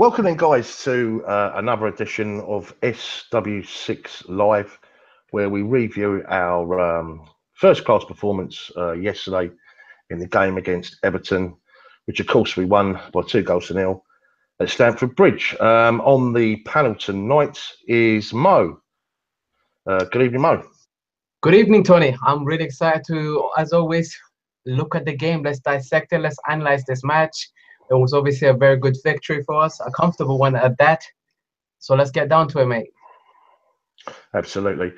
Welcome then, guys, to another edition of SW6 Live, where we review our first-class performance yesterday in the game against Everton, which, of course, we won by 2-0 at Stamford Bridge. On the panel tonight is Mo. Good evening, Mo. Good evening, Tony. I'm really excited to, as always, look at the game. Let's dissect it. Let's analyze this match. It was obviously a very good victory for us, a comfortable one at that. So let's get down to it, mate. Absolutely.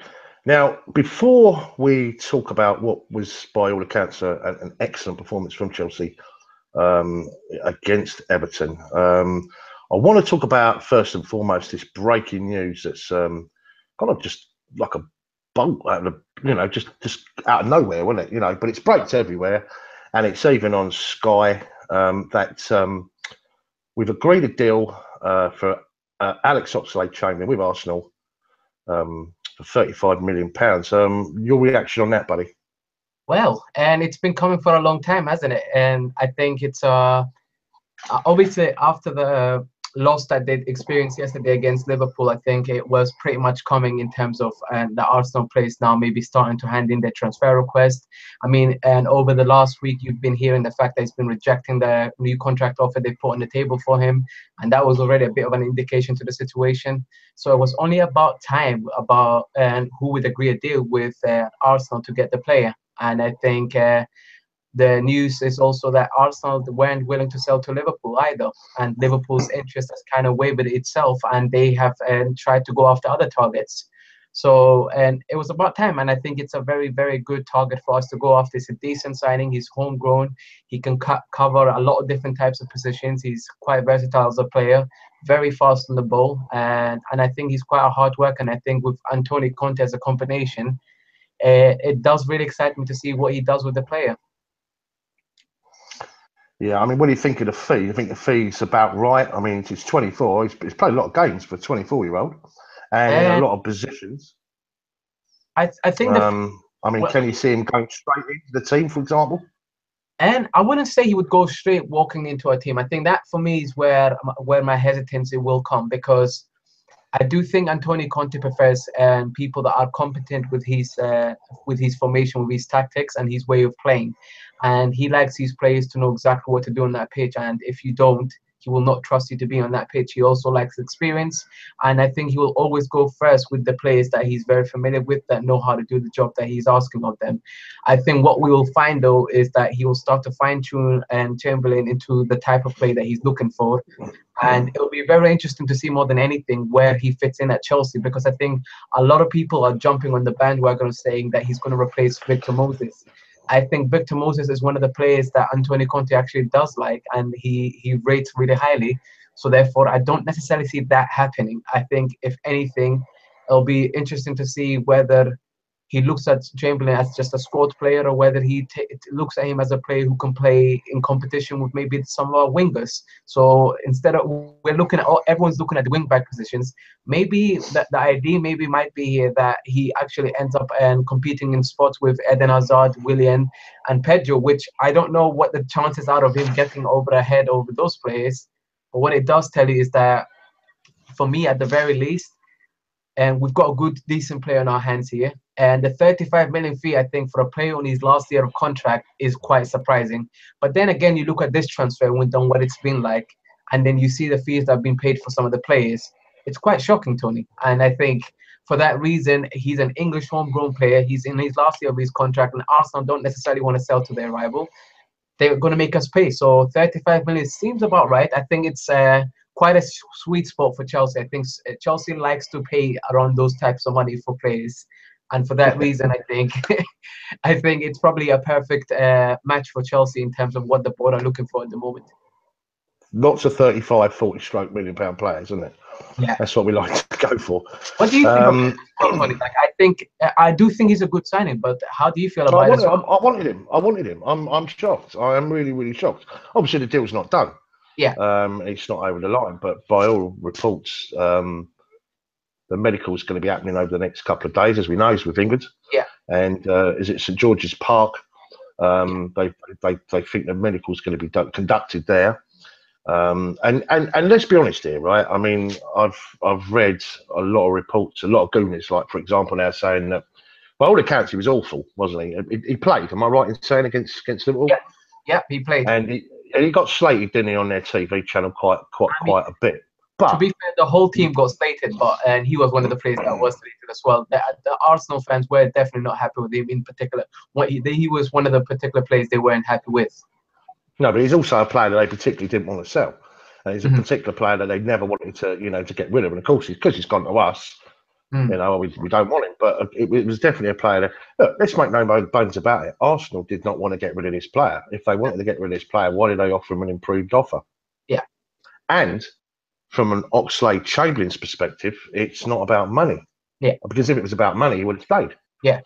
Now, before we talk about what was, by all accounts, an excellent performance from Chelsea against Everton, I want to talk about, first and foremost, this breaking news that's kind of just like a bolt out of, just out of nowhere, wasn't it? But it's breaks everywhere, and it's even on Sky. That we've agreed a deal for Alex Oxlade-Chamberlain with Arsenal for £35 million. Your reaction on that, buddy? Well, and it's been coming for a long time, hasn't it? And I think it's obviously after the loss that they experienced yesterday against Liverpool, I think it was pretty much coming in terms of the Arsenal players now maybe starting to hand in their transfer request. I mean, and over the last week, you've been hearing the fact that he's been rejecting the new contract offer they put on the table for him. And that was already a bit of an indication to the situation. So it was only about time who would agree a deal with Arsenal to get the player. And I think the news is also that Arsenal weren't willing to sell to Liverpool either, and Liverpool's interest has kind of wavered itself, and they have tried to go after other targets. So, and it was about time, and I think it's a very, very good target for us to go after. It's a decent signing. He's homegrown. He can cover a lot of different types of positions. He's quite versatile as a player, very fast on the ball, and I think he's quite a hard worker. And I think with Antonio Conte as a combination, it does really excite me to see what he does with the player. Yeah, I mean, when you think of the fee, I think the fee's about right. I mean, he's 24. He's played a lot of games for a 24-year-old, and in a lot of positions. I think. Can you see him going straight into the team, for example? And I wouldn't say he would go straight walking into a team. I think that for me is where my hesitancy will come, because I do think Antonio Conte prefers people that are competent with his formation, with his tactics and his way of playing. And he likes his players to know exactly what to do on that pitch. And if you don't, he will not trust you to be on that pitch. He also likes experience. And I think he will always go first with the players that he's very familiar with, that know how to do the job that he's asking of them. I think what we will find, though, is that he will start to fine-tune Chamberlain into the type of play that he's looking for. And it'll be very interesting to see more than anything where he fits in at Chelsea, because I think a lot of people are jumping on the bandwagon saying that he's going to replace Victor Moses. I think Victor Moses is one of the players that Antonio Conte actually does like, and he rates really highly. So therefore, I don't necessarily see that happening. I think, if anything, it'll be interesting to see whether he looks at Chamberlain as just a squad player, or whether he looks at him as a player who can play in competition with maybe some of our wingers. So instead of everyone's looking at the wing back positions, maybe the idea might be here that he actually ends up competing in spots with Eden Hazard, Willian, and Pedro, which I don't know what the chances are of him getting over those players. But what it does tell you is that, for me, at the very least, and we've got a good, decent player on our hands here. And the 35 million fee, I think, for a player on his last year of contract is quite surprising. But then again, you look at this transfer window and what it's been like, and then you see the fees that have been paid for some of the players. It's quite shocking, Tony. And I think for that reason, he's an English homegrown player. He's in his last year of his contract, and Arsenal don't necessarily want to sell to their rival. They're going to make us pay. So 35 million seems about right. I think it's quite a sweet spot for Chelsea. I think Chelsea likes to pay around those types of money for players. And for that reason, I think it's probably a perfect match for Chelsea in terms of what the board are looking for at the moment. Lots of 35, 40 million pound players, isn't it? Yeah, that's what we like to go for. What do you think of Tony? I do think he's a good signing, but how do you feel about it? I wanted him. I'm shocked. I am really, really shocked. Obviously, the deal's not done. Yeah. It's not over the line, but by all reports, the medical is going to be happening over the next couple of days, as we know, is with England. Yeah. And is it St George's Park? They think the medical is going to be conducted there. And let's be honest here, right? I mean, I've read a lot of reports, a lot of goonies, like for example, now saying that, by all accounts, he was awful, wasn't he? He played. Am I right in saying against Liverpool? Yeah, yeah, he played. And he got slated, didn't he, on their TV channel quite a bit. But to be fair, the whole team got slated, and he was one of the players that was slated as well. The Arsenal fans were definitely not happy with him in particular. He was one of the particular players they weren't happy with. No, but he's also a player that they particularly didn't want to sell. And he's a particular player that they never wanted to, to get rid of. And of course, because he's gone to us, we don't want him. But it was definitely a player that, look, let's make no bones about it. Arsenal did not want to get rid of this player. If they wanted to get rid of this player, why did they offer him an improved offer? Yeah. And from an Oxlade-Chamberlain's perspective, it's not about money. Yeah. Because if it was about money, he would have stayed. Yeah.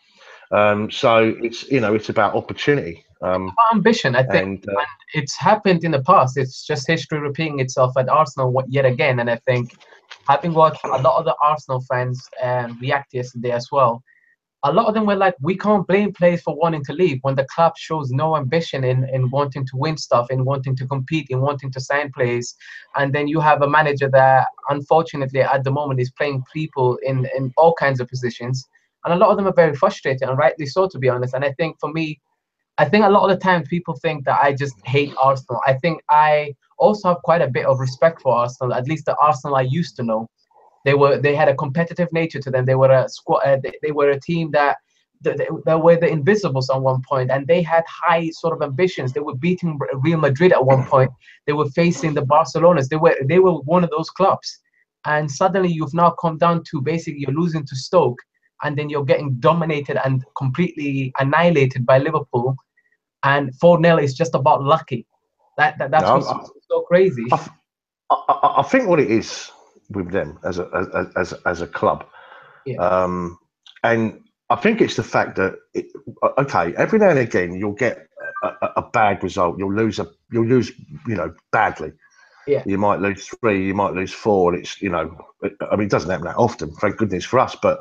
So it's about opportunity. About ambition, I think, and it's happened in the past. It's just history repeating itself at Arsenal yet again. And I think, having watched a lot of the Arsenal fans react yesterday as well, a lot of them were like, we can't blame players for wanting to leave when the club shows no ambition in wanting to win stuff, in wanting to compete, in wanting to sign players. And then you have a manager that, unfortunately, at the moment is playing people in all kinds of positions. And a lot of them are very frustrated, and rightly so, to be honest. And I think for me, a lot of the times people think that I just hate Arsenal. I think I also have quite a bit of respect for Arsenal, at least the Arsenal I used to know. They had a competitive nature to them. They were a squad. They were a team that were the Invisibles at one point, and they had high sort of ambitions. They were beating Real Madrid at one point. They were facing the Barcelonas. They were one of those clubs. And suddenly you've now come down to basically you're losing to Stoke, and then you're getting dominated and completely annihilated by Liverpool. And 4-0 is just about lucky. That's what's so crazy. I think what it is with them as a club, and I think it's the fact that every now and again you'll get a bad result. You'll lose badly. Yeah. You might lose 3, you might lose 4, and it's it doesn't happen that often, thank goodness for us, but.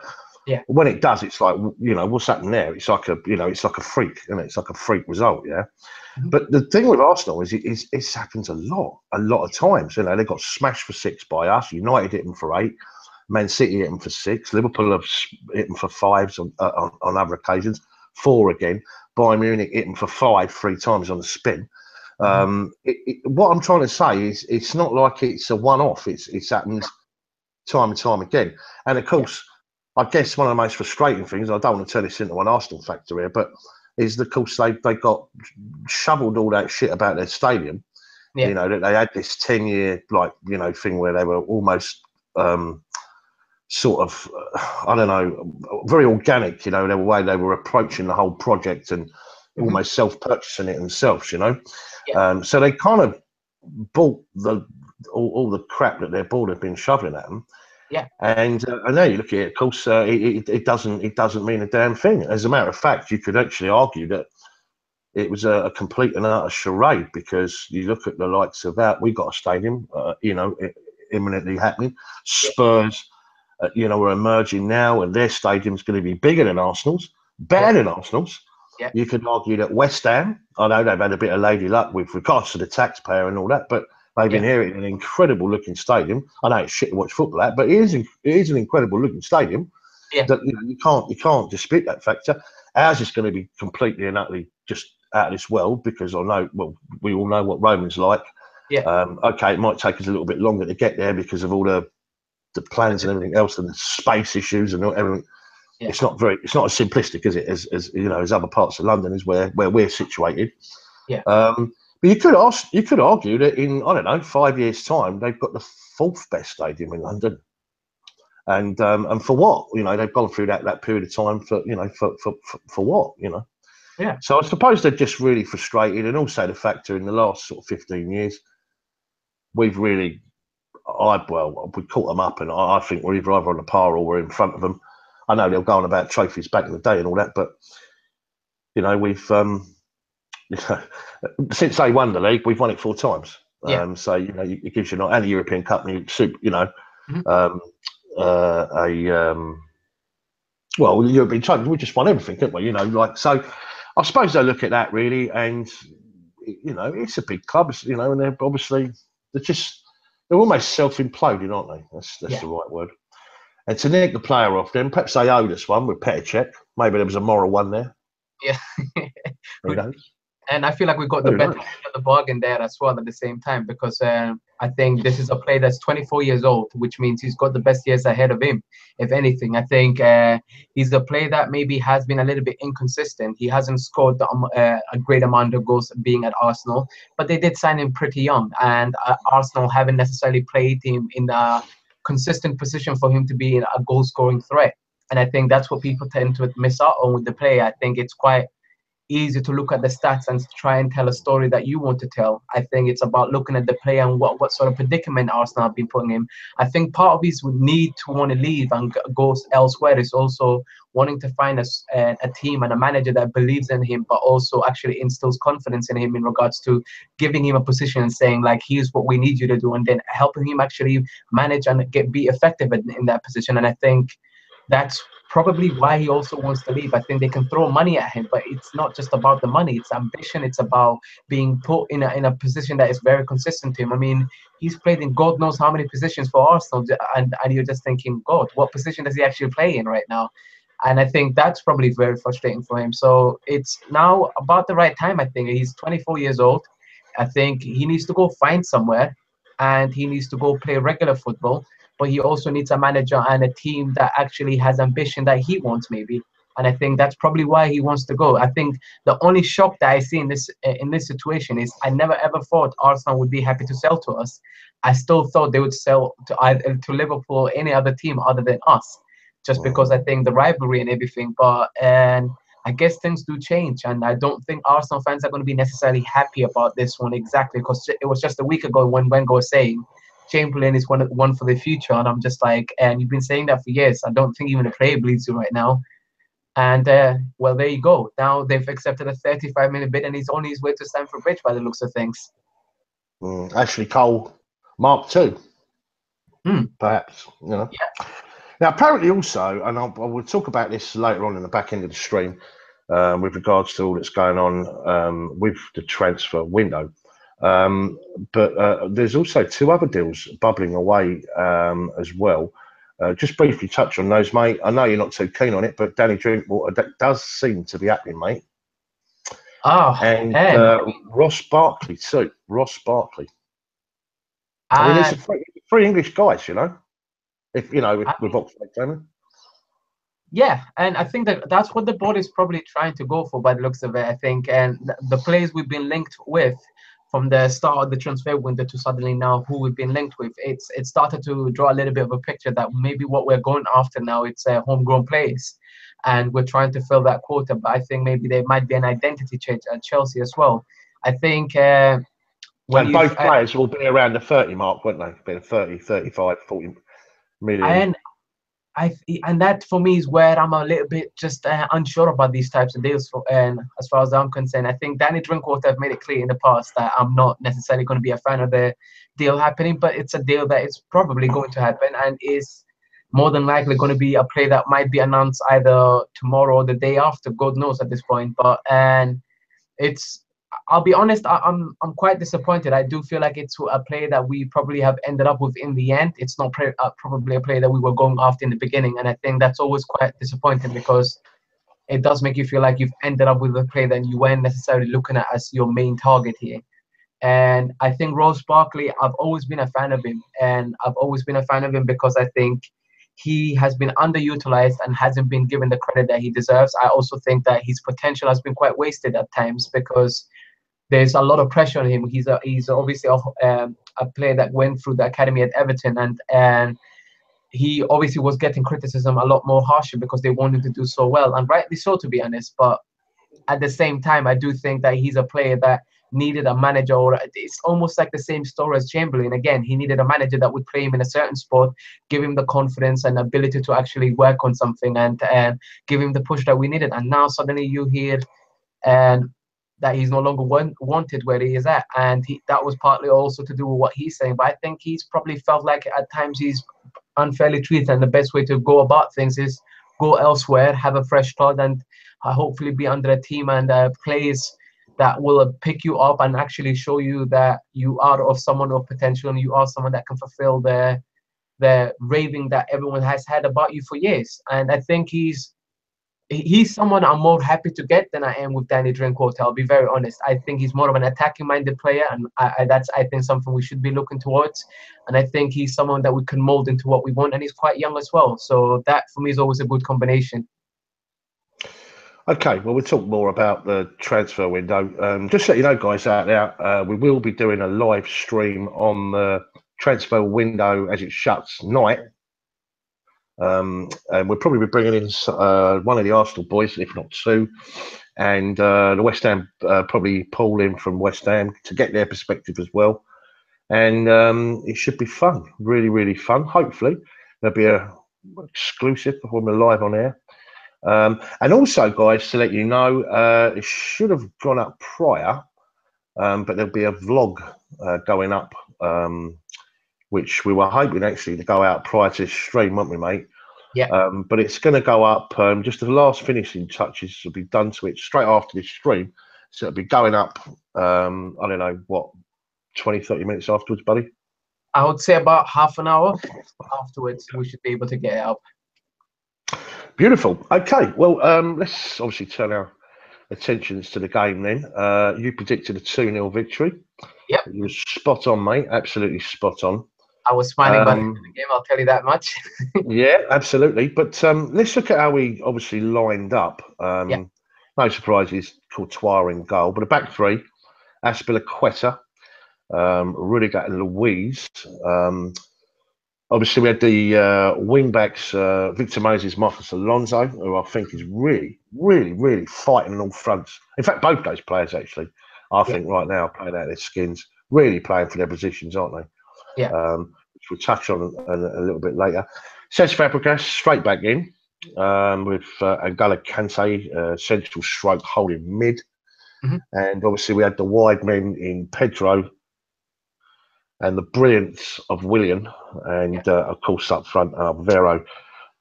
Yeah. When it does, it's like, what's happened there? It's like it's like a freak, and it's like a freak result, yeah. But the thing with Arsenal is it happens a lot of times. They got smashed for 6 by us. United hit them for 8. Man City hit them for 6. Liverpool have hit them for 5s on other occasions. 4 again. Bayern Munich hit them for 5 3 times on the spin. What I'm trying to say is it's not like it's a one-off. It's happened time and time again. And of course. I guess one of the most frustrating things, I don't want to turn this into an Arsenal factor here, but is the course they got shoveled all that shit about their stadium. Yeah. That they had this 10-year thing where they were almost sort of very organic, the way they were approaching the whole project and almost self-purchasing it themselves, Yeah. So they kind of bought all the crap that their board had been shoveling at them. Yeah, and I know you look at it. Of course, it doesn't mean a damn thing. As a matter of fact, you could actually argue that it was a complete and utter charade, because you look at the likes of that. We got a stadium, imminently happening. Spurs, are emerging now, and their stadium's going to be bigger than Arsenal's, better than Arsenal's. Yeah. You could argue that West Ham. I know they've had a bit of lady luck with regards to the taxpayer and all that, but. They've inherited an incredible looking stadium. I know it's shit to watch football at, but it is an incredible looking stadium. Yeah. That you can't dispute that factor. Ours is going to be completely and utterly just out of this world, because we all know what Roman's like. Yeah. It might take us a little bit longer to get there because of all the plans and everything else, and the space issues and everything. Yeah. It's not as simplistic, is it, as other parts of London is where we're situated. Yeah. But you could argue that in 5 years' time they've got the 4th best stadium in London, and for what? They've gone through that period of time for what? Yeah. So I suppose they're just really frustrated, and also the factor in the last sort of 15 years, we've really, we caught them up, and I think we're either on the par or we're in front of them. I know they'll go on about trophies back in the day and all that, but we've. Since they won the league, we've won it 4 times. Yeah. So it gives you and the European Cup, and the European title. We just won everything, didn't we? So. I suppose they look at that really, and it's a big club, and they're obviously they're almost self-imploding, aren't they? That's the right word. And to nick the player off them, perhaps they owed us one with Petr. Maybe there was a moral one there. Yeah. Who knows? And I feel like we got the better end of the bargain there as well at the same time, because I think this is a player that's 24 years old, which means he's got the best years ahead of him. If anything, I think he's a player that maybe has been a little bit inconsistent. He hasn't scored a great amount of goals being at Arsenal, but they did sign him pretty young, and Arsenal haven't necessarily played him in a consistent position for him to be a goal-scoring threat. And I think that's what people tend to miss out on with the player. I think it's quite easy to look at the stats and try and tell a story that you want to tell. I think it's about looking at the player and what sort of predicament Arsenal have been putting him. I think part of his need to want to leave and go elsewhere is also wanting to find a team and a manager that believes in him, but also actually instills confidence in him in regards to giving him a position and saying, like, here's what we need you to do, and then helping him actually manage and be effective in that position. And I think that's probably why he also wants to leave. I think they can throw money at him, but it's not just about the money. It's ambition. It's about being put in a position that is very consistent to him. I mean, he's played in God knows how many positions for Arsenal, and you're just thinking, God, what position does he actually play in right now? And I think that's probably very frustrating for him. So it's now about the right time, I think. He's 24 years old. I think he needs to go find somewhere, and he needs to go play regular football. But he also needs a manager and a team that actually has ambition that he wants, maybe. And I think that's probably why he wants to go. I think the only shock that I see in this situation is I never ever thought Arsenal would be happy to sell to us. I still thought they would sell to either to Liverpool or any other team other than us, just because I think the rivalry and everything. But I guess things do change, and I don't think Arsenal fans are going to be necessarily happy about this one exactly, because it was just a week ago when Wenger was saying Chamberlain is one for the future, and I'm just like, and you've been saying that for years. I don't think even a player believes you right now. And well, there you go. Now they've accepted a 35 million bid, and he's on his way to Stamford Bridge by the looks of things. Ashley Cole, Mark II, perhaps. You know. Yeah. Now, apparently, also, and I will talk about this later on in the back end of the stream, with regards to all that's going on with the transfer window. But there's also two other deals bubbling away as well. Just briefly touch on those, mate. I know you're not too keen on it, but Danny Drinkwater, that does seem to be happening, mate. Oh, and Ross Barkley too. Ross Barkley. I mean, there's three English guys, you know. If you know, with Oxlade-Chamberlain. Yeah, and I think that's what the board is probably trying to go for by the looks of it, I think. And the players we've been linked with from the start of the transfer window to suddenly now who we've been linked with, it started to draw a little bit of a picture that maybe what we're going after now, it's homegrown players. And we're trying to fill that quota. But I think maybe there might be an identity change at Chelsea as well. I think when both players will be around the 30 mark, won't they? Be 30, 35, 40 million. And that for me is where I'm a little bit just unsure about these types of deals. And as far as I'm concerned, I think Danny Drinkwater have made it clear in the past that I'm not necessarily going to be a fan of the deal happening, but it's a deal that is probably going to happen and is more than likely going to be a play that might be announced either tomorrow or the day after, God knows at this point. But I'll be honest, I'm quite disappointed. I do feel like it's a player that we probably have ended up with in the end. It's not probably a player that we were going after in the beginning, and I think that's always quite disappointing because it does make you feel like you've ended up with a player that you weren't necessarily looking at as your main target here. And I think Ross Barkley, I've always been a fan of him, and I've always been a fan of him because I think he has been underutilized and hasn't been given the credit that he deserves. I also think that his potential has been quite wasted at times because there's a lot of pressure on him. He's obviously a player that went through the academy at Everton, and he obviously was getting criticism a lot more harsher because they wanted to do so well, and rightly so, to be honest. But at the same time, I do think that he's a player that needed a manager, or it's almost like the same story as Chamberlain. Again, he needed a manager that would play him in a certain sport, give him the confidence and ability to actually work on something, and give him the push that we needed. And now suddenly you hear that he's no longer wanted where he is at, and that was partly also to do with what he's saying. But I think he's probably felt like at times he's unfairly treated, and the best way to go about things is go elsewhere, have a fresh start, and hopefully be under a team and players that will pick you up and actually show you that you are of someone of potential and you are someone that can fulfill the raving that everyone has had about you for years. And I think he's someone I'm more happy to get than I am with Danny Drinkwater. I'll be very honest. I think he's more of an attacking-minded player, and that's, I think, something we should be looking towards. And I think he's someone that we can mold into what we want, and he's quite young as well. So that, for me, is always a good combination. Okay, well, we'll talk more about the transfer window. Just so you know, guys out there, we will be doing a live stream on the transfer window as it shuts night. And we'll probably be bringing in one of the Arsenal boys, if not two, and the West Ham, probably Paul in from West Ham to get their perspective as well. And it should be fun, really, really fun. Hopefully, there'll be a exclusive when we're live on air. And also, guys, to let you know, it should have gone up prior, but there'll be a vlog going up, which we were hoping actually to go out prior to this stream, weren't we, mate? Yeah. But it's going to go up, just the last finishing touches will be done to it straight after this stream. So it'll be going up, I don't know, what, 20, 30 minutes afterwards, buddy? I would say about half an hour afterwards, we should be able to get it up. Beautiful. Okay, well, let's obviously turn our attentions to the game then. You predicted a 2-0 victory. Yep. You were spot on, mate. Absolutely spot on. I was smiling by the end of the game, I'll tell you that much. Yeah, absolutely. But let's look at how we obviously lined up. Yeah. No surprises, Courtois in goal. But a back three, Azpilicueta, Rudiger and Luiz. Obviously, we had the wing backs, Victor Moses, Marcos Alonso, who I think is really, really, really fighting on all fronts. In fact, both those players, actually, I think right now, playing out of their skins, really playing for their positions, aren't they? Yeah. Which we'll touch on a little bit later. Cesc Fabregas straight back in with N'Golo Kante, central stroke holding mid. Mm-hmm. And obviously, we had the wide men in Pedro and the brilliance of Willian, and of course up front, Vero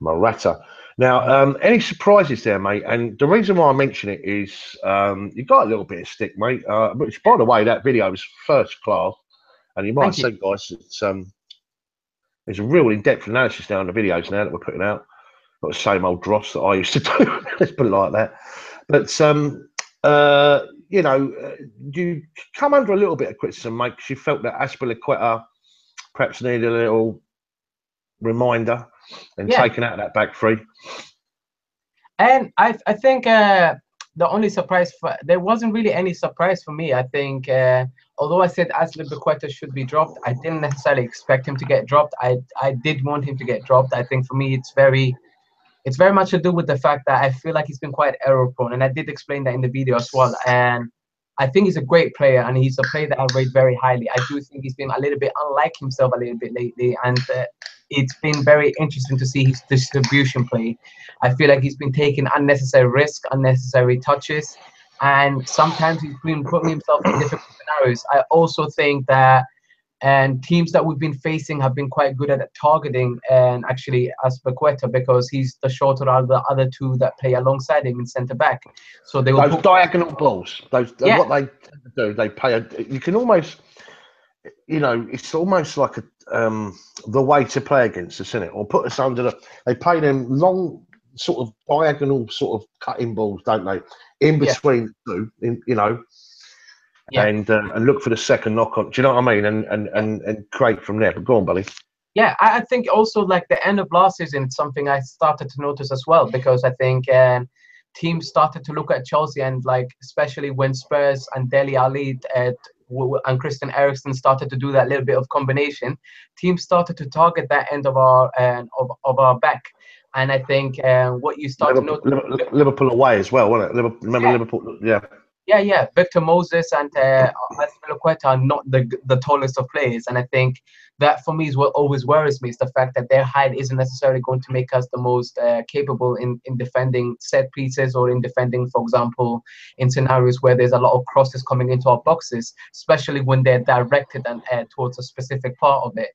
Morata. Now, any surprises there, mate? And the reason why I mention it is you got a little bit of stick, mate. Which, by the way, that video was first class, and you might have seen, guys, it's there's a real in-depth analysis now on the videos now that we're putting out. Not the same old dross that I used to do. Let's put it like that. But you know, you come under a little bit of criticism, mate, because you felt that Azpilicueta perhaps needed a little reminder and taking out that back three. And I think the only surprise there wasn't really any surprise for me. I think although I said Azpilicueta should be dropped, I didn't necessarily expect him to get dropped. I did want him to get dropped. I think for me it's very much to do with the fact that I feel like he's been quite error prone, and I did explain that in the video as well. And I think he's a great player, and he's a player that I rate very highly. I do think he's been a little bit unlike himself a little bit lately, and it's been very interesting to see his distribution play. I feel like he's been taking unnecessary risk, unnecessary touches, and sometimes he's been putting himself in difficult scenarios. I also think that teams that we've been facing have been quite good at targeting and actually Azpilicueta, because he's the shorter of the other two that play alongside him in centre back. So they will those diagonal balls. Those what they do. They play. You can almost, you know, it's almost like the way to play against us, isn't it? Or put us under the. They play them long, sort of diagonal, sort of cutting balls, don't they? In between two, you know. Yeah. And look for the second knock on. Do you know what I mean? And create from there. But go on, buddy. Yeah, I think also like the end of last season, it's something I started to notice as well, because I think teams started to look at Chelsea, and like especially when Spurs and Dele Alli and Christian Eriksen started to do that little bit of combination, teams started to target that end of our back. And I think what you start to notice, Liverpool away as well, wasn't it? Remember Liverpool? Yeah. Yeah. Victor Moses and Azpilicueta are not the tallest of players, and I think that for me is what always worries me, is the fact that their height isn't necessarily going to make us the most capable in defending set pieces, or in defending, for example, in scenarios where there's a lot of crosses coming into our boxes, especially when they're directed and towards a specific part of it.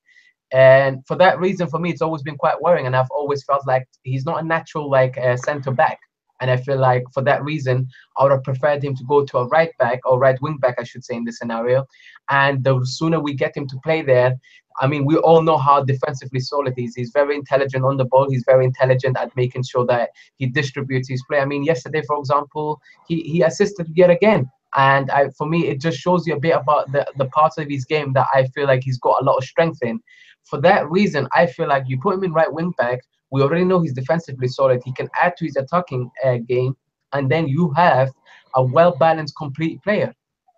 And for that reason, for me, it's always been quite worrying, and I've always felt like he's not a natural centre back. And I feel like for that reason, I would have preferred him to go to a right back or right wing back, I should say, in this scenario. And the sooner we get him to play there, I mean, we all know how defensively solid he is. He's very intelligent on the ball. He's very intelligent at making sure that he distributes his play. I mean, yesterday, for example, he assisted yet again. And for me, it just shows you a bit about the parts of his game that I feel like he's got a lot of strength in. For that reason, I feel like you put him in right wing back. We already know he's defensively solid. He can add to his attacking game. And then you have a well-balanced, complete player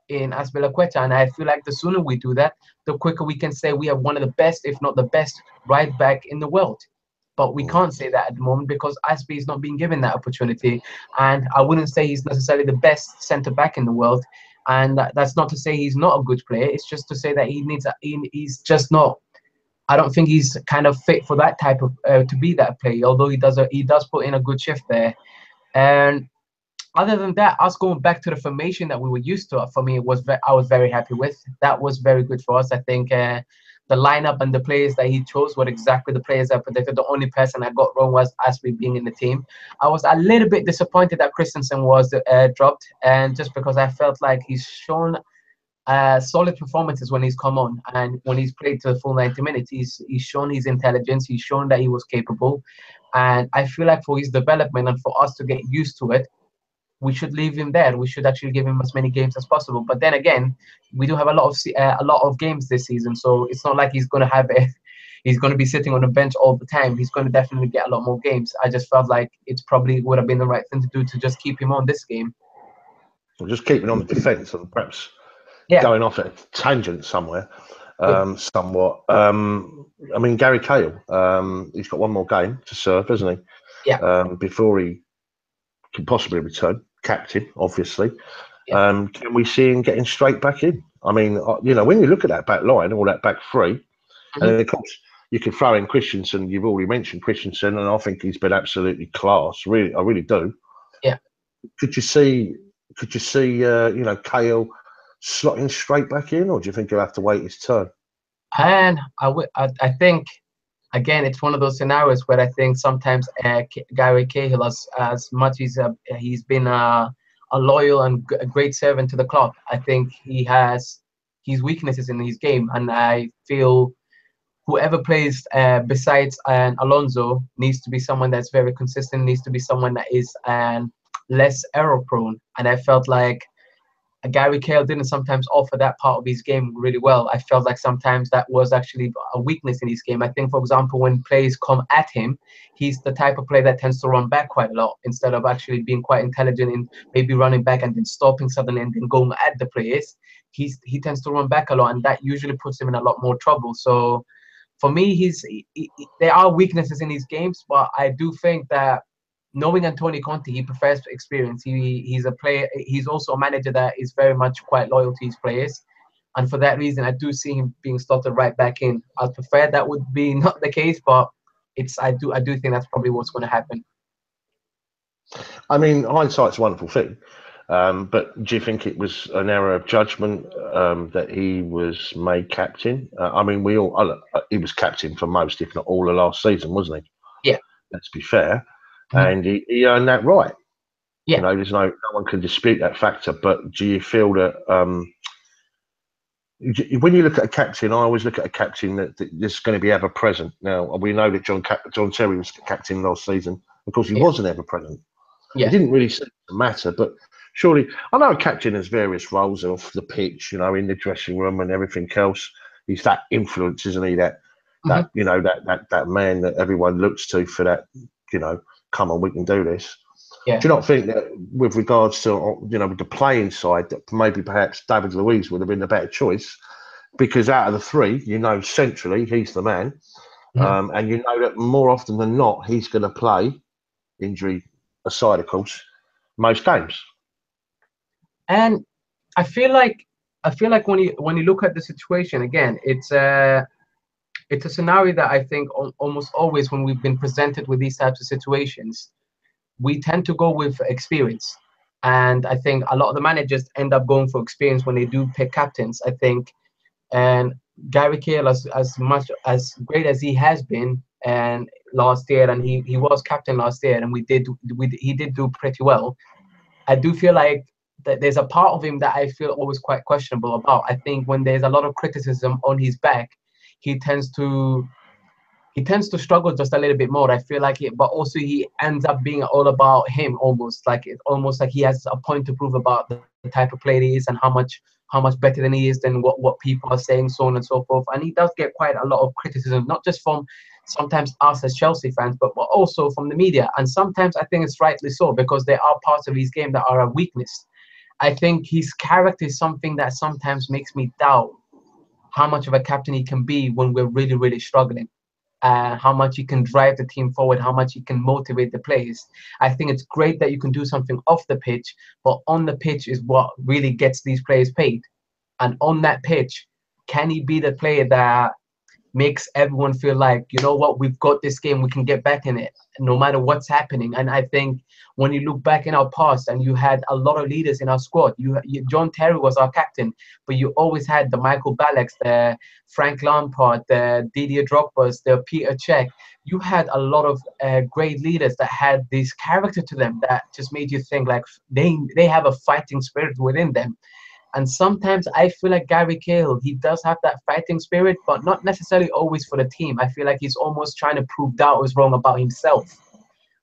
in Azpilicueta. And I feel like the sooner we do that, the quicker we can say we have one of the best, if not the best, right back in the world. But we can't say that at the moment because Aspi is not being given that opportunity. And I wouldn't say he's necessarily the best centre-back in the world. And that's not to say he's not a good player. It's just to say that he's just not. I don't think he's kind of fit for that type of to be that player. Although he does put in a good shift there. And other than that, us going back to the formation that we were used to, for me, I was very happy with. That was very good for us. I think the lineup and the players that he chose were exactly the players I predicted. The only person I got wrong was Aspi being in the team. I was a little bit disappointed that Christensen was dropped, and just because I felt like he's shown solid performances when he's come on and when he's played to the full 90 minutes. He's shown his intelligence. He's shown that he was capable, and I feel like for his development and for us to get used to it, we should leave him there. We should actually give him as many games as possible. But then again, we do have a lot of games this season, so it's not like he's going to be sitting on the bench all the time. He's going to definitely get a lot more games. I just felt like it probably would have been the right thing to do to just keep him on this game. Well, just keeping on the defence and perhaps going off at a tangent somewhere, somewhat. I mean, Gary Cahill, he's got one more game to serve, hasn't he? Yeah. Before he can possibly return. Captain, obviously. Can we see him getting straight back in? I mean, you know, when you look at that back line or that back three, and then of course you can throw in Christensen. You've already mentioned Christensen, and I think he's been absolutely class. Really, I really do. Yeah. Could you see, you know, Cahill slotting straight back in, or do you think he'll have to wait his turn? And I think, again, it's one of those scenarios where I think sometimes Gary Cahill, as much as he's been a loyal and a great servant to the club, I think he has his weaknesses in his game. And I feel whoever plays besides Alonso needs to be someone that's very consistent, needs to be someone that is less error-prone. And I felt like Gary Cahill didn't sometimes offer that part of his game really well. I felt like sometimes that was actually a weakness in his game. I think, for example, when players come at him, he's the type of player that tends to run back quite a lot instead of actually being quite intelligent in maybe running back and then stopping suddenly and then going at the players. He tends to run back a lot, and that usually puts him in a lot more trouble. So for me, there are weaknesses in his games, but I do think that knowing Antonio Conte, he prefers experience. He's a player. He's also a manager that is very much quite loyal to his players, and for that reason, I do see him being slotted right back in. I prefer that would be not the case, but I do think that's probably what's going to happen. I mean, hindsight's a wonderful thing, but do you think it was an error of judgment that he was made captain? I mean, he was captain for most, if not all, of last season, wasn't he? Yeah. Let's be fair. And he earned that right. Yeah. You know, there's no one can dispute that factor. But do you feel that when you look at a captain, I always look at a captain that is going to be ever present. Now we know that John Terry was captain last season. Of course, he wasn't ever present. Yeah. It didn't really seem to matter. But surely, I know a captain has various roles off the pitch. You know, in the dressing room and everything else. He's that influence, isn't he? That you know that man that everyone looks to for that. You know. Come on, we can do this. Yeah. Do you not think that with regards to, you know, with the playing side, that maybe perhaps David Luiz would have been the better choice? Because out of the three, you know, centrally, he's the man. And you know that more often than not, he's going to play, injury aside, of course, most games. And I feel like when you look at the situation, again, it's a scenario that I think almost always when we've been presented with these types of situations, we tend to go with experience. And I think a lot of the managers end up going for experience when they do pick captains, I think. And Gary Cahill, as much as great as he has been, and last year, and he was captain last year, and he did do pretty well. I do feel like that there's a part of him that I feel always quite questionable about. I think when there's a lot of criticism on his back, he tends to struggle just a little bit more. I feel like it, but also he ends up being all about him, almost like he has a point to prove about the type of player he is and how much better than he is than what people are saying, so on and so forth. And he does get quite a lot of criticism, not just from sometimes us as Chelsea fans, but also from the media. And sometimes I think it's rightly so, because there are parts of his game that are a weakness. I think his character is something that sometimes makes me doubt how much of a captain he can be when we're really, really struggling. How much he can drive the team forward, how much he can motivate the players. I think it's great that you can do something off the pitch, but on the pitch is what really gets these players paid. And on that pitch, can he be the player that makes everyone feel like, you know what, we've got this game, we can get back in it, no matter what's happening. And I think when you look back in our past, and you had a lot of leaders in our squad, John Terry was our captain, but you always had the Michael Ballack's, the Frank Lampard, the Didier Drogba's, the Peter Cech. You had a lot of great leaders that had this character to them that just made you think like they have a fighting spirit within them. And sometimes I feel like Gary Cahill, he does have that fighting spirit, but not necessarily always for the team. I feel like he's almost trying to prove that was wrong about himself.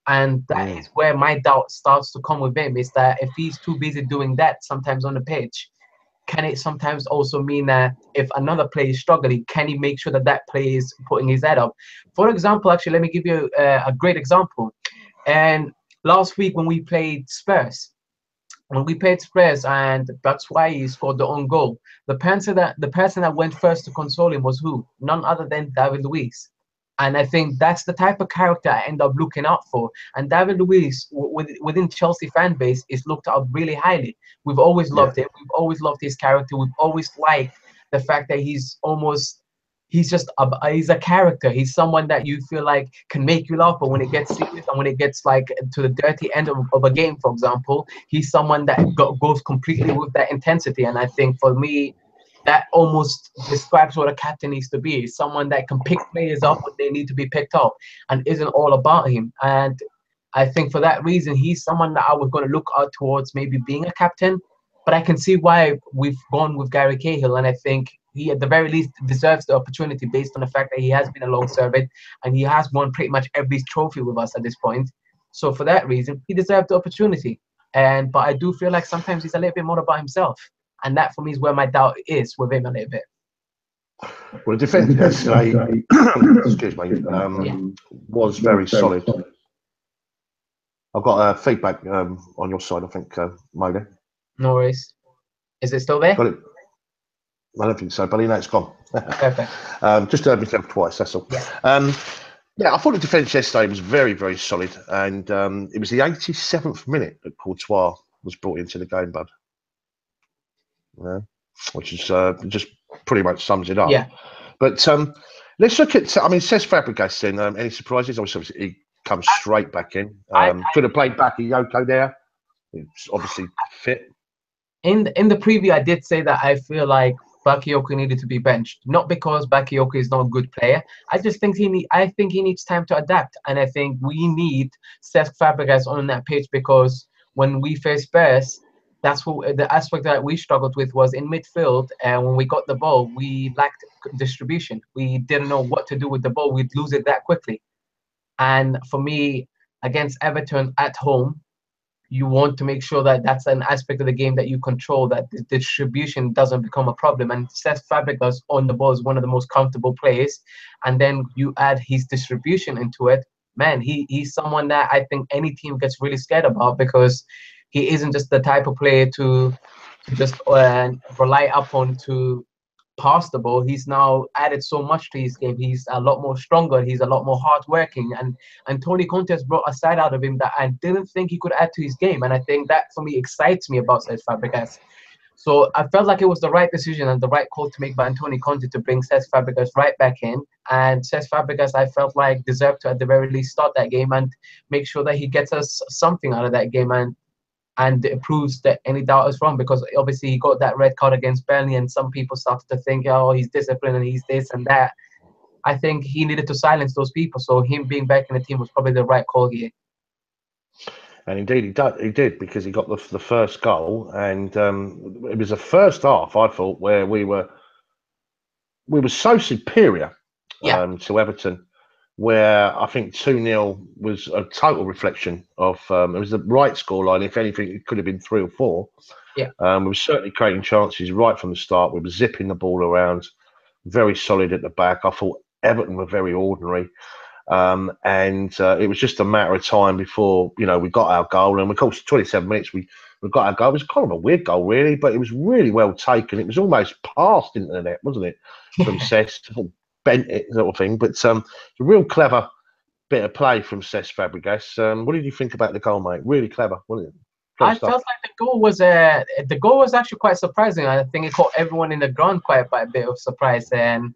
And that is where my doubt starts to come with him, is that if he's too busy doing that sometimes on the pitch, can it sometimes also mean that if another player is struggling, can he make sure that that player is putting his head up? For example, actually, let me give you a great example. And last week when we played Spurs, and that's why he scored the own goal, the person that went first to console him was who? None other than David Luiz. And I think that's the type of character I end up looking out for. And David Luiz, within Chelsea fan base, is looked up really highly. We've always loved him. We've always loved his character. We've always liked the fact that he's a character. He's someone that you feel like can make you laugh, but when it gets serious and when it gets like to the dirty end of a game, for example, he's someone that goes completely with that intensity. And I think for me, that almost describes what a captain needs to be. Someone that can pick players up when they need to be picked up and isn't all about him. And I think for that reason, he's someone that I was going to look out towards maybe being a captain. But I can see why we've gone with Gary Cahill, and I think he at the very least deserves the opportunity based on the fact that he has been a long servant and he has won pretty much every trophy with us at this point. So for that reason, he deserved the opportunity. But I do feel like sometimes he's a little bit more about himself. And that for me is where my doubt is with him a little bit. Well, the defence yesterday, excuse me, was very solid. I've got feedback on your side, I think, Mona. No worries. Is it still there? Got it. I don't think so, buddy. No, it's gone. Perfect. Just heard myself twice, that's all. Yeah, I thought the defence yesterday was very, very solid. And it was the 87th minute that Courtois was brought into the game, bud. Which is just pretty much sums it up. Yeah. But let's look at, says Fabregas then. Any surprises? Obviously, he comes straight back in. Could have played Bakayoko there. It's obviously fit. In the preview, I did say that I feel like Bakayoko needed to be benched. Not because Bakayoko is not a good player. I just think he needs time to adapt. And I think we need Cesc Fabregas on that pitch, because when we faced Spurs, that's what the aspect that we struggled with was in midfield. And when we got the ball, we lacked distribution. We didn't know what to do with the ball. We'd lose it that quickly. And for me, against Everton at home, you want to make sure that that's an aspect of the game that you control, that the distribution doesn't become a problem. And Cesc Fabregas on the ball is one of the most comfortable players. And then you add his distribution into it. Man, he's someone that I think any team gets really scared about, because he isn't just the type of player to just rely upon to pass the ball. He's now added so much to his game. He's a lot more stronger. He's a lot more hardworking. And Tony Conte has brought a side out of him that I didn't think he could add to his game. And I think that, for me, excites me about Cesc Fabregas. So I felt like it was the right decision and the right call to make by Tony Conte to bring Cesc Fabregas right back in. And Cesc Fabregas, I felt like, deserved to, at the very least, start that game and make sure that he gets us something out of that game. And it proves that any doubt is wrong, because obviously he got that red card against Burnley, and some people started to think, oh, he's disciplined and he's this and that. I think he needed to silence those people. So him being back in the team was probably the right call here. And indeed, he did because he got the first goal, and it was the first half, I thought, where we were so superior to Everton, where I think 2-0 was a total reflection of it was the right scoreline. If anything, it could have been 3 or 4. Yeah, we were certainly creating chances right from the start. We were zipping the ball around, very solid at the back. I thought Everton were very ordinary. And it was just a matter of time before, we got our goal. And of course, 27 minutes, we got our goal. It was kind of a weird goal, really, but it was really well taken. It was almost passed into the net, wasn't it? From Cesc, bent it, sort of thing. But it's a real clever bit of play from Cesc Fabregas. What did you think about the goal, mate? Really clever, wasn't it? I felt like the goal was actually quite surprising. I think it caught everyone in the ground quite by a bit of surprise. And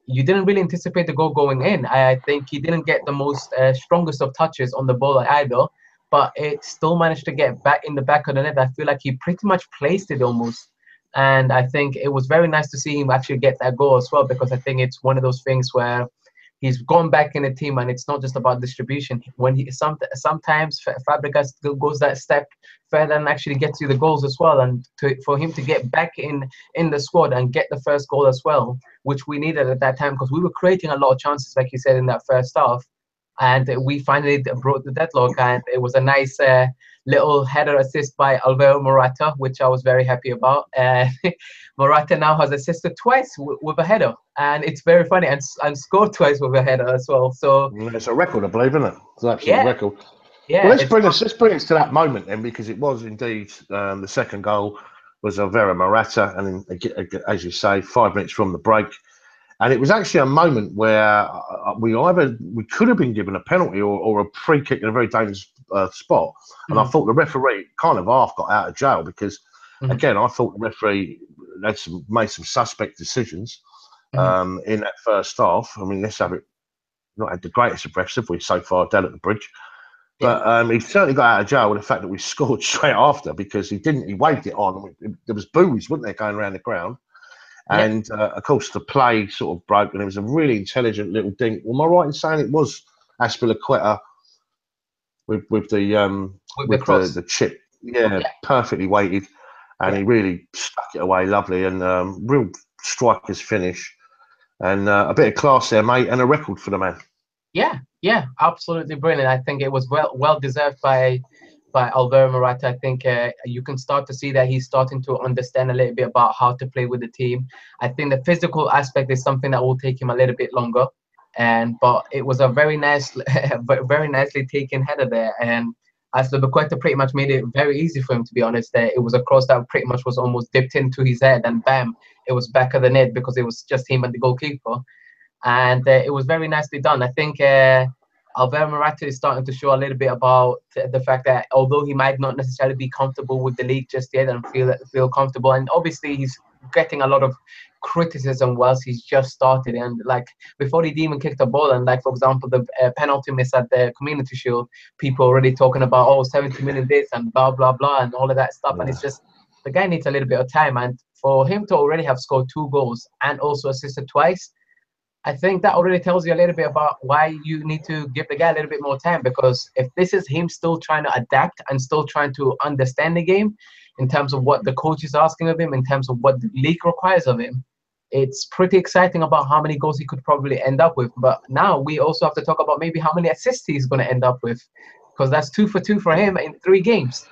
you didn't really anticipate the goal going in. I think he didn't get the most strongest of touches on the ball either, but it still managed to get back in the back of the net. I feel like he pretty much placed it almost. And I think it was very nice to see him actually get that goal as well, because I think it's one of those things where he's gone back in the team, and it's not just about distribution. When sometimes Fabregas goes that step further and actually gets you the goals as well. And for him to get back in the squad and get the first goal as well, which we needed at that time, because we were creating a lot of chances, like you said, in that first half. And we finally broke the deadlock, and it was a nice little header assist by Alvaro Morata, which I was very happy about. Morata now has assisted twice with a header, and it's very funny, and scored twice with a header as well. So it's a record, I believe, isn't it? It's an absolute record. Yeah. Well, let's bring us to that moment then, because it was indeed the second goal was Alvaro Morata, and as you say, 5 minutes from the break. And it was actually a moment where we could have been given a penalty or a free kick in a very dangerous spot. And I thought the referee kind of half got out of jail because, again, I thought the referee made some suspect decisions in that first half. I mean, let's have it. Not had the greatest of breaths, have we, so far down at the bridge? But he certainly got out of jail with the fact that we scored straight after, because he waved it on. There was boos, weren't there, going around the ground. And of course, the play sort of broke, and it was a really intelligent little dink. Am I right in saying it was Azpilicueta with the chip? Yeah, perfectly weighted, and he really stuck it away, lovely, and real striker's finish, and a bit of class there, mate, and a record for the man. Yeah, absolutely brilliant. I think it was well deserved by Alvaro Morata. I think you can start to see that he's starting to understand a little bit about how to play with the team. I think the physical aspect is something that will take him a little bit longer, but it was a very nicely taken header there, and Azpilicueta pretty much made it very easy for him, to be honest. It was a cross that pretty much was almost dipped into his head, and bam, it was back of the net, because it was just him and the goalkeeper. And it was very nicely done. I think Alvaro Morata is starting to show a little bit about the fact that although he might not necessarily be comfortable with the league just yet and feel comfortable, and obviously he's getting a lot of criticism whilst he's just started, and like before he'd even kicked the ball, and like for example the penalty miss at the Community Shield, people already talking about 70 million this and blah blah blah and all of that stuff. And it's just, the guy needs a little bit of time, and for him to already have scored 2 goals and also assisted twice, I think that already tells you a little bit about why you need to give the guy a little bit more time. Because if this is him still trying to adapt and still trying to understand the game in terms of what the coach is asking of him, in terms of what the league requires of him, it's pretty exciting about how many goals he could probably end up with. But now we also have to talk about maybe how many assists he's going to end up with, because that's 2 for 2 for him in 3 games.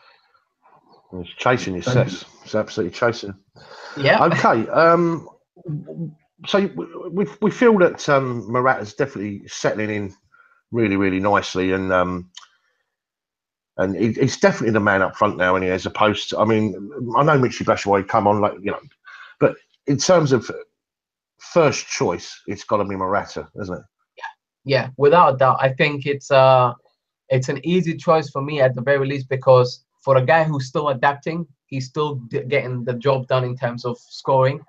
He's chasing his sets. He's absolutely chasing. Yeah. Okay. So we feel that Morata's definitely settling in really, really nicely, and he's definitely the man up front now, and as opposed to, I mean, I know Michy Batshuayi come on, but in terms of first choice, it's got to be Morata, isn't it? Yeah, without a doubt. I think it's an easy choice for me at the very least, because for a guy who's still adapting, he's still getting the job done in terms of scoring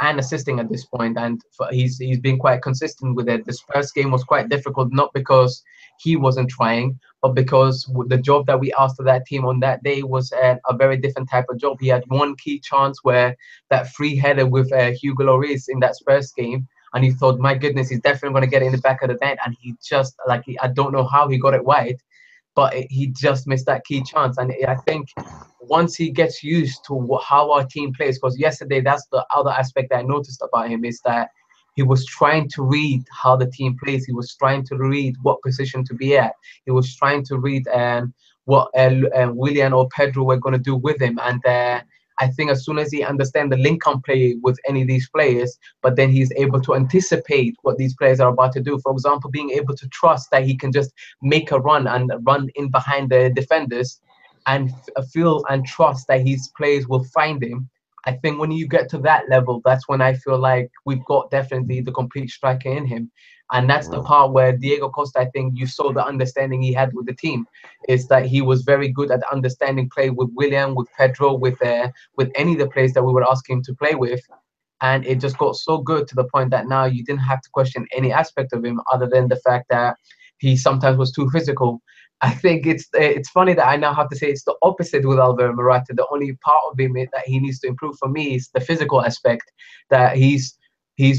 and assisting at this point, and he's been quite consistent with it. This first game was quite difficult, not because he wasn't trying, but because the job that we asked of that team on that day was a very different type of job. He had one key chance where that free header with Hugo Lloris in that Spurs game. and you thought, my goodness, he's definitely going to get it in the back of the net, and he just I don't know how he got it wide, but he just missed that key chance. And I think once he gets used to how our team plays, because yesterday that's the other aspect that I noticed about him, is that he was trying to read how the team plays. He was trying to read what position to be at. He was trying to read what Willian or Pedro were going to do with him. And I think as soon as he understands the link-up play with any of these players, but then he's able to anticipate what these players are about to do. For example, being able to trust that he can just make a run and run in behind the defenders and feel and trust that his players will find him. I think when you get to that level, that's when I feel like we've got definitely the complete striker in him. And that's the part where Diego Costa, I think you saw the understanding he had with the team, is that he was very good at understanding play with Willian, with Pedro, with any of the players that we were asking him to play with. And it just got so good to the point that now you didn't have to question any aspect of him other than the fact that he sometimes was too physical. I think it's funny that I now have to say it's the opposite with Alvaro Morata. The only part of him that he needs to improve for me is the physical aspect, that he's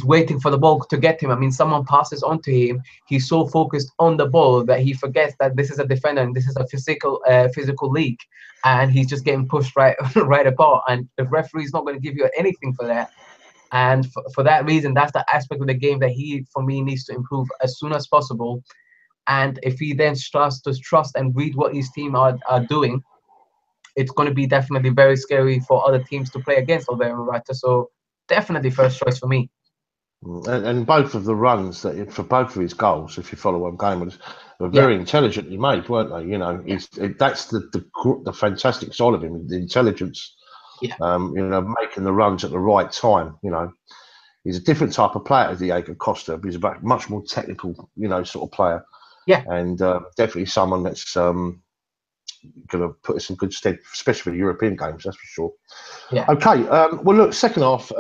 waiting for the ball to get him. I mean, someone passes on to him, he's so focused on the ball that he forgets that this is a defender and this is a physical league, and he's just getting pushed right apart, and the referee's not going to give you anything for that. And for that reason, that's the aspect of the game that he, for me, needs to improve as soon as possible. And if he then starts to trust and read what his team are doing, it's going to be definitely very scary for other teams to play against Alvaro Morata. So definitely first choice for me. And both of the runs for both of his goals, if you follow what I'm going with, were very intelligently made, weren't they? You know, that's the fantastic side of him, the intelligence. Yeah. You know, making the runs at the right time. You know, he's a different type of player to Diego Costa. He's a much more technical, you know, sort of player. Yeah. And definitely someone that's going to put us in good stead, especially for the European games, that's for sure. Yeah. Okay. Well, look, second half,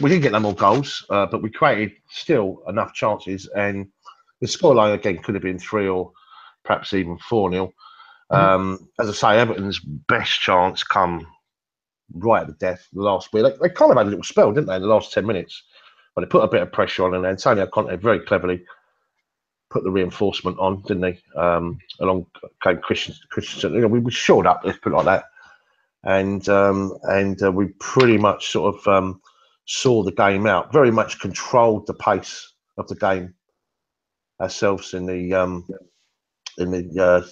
we didn't get no more goals, but we created still enough chances, and the scoreline again could have been 3 or perhaps even 4-0. As I say, Everton's best chance come right at the death, the last bit. They kind of had a little spell, didn't they, in the last 10 minutes? But they put a bit of pressure on, and Antonio Conte very cleverly put the reinforcement on, didn't they? Along Christensen. You know, we shored up, let's put it like that. And we pretty much sort of saw the game out, very much controlled the pace of the game ourselves in the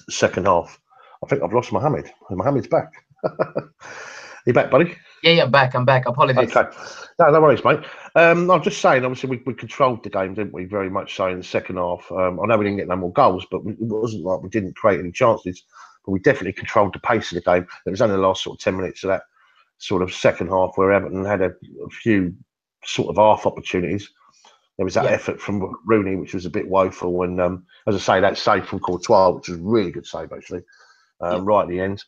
second half. I think I've lost Mohammed. Mohammed's back. You back, buddy? Yeah, I'm back. Apologies. Okay. No worries, mate. I'm just saying, obviously, we controlled the game, didn't we? Very much so in the second half. I know we didn't get no more goals, but it wasn't like we didn't create any chances. But we definitely controlled the pace of the game. It was only the last sort of 10 minutes of that sort of second half where Everton had a few sort of half opportunities. There was that effort from Rooney, which was a bit woeful. And as I say, that save from Courtois, which was a really good save, actually, right at the end.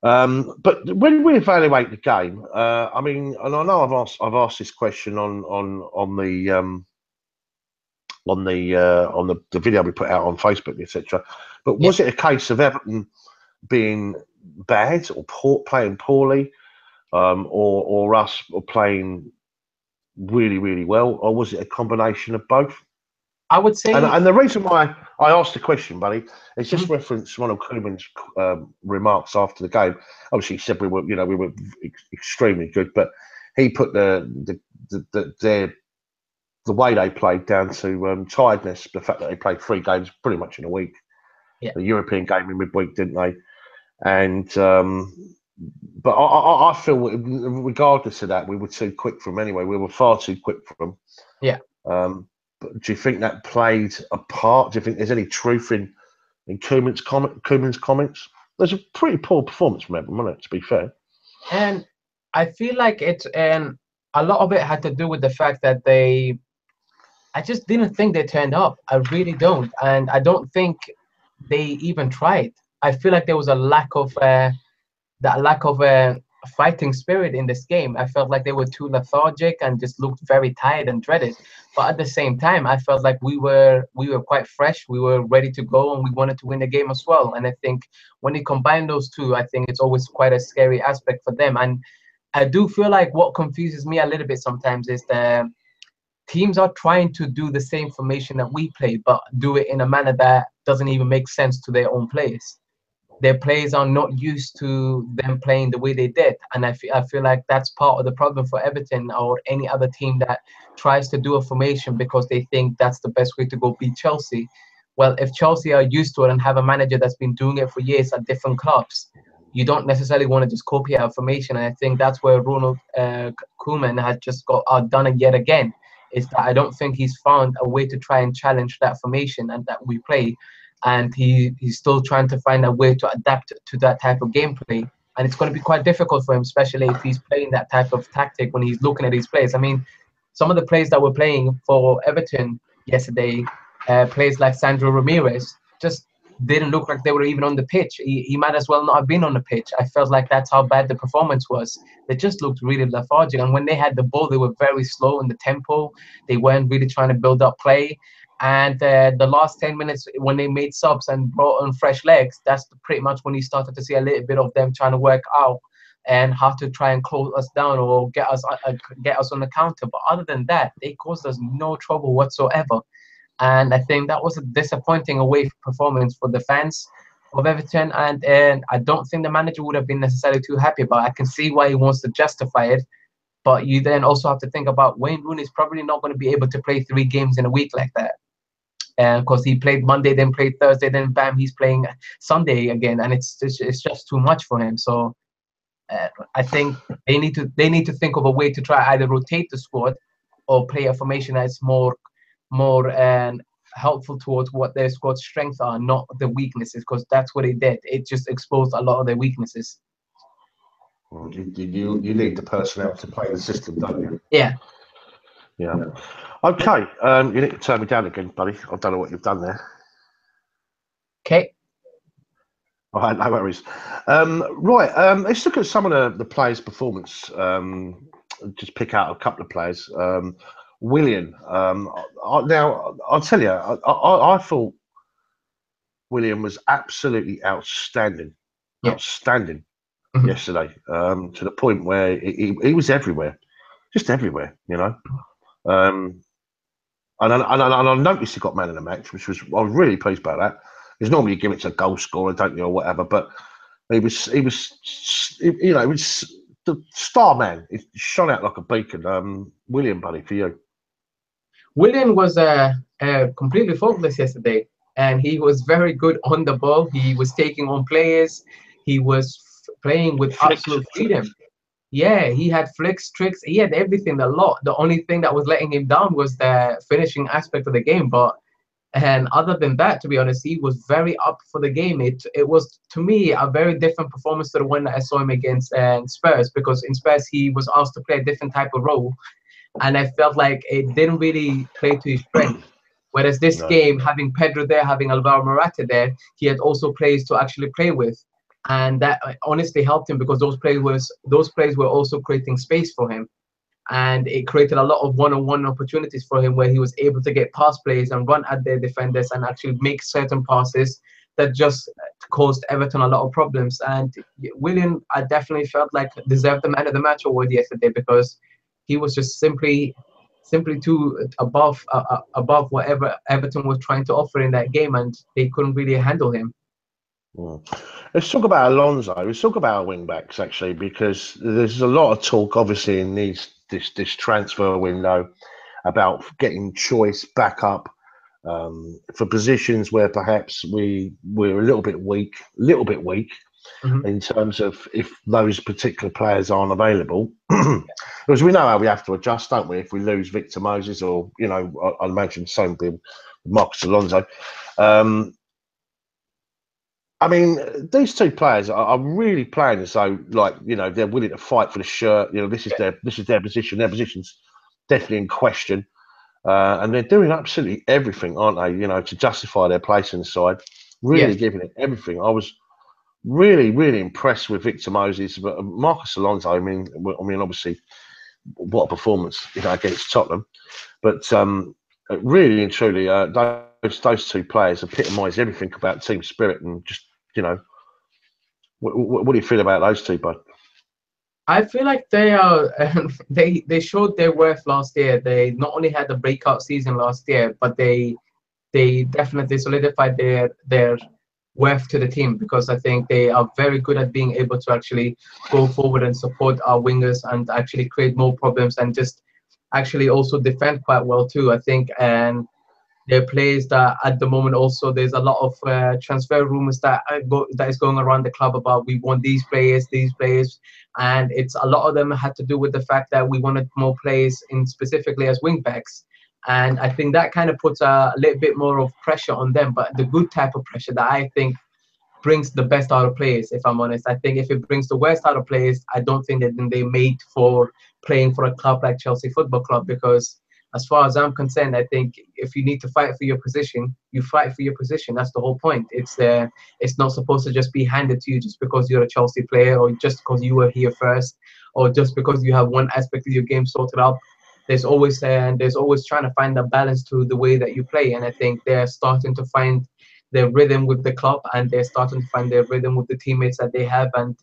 But when we evaluate the game, I mean, and I know I've asked this question on the video we put out on Facebook, etc. But was it a case of Everton being bad or playing poorly, or us playing really, really well, or was it a combination of both? I would say, and the reason why I asked the question, buddy, is just reference Ronald Koeman's remarks after the game. Obviously, he said we were extremely good, but he put the way they played down to tiredness, the fact that they played 3 games pretty much in a week. Yeah. The European game in midweek, didn't they? And but I feel, regardless of that, we were too quick for them anyway. We were far too quick for them. Yeah. But do you think that played a part? Do you think there's any truth in Koeman's comments? There's a pretty poor performance from Everton, wasn't it, to be fair? And I feel like a lot of it had to do with the fact that I just didn't think they turned up. I really don't. And I don't think they even tried. I feel like there was a lack of fighting spirit in this game. I felt like they were too lethargic and just looked very tired and dreaded. But at the same time, I felt like we were quite fresh. We were ready to go, and we wanted to win the game as well. And I think when you combine those two, I think it's always quite a scary aspect for them. And I do feel like what confuses me a little bit sometimes is the teams are trying to do the same formation that we play, but do it in a manner that doesn't even make sense to their own players. Their players are not used to them playing the way they did, and I feel like that's part of the problem for Everton or any other team that tries to do a formation because they think that's the best way to go beat Chelsea. Well, if Chelsea are used to it and have a manager that's been doing it for years at different clubs, you don't necessarily want to just copy our formation. And I think that's where Ronald Koeman has just got outdone it yet again. Is that I don't think he's found a way to try and challenge that formation and that we play. And he's still trying to find a way to adapt to that type of gameplay. And it's going to be quite difficult for him, especially if he's playing that type of tactic when he's looking at his players. I mean, some of the players that were playing for Everton yesterday, players like Sandro Ramirez, just didn't look like they were even on the pitch. He might as well not have been on the pitch. I felt like that's how bad the performance was. They just looked really lethargic. And when they had the ball, they were very slow in the tempo. They weren't really trying to build up play. And the last 10 minutes, when they made subs and brought on fresh legs, that's pretty much when you started to see a little bit of them trying to work out and how to try and close us down or get us on the counter. But other than that, they caused us no trouble whatsoever. And I think that was a disappointing away performance for the fans of Everton. And I don't think the manager would have been necessarily too happy, but I can see why he wants to justify it. But you then also have to think about Wayne Rooney is probably not going to be able to play 3 games in a week like that. Because he played Monday, then played Thursday, then bam, he's playing Sunday again, and it's just too much for him. So I think they need to think of a way to try either rotate the squad or play a formation that's more helpful towards what their squad's strengths are, not the weaknesses. Because that's what it did. It just exposed a lot of their weaknesses. Well, you need the personnel to play the system, don't you? Yeah. Yeah. Okay. You need to turn me down again, buddy. I don't know what you've done there. Okay. All right, no worries. Right. Let's look at some of the players' performance. Just pick out a couple of players. Willian. Now, I'll tell you, I thought Willian was absolutely outstanding. Yeah. Outstanding yesterday. To the point where he was everywhere. Just everywhere, you know. And I noticed he got man of the match, I was really pleased about that. Because normally you give it to a goal scorer, don't you, or whatever. But he was you know, he was the star man. He shone out like a beacon. Willian, buddy, for you. Willian was completely faultless yesterday, and he was very good on the ball. He was taking on players. He was playing with absolute freedom. Yeah, he had flicks, tricks. He had everything a lot. The only thing that was letting him down was the finishing aspect of the game. And other than that, to be honest, he was very up for the game. It was, to me, a very different performance to the one that I saw him against Spurs, because in Spurs, he was asked to play a different type of role. And I felt like it didn't really play to his strength. Whereas this game, having Pedro there, having Alvaro Morata there, he had also players to actually play with. And that honestly helped him, because those players were also creating space for him. And it created a lot of one-on-one opportunities for him, where he was able to get past players and run at their defenders and actually make certain passes that just caused Everton a lot of problems. And Willian, I definitely felt like deserved the man of the match award yesterday, because he was just simply too above whatever Everton was trying to offer in that game, and they couldn't really handle him. Let's talk about Alonso. Let's talk about our wing backs, actually, because there's a lot of talk, obviously, in this transfer window about getting choice back up for positions where perhaps we're a little bit weak in terms of if those particular players aren't available. Because we know how we have to adjust, don't we? If we lose Victor Moses, or, you know, I imagine same with Marcos Alonso. I mean, these two players are really playing as though, like, you know, they're willing to fight for the shirt. You know, this is their position. Their position's definitely in question, and they're doing absolutely everything, aren't they? You know, to justify their place in the side. Really giving it everything. I was really, really impressed with Victor Moses, but Marcos Alonso. I mean, obviously, what a performance, you know, against Tottenham. But really and truly, those two players epitomise everything about team spirit and just, you know, what do you feel about those two, bud? I feel like they are. They showed their worth last year. They not only had the breakout season last year, but they definitely solidified their worth to the team, because I think they are very good at being able to actually go forward and support our wingers and actually create more problems, and just actually also defend quite well too, I think. And they're players that at the moment also there's a lot of transfer rumors that is going around the club about we want these players, and it's a lot of them had to do with the fact that we wanted more players in specifically as wing backs. And I think that kind of puts a little bit more of pressure on them, but the good type of pressure that I think brings the best out of players, if I'm honest. I think if it brings the worst out of players, I don't think that they're made for playing for a club like Chelsea Football Club, because as far as I'm concerned, I think if you need to fight for your position, you fight for your position. That's the whole point. It's not supposed to just be handed to you just because you're a Chelsea player, or just because you were here first, or just because you have one aspect of your game sorted out. There's always trying to find a balance to the way that you play, and I think they're starting to find their rhythm with the club, and they're starting to find their rhythm with the teammates that they have, and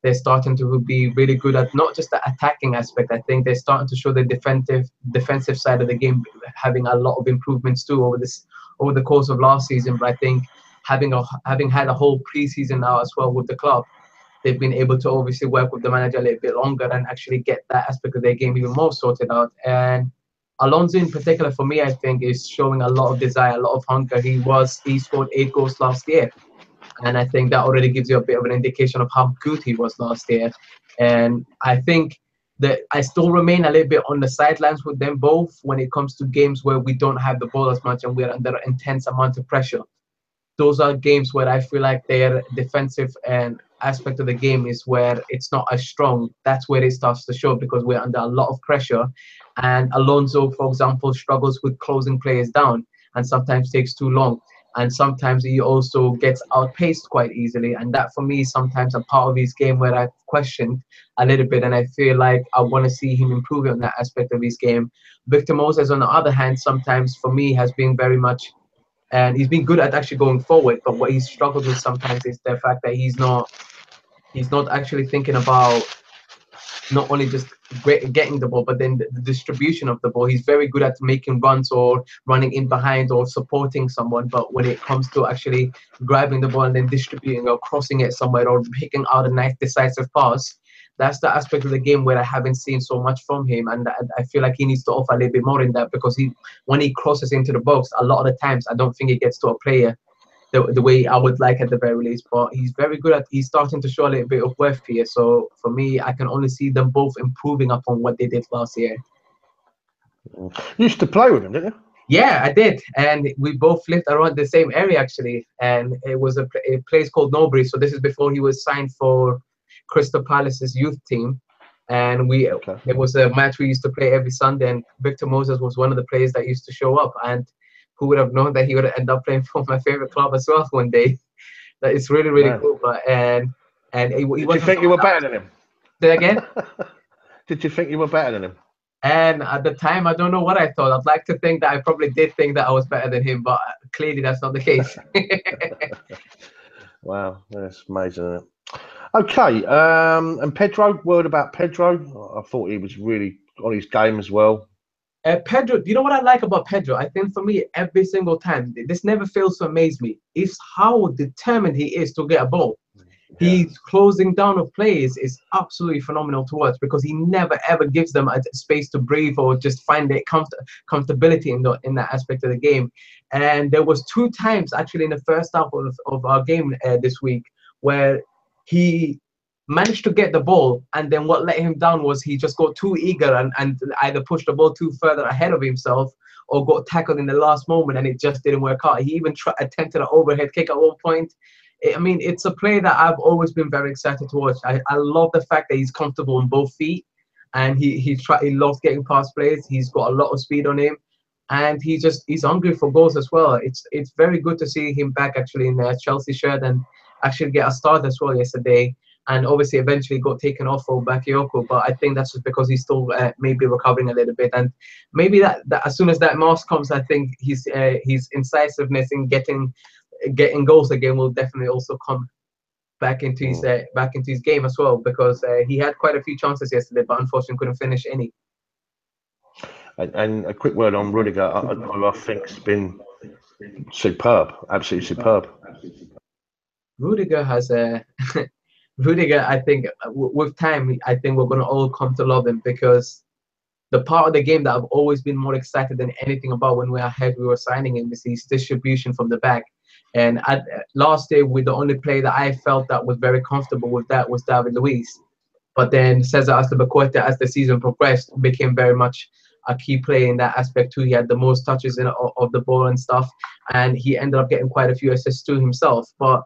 they're starting to be really good at not just the attacking aspect. I think they're starting to show the defensive side of the game, having a lot of improvements too over the course of last season. But I think having had a whole preseason now as well with the club, they've been able to obviously work with the manager a little bit longer and actually get that aspect of their game even more sorted out. And Alonso in particular, for me, I think is showing a lot of desire, a lot of hunger. He scored 8 goals last year, and I think that already gives you a bit of an indication of how good he was last year. And I think that I still remain a little bit on the sidelines with them both when it comes to games where we don't have the ball as much and we're under intense amount of pressure. Those are games where I feel like their defensive and aspect of the game is where it's not as strong. That's where it starts to show, because we're under a lot of pressure. And Alonso, for example, struggles with closing players down and sometimes takes too long. And sometimes he also gets outpaced quite easily. And that, for me, is sometimes a part of his game where I've questioned a little bit. And I feel like I want to see him improving on that aspect of his game. Victor Moses, on the other hand, sometimes for me has been very much, and he's been good at actually going forward. But what he's struggled with sometimes is the fact that he's not actually thinking about not only just getting the ball, but then the distribution of the ball. He's very good at making runs or running in behind or supporting someone. But when it comes to actually grabbing the ball and then distributing or crossing it somewhere or picking out a nice decisive pass, that's the aspect of the game where I haven't seen so much from him. And I feel like he needs to offer a little bit more in that, because when he crosses into the box, a lot of the times I don't think it gets to a player the way I would like at the very least. But he's very good at, he's starting to show a little bit of worth here. So for me, I can only see them both improving upon what they did last year. You used to play with him, didn't you? Yeah, I did. And we both lived around the same area, actually. And it was a place called Norbury. So this is before he was signed for Crystal Palace's youth team. And there was a match we used to play every Sunday. And Victor Moses was one of the players that used to show up. And who would have known that he would end up playing for my favorite club as well one day? That is really, really cool. But and he did you think you were better than him? Say again? Did you think you were better than him? And at the time, I don't know what I thought. I'd like to think that I probably did think that I was better than him, but clearly that's not the case. Wow, that's amazing, isn't it? Okay, and Pedro, word about Pedro. I thought he was really on his game as well. Pedro, you know what I like about Pedro? I think for me, every single time, this never fails to amaze me, is how determined he is to get a ball. Yeah. He's closing down of players is absolutely phenomenal to watch, because he never ever gives them a space to breathe or just find their comfortability in that aspect of the game. And there was 2 times actually in the first half of our game this week where he managed to get the ball, and then what let him down was he just got too eager and either pushed the ball too further ahead of himself or got tackled in the last moment, and it just didn't work out. He even attempted an overhead kick at one point. I mean, it's a play that I've always been very excited to watch. I love the fact that he's comfortable on both feet, and he loves getting past players. He's got a lot of speed on him, and he's hungry for goals as well. It's very good to see him back actually in a Chelsea shirt and actually get a start as well yesterday. And obviously eventually got taken off for Bakayoko, but I think that's just because he's still maybe recovering a little bit. And maybe that as soon as that mask comes, I think his incisiveness in getting goals again will definitely also come. back into his game as well, because he had quite a few chances yesterday, but unfortunately couldn't finish any. And a quick word on Rudiger. I think it's been superb, absolutely superb. Rudiger has a Rudiger. I think with time, I think we're going to all come to love him, because the part of the game that I've always been more excited than anything about when we were signing him is his distribution from the back. And last year, with the only player that I felt that was very comfortable with that was David Luiz. But then Cesar Azpilicueta, as the season progressed, became very much a key player in that aspect too. He had the most touches of the ball and stuff, and he ended up getting quite a few assists to himself. But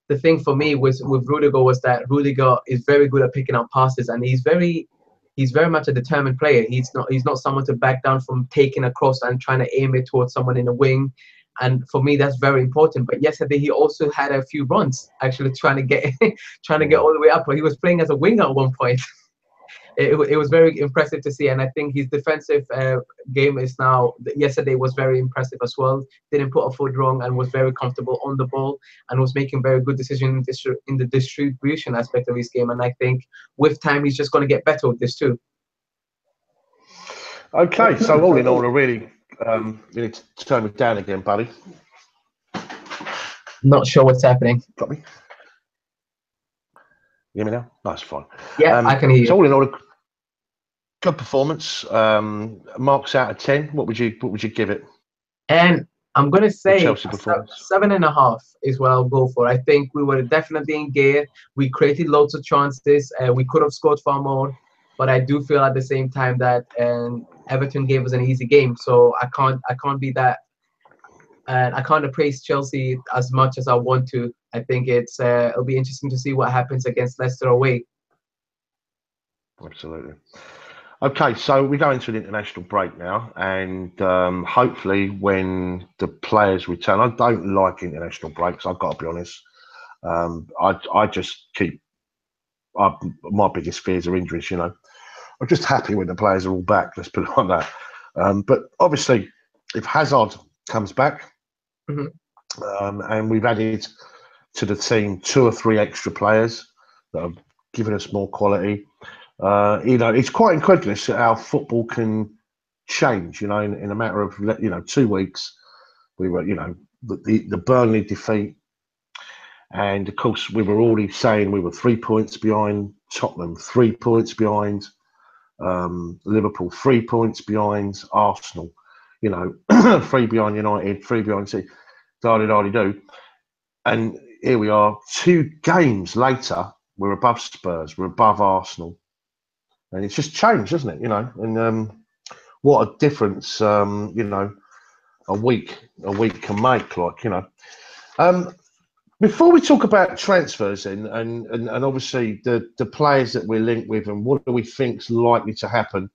the thing for me with Rudiger was that Rudiger is very good at picking up passes, and he's very much a determined player. He's not someone to back down from taking a cross and trying to aim it towards someone in the wing. And for me, that's very important. But yesterday, he also had a few runs, actually trying to get all the way up. But he was playing as a winger at one point. It was very impressive to see, and I think his defensive game is now. Yesterday was very impressive as well. Didn't put a foot wrong and was very comfortable on the ball and was making very good decisions in the distribution aspect of his game. And I think with time, he's just going to get better with this too. Okay, so all in all, really, you need to turn me down again, buddy. Not sure what's happening. Got me? You hear me now? That's fine. Yeah, I can hear you. So all in all, a good performance. Marks out of 10. What would you give it? And I'm going to say 7.5 is what I'll go for. I think we were definitely in gear. We created loads of chances. We could have scored far more, but I do feel at the same time that Everton gave us an easy game. So I can't be that. And I can't praise Chelsea as much as I want to. I think it'll be interesting to see what happens against Leicester away. Absolutely. Okay, so we go into an international break now, and hopefully when the players return, I don't like international breaks, I've got to be honest. I just keep my biggest fears are injuries, you know. I'm just happy when the players are all back, let's put it like that. But obviously, if Hazard comes back, and we've added to the team 2 or 3 extra players that have given us more quality, you know, it's quite incredulous how football can change, you know, in a matter of, you know, 2 weeks. We were, you know, the Burnley defeat, and of course we were already saying we were 3 points behind Tottenham, 3 points behind Liverpool, 3 points behind Arsenal, you know, 3 behind United, 3 behind City, do. And here we are, 2 games later, we're above Spurs, we're above Arsenal. And it's just changed, isn't it? You know, and what a difference, you know, a week can make, like, you know. Before we talk about transfers and obviously the players that we're linked with and what do we think's likely to happen,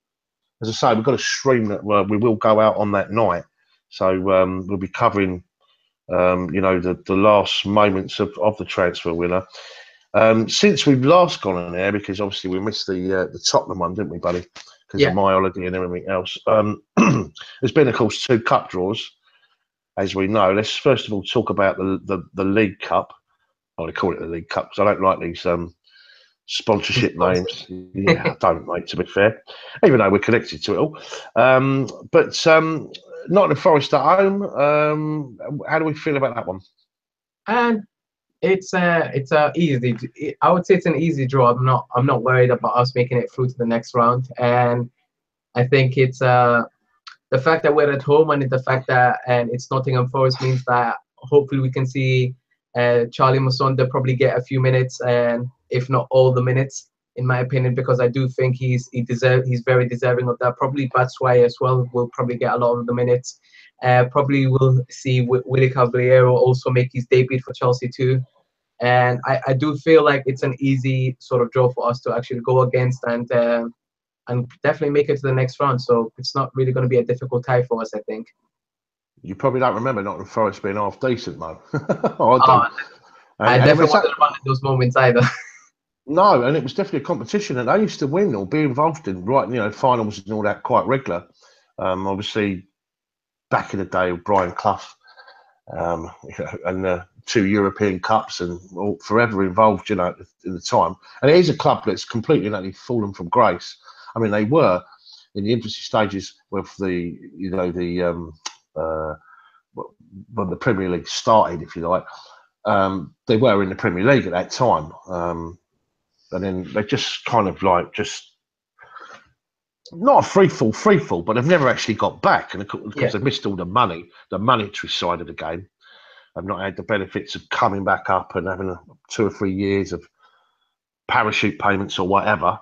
as I say, we've got a stream that we will go out on that night. So we'll be covering, you know, the last moments of the transfer window. Since we've last gone on there, because obviously we missed the Tottenham one, didn't we, buddy? Because of my holiday and everything else. There's been, of course, 2 cup draws, as we know. Let's first of all talk about the League Cup. I want to call it the League Cup because I don't like these sponsorship names. Yeah, I don't, mate, to be fair, even though we're connected to it all. But Nottingham Forest at home. How do we feel about that one? And it's easy. I would say it's an easy draw. I'm not worried about us making it through to the next round. And I think it's the fact that we're at home and the fact that it's Nottingham Forest means that hopefully we can see Charlie Musonda probably get a few minutes, and if not all the minutes, in my opinion, because I do think he's very deserving of that. Probably Batshuayi as well will probably get a lot of the minutes. Probably we'll see Willy Caballero also make his debut for Chelsea too. And I do feel like it's an easy sort of draw for us to actually go against and definitely make it to the next round. So it's not really going to be a difficult tie for us, I think. You probably don't remember Nottingham Forest being half decent, though. I definitely wasn't around in those moments either. No, and it was definitely a competition, and they used to win or be involved in, right, you know, finals and all that quite regular. Obviously, back in the day with Brian Clough, you know, and 2 European Cups and forever involved, in the time. And it is a club that's completely and utterly fallen from grace. I mean, they were in the infancy stages with when the Premier League started, if you like. They were in the Premier League at that time. And then they just kind of not a free fall, but they've never actually got back. And because they've missed all the monetary side of the game. I've not had the benefits of coming back up and having 2 or 3 years of parachute payments or whatever,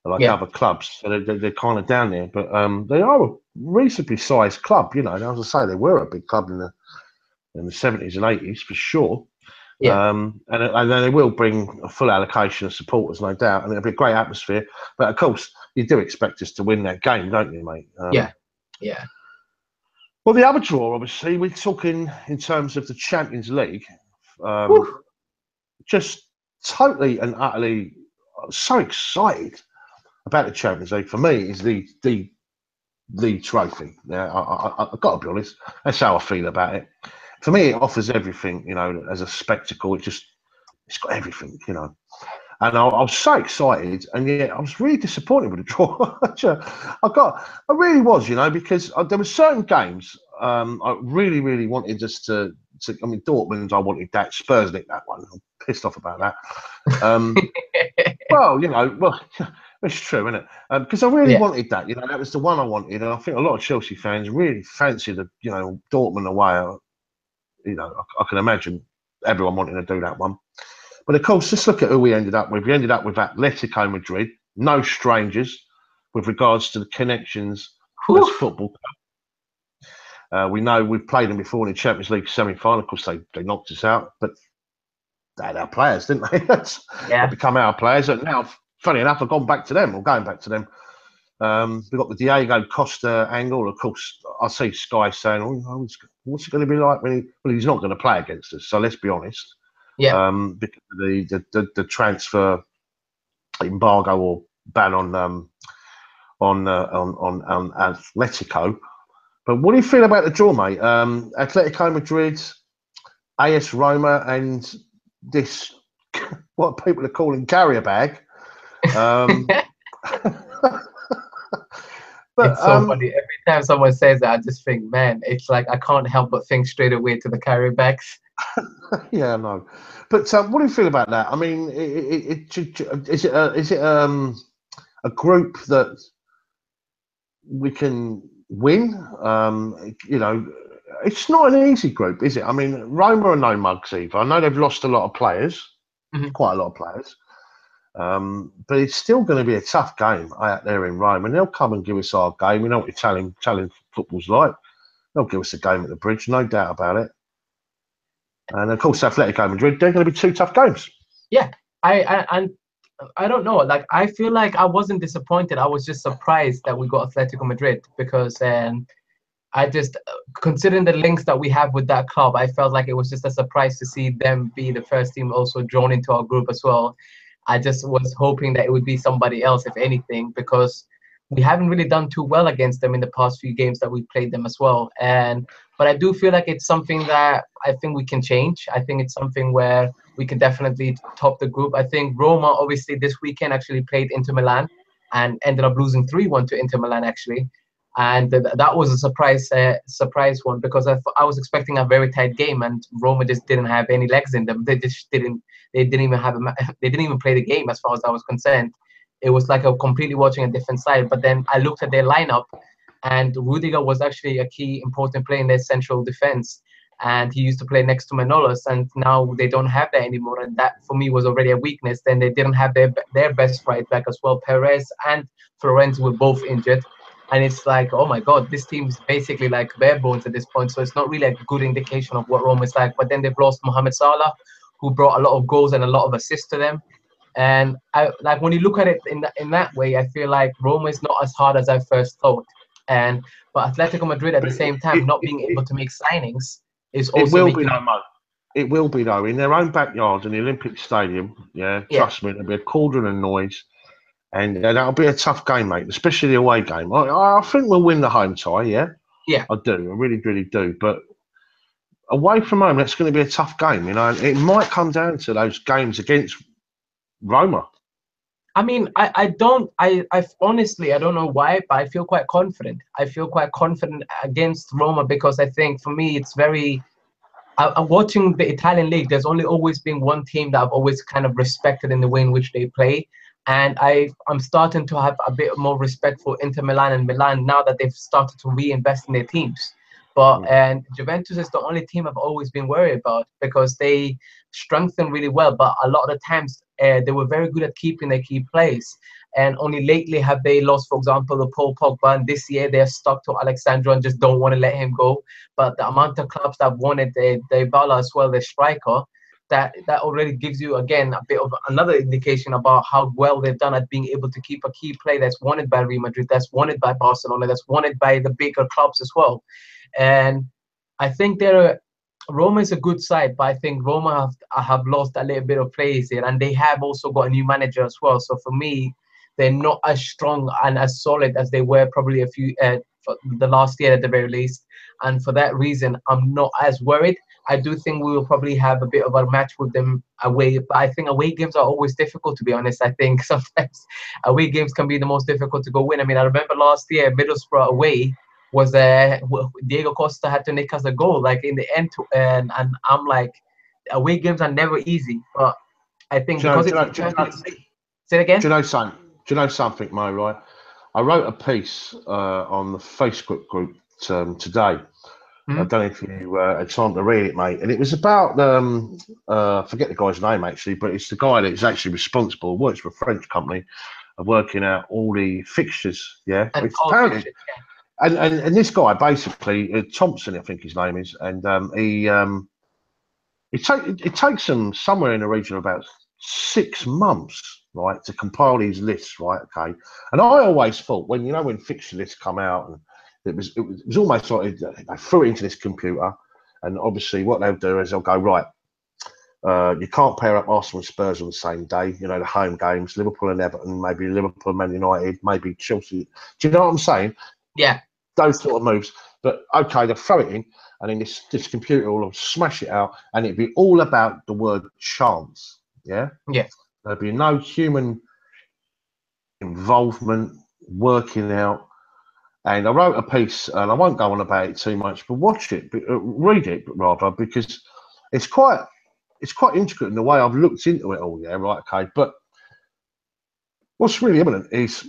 like other clubs. So they're kind of down there. But they are a reasonably sized club, As I say, they were a big club in the 70s and 80s for sure. Yeah. And they will bring a full allocation of supporters, no doubt, and it'll be a great atmosphere. But of course, you do expect us to win that game, don't you, mate? Yeah. Well, the other draw, obviously, we're talking in terms of the Champions League. Just totally and utterly so excited about the Champions League. For me, is the trophy. Now, I've got to be honest, that's how I feel about it. For me, it offers everything, as a spectacle. It's got everything, And I was so excited, and yet I was really disappointed with the draw. I really was, because there were certain games I really, really wanted us to. I mean, Dortmund, I wanted that. Spurs nicked that one. I'm pissed off about that. Well, it's true, isn't it? Because I really wanted that. That was the one I wanted, and I think a lot of Chelsea fans really fancied the, Dortmund away. I can imagine everyone wanting to do that one. But of course, just look at who we ended up with. We ended up with Atletico Madrid, no strangers with regards to the connections as football. We know we've played them before in the Champions League semi-final. Of course, they knocked us out, but they had our players, didn't they? They become our players. And now, funny enough, I've gone back to them, or going back to them. We've got the Diego Costa angle. Of course, I see Sky saying, what's it going to be like when he's not going to play against us? So let's be honest. Yeah. Because of the transfer embargo or ban on Atletico. But what do you feel about the draw, mate? Atletico Madrid, AS Roma, and this what people are calling carrier bag. But, it's so funny. Every time someone says that, I just think, man, it's like I can't help but think straight away to the carrier bags. Yeah, I know. But what do you feel about that? I mean, is it a group that we can win? It's not an easy group, is it? I mean, Roma are no mugs either. I know they've lost a lot of players, quite a lot of players. But it's still going to be a tough game out there in Rome, and they'll come and give us our game. We know what Italian football's like. They'll give us a game at the Bridge, no doubt about it. And of course, Atletico Madrid, they're going to be 2 tough games. Yeah, I don't know. Like, I feel like I wasn't disappointed. I was just surprised that we got Atletico Madrid because I just, considering the links that we have with that club, I felt like it was just a surprise to see them be the first team also drawn into our group as well. I just was hoping that it would be somebody else, if anything, because we haven't really done too well against them in the past few games that we played them as well. But I do feel like it's something that I think we can change. I think it's something where we can definitely top the group. I think Roma, obviously, this weekend actually played Inter Milan and ended up losing 3-1 to Inter Milan, actually. And that was a surprise one because I was expecting a very tight game, and Roma just didn't have any legs in them. They didn't even play the game as far as I was concerned. It was like a completely watching a different side. But then I looked at their lineup, and Rudiger was actually a key important player in their central defense, and he used to play next to Manolas, and now they don't have that anymore, and that for me was already a weakness. Then they didn't have their best right back as well. Perez and Florenzi were both injured. And it's like, oh my God, this team is basically like bare bones at this point. So it's not really a good indication of what Roma is like. But then they've lost Mohamed Salah, who brought a lot of goals and a lot of assists to them. And like when you look at it in that way, I feel like Roma is not as hard as I first thought. But Atletico Madrid at the same time not being able to make signings is also. It will be though, Mo. It will be though in their own backyard in the Olympic Stadium. Yeah, trust me, there'll be a cauldron of noise. And that'll be a tough game, mate, especially the away game. I think we'll win the home tie, yeah? Yeah. I do. I really, really do. But away from home, that's going to be a tough game. You know, it might come down to those games against Roma. I mean, I honestly, I don't know why, but I feel quite confident. I feel quite confident against Roma because I think for me, it's very. I'm watching the Italian league. There's only always been one team that I've always kind of respected in the way in which they play, and I'm starting to have a bit more respect for Inter Milan and Milan now that they've started to reinvest in their teams. But and Juventus is the only team I've always been worried about because they strengthen really well, but a lot of the times they were very good at keeping their key players. And only lately have they lost, for example, the Paul Pogba. And this year they're stuck to Alexandro and just don't want to let him go. But the amount of clubs that wanted Dybala as well, their striker, that already gives you again a bit of another indication about how well they've done at being able to keep a key player that's wanted by Real Madrid, that's wanted by Barcelona, that's wanted by the bigger clubs as well. And I think Roma is a good side, but I think Roma have lost a little bit of players here, and they have also got a new manager as well. So for me, they're not as strong and as solid as they were probably for the last year at the very least. And for that reason, I'm not as worried. I do think we will probably have a bit of a match with them away, but I think away games are always difficult, to be honest. I think sometimes away games can be the most difficult to go win. I mean, I remember last year, Middlesbrough away was Diego Costa had to nick us a goal, like in the end, and I'm like, away games are never easy, but I think because it's say it again. Do you know something, Mo? Right, I wrote a piece on the Facebook group today. I don't know if you had time to read it, mate. And it was about I forget the guy's name actually, but it's the guy that's actually responsible. Works for a French company, of working out all the fixtures. Yeah, and apparently. And this guy basically Thompson, I think his name is, and it takes them somewhere in the region of about 6 months, right, to compile these lists, right? Okay, and I always thought when fixture lists come out, and it was almost like they threw it into this computer, and obviously what they'll do is they'll go right. You can't pair up Arsenal and Spurs on the same day. You know, the home games, Liverpool and Everton, maybe Liverpool and Man United, maybe Chelsea. Do you know what I'm saying? Yeah. Those sort of moves. But okay, they'll throw it in, and then this computer will smash it out, and it'd be all about the word chance. Yeah? Yeah. There'd be no human involvement, working out. And I wrote a piece, and I won't go on about it too much, but read it rather, because it's quite intricate in the way I've looked into it all. Yeah, right, okay. But what's really evident is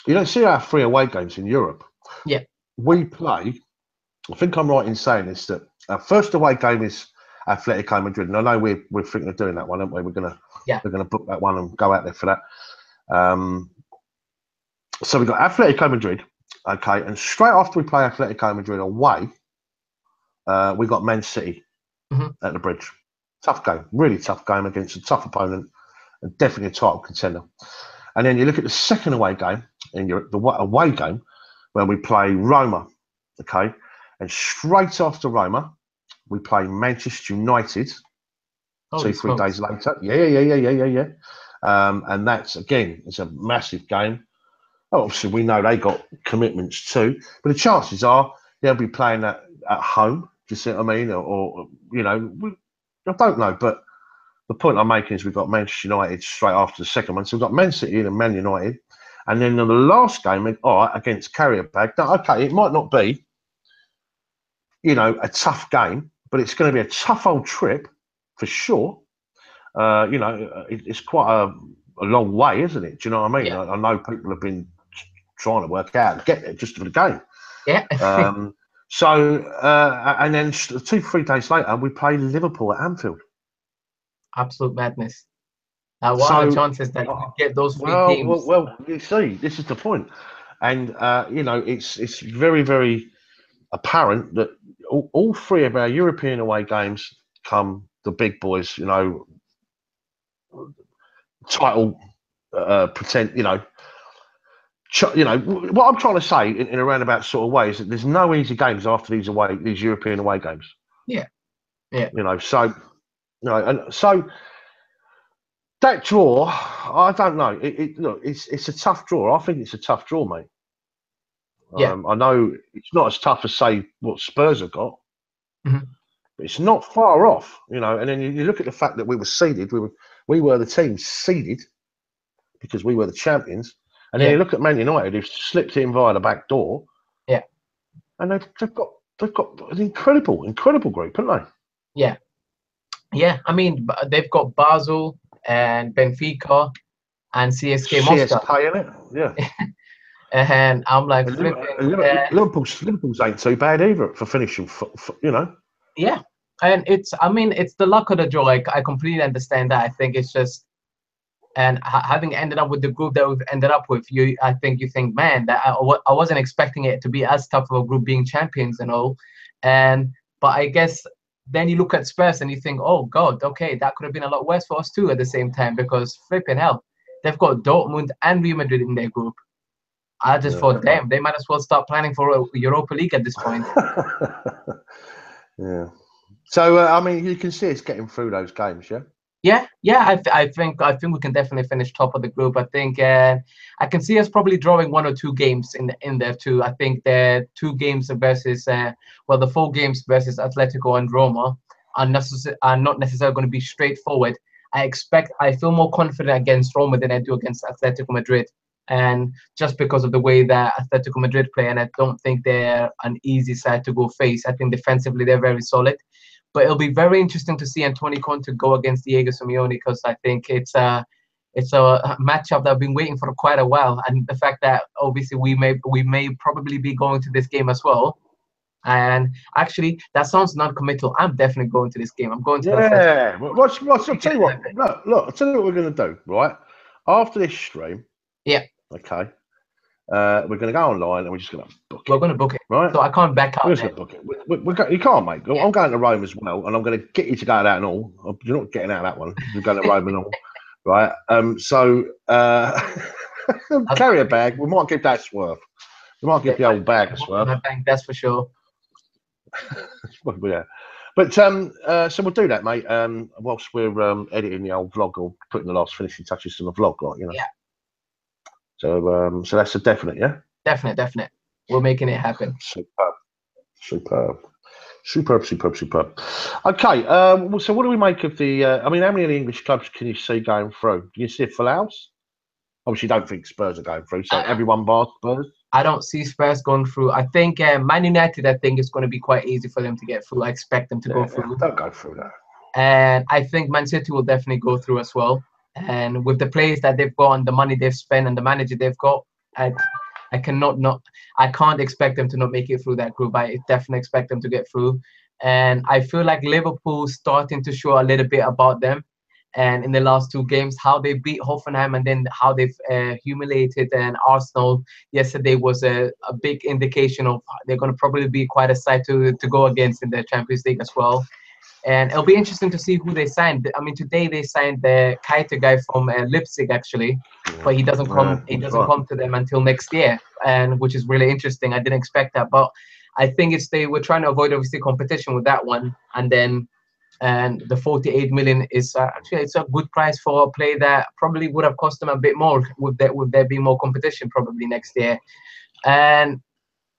you don't see our 3 away games in Europe. Yeah. We play, I think I'm right in saying this, that our first away game is Atletico Madrid. And I know we're thinking of doing that one, aren't we? We're gonna book that one and go out there for that. So we've got Atletico Madrid, okay, and straight after we play Atletico Madrid away, we got Man City at the Bridge. Tough game, really tough game against a tough opponent, and definitely a title contender. And then you look at the second away game in Europe, the away game, where we play Roma, okay, and straight after Roma, we play Manchester United. 2-3 days later, yeah. And that's again, it's a massive game. Obviously, we know they got commitments too, but the chances are they'll be playing at home. Do you see what I mean? Or you know, I don't know, but the point I'm making is we've got Manchester United straight after the second one. So we've got Man City and Man United. And then in the last game, all right, against Carrier-Bag. Now, okay, it might not be, a tough game, but it's going to be a tough old trip for sure. It's quite a long way, isn't it? Do you know what I mean? Yeah. I know people have been trying to work out and get there just for the game. Yeah. And then 2-3 days later, we play Liverpool at Anfield. Absolute madness. What are the chances that you get those 3 teams? Well, you see, this is the point. And, it's very, very apparent that all 3 of our European away games come the big boys, title, pretend, what I'm trying to say in a roundabout sort of way is that there's no easy games after these European away games. Yeah. So that draw, I don't know. It's a tough draw. I think it's a tough draw, mate. Yeah. I know it's not as tough as say what Spurs have got, It's not far off, you know. And then you look at the fact that we were seeded. We were the team seeded because we were the champions. And then you look at Man United, who've slipped in via the back door. Yeah. And they've got an incredible group, haven't they? Yeah. Yeah. I mean, they've got Basel and Benfica and CSK Moscow. CSK, innit? Yeah. And I'm like, Liverpool's ain't too bad either for finishing, you know. Yeah. And it's the luck of the draw. I completely understand that. I think it's just, and having ended up with the group that we've ended up with, I think you think, man, that I wasn't expecting it to be as tough of a group, being champions and all. But I guess then you look at Spurs and you think, oh God, okay, that could have been a lot worse for us too at the same time, because flipping hell, they've got Dortmund and Real Madrid in their group. I just thought, damn, they might as well start planning for a Europa League at this point. Yeah. So I mean, you can see it's getting through those games, yeah. Yeah. I think we can definitely finish top of the group. I think I can see us probably drawing 1 or 2 games in there too. I think the 2 games versus the 4 games versus Atletico and Roma are not necessarily going to be straightforward. I feel more confident against Roma than I do against Atletico Madrid. And just because of the way that Atletico Madrid play, and I don't think they're an easy side to go face. I think defensively they're very solid. But it'll be very interesting to see Antonio Conte go against Diego Simeone, because I think it's a matchup that I've been waiting for quite a while. And the fact that obviously we may probably be going to this game as well. And actually, that sounds non-committal. I'm definitely going to this game. I'm going to. Yeah. I'll tell you what. Look. I'll tell you what we're going to do. Right after this stream. Yeah. Okay. We're going to go online and we're just going to book it. We're going to book it, right? So I can't back out. We're just going to book it. You can't, mate. Yeah. I'm going to Rome as well, and I'm going to get you to go to that and all. You're not getting out of that one. You're going to Rome and all, right? So carry a bag. We might give that a swerve. We might give the old bag a swerve. That's for sure. Yeah. But so we'll do that, mate. Whilst we're editing the old vlog or putting the last finishing touches to the vlog, like, you know. Yeah. So that's a definite, yeah? Definite. We're making it happen. Superb. Okay, so what do we make of the... I mean, how many of the English clubs can you see going through? Do you see a full house? Obviously, you don't think Spurs are going through, so everyone bar Spurs? I don't see Spurs going through. I think Man United, I think it's going to be quite easy for them to get through. I expect them to go through. Don't go through that. And I think Man City will definitely go through as well. And with the players that they've got and the money they've spent and the manager they've got, I can't expect them to not make it through that group. I definitely expect them to get through. And I feel like Liverpool's starting to show a little bit about them. And in the last 2 games, how they beat Hoffenheim and then how they've humiliated and Arsenal yesterday was a big indication of they're going to probably be quite a side to go against in the Champions League as well. And it'll be interesting to see who they signed. I mean, today they signed the Keita guy from Leipzig, actually, but he doesn't come. He doesn't come to them until next year, and which is really interesting. I didn't expect that, but I think they were trying to avoid obviously competition with that one, and the 48 million is actually it's a good price for a player that probably would have cost them a bit more. Would there be more competition probably next year? And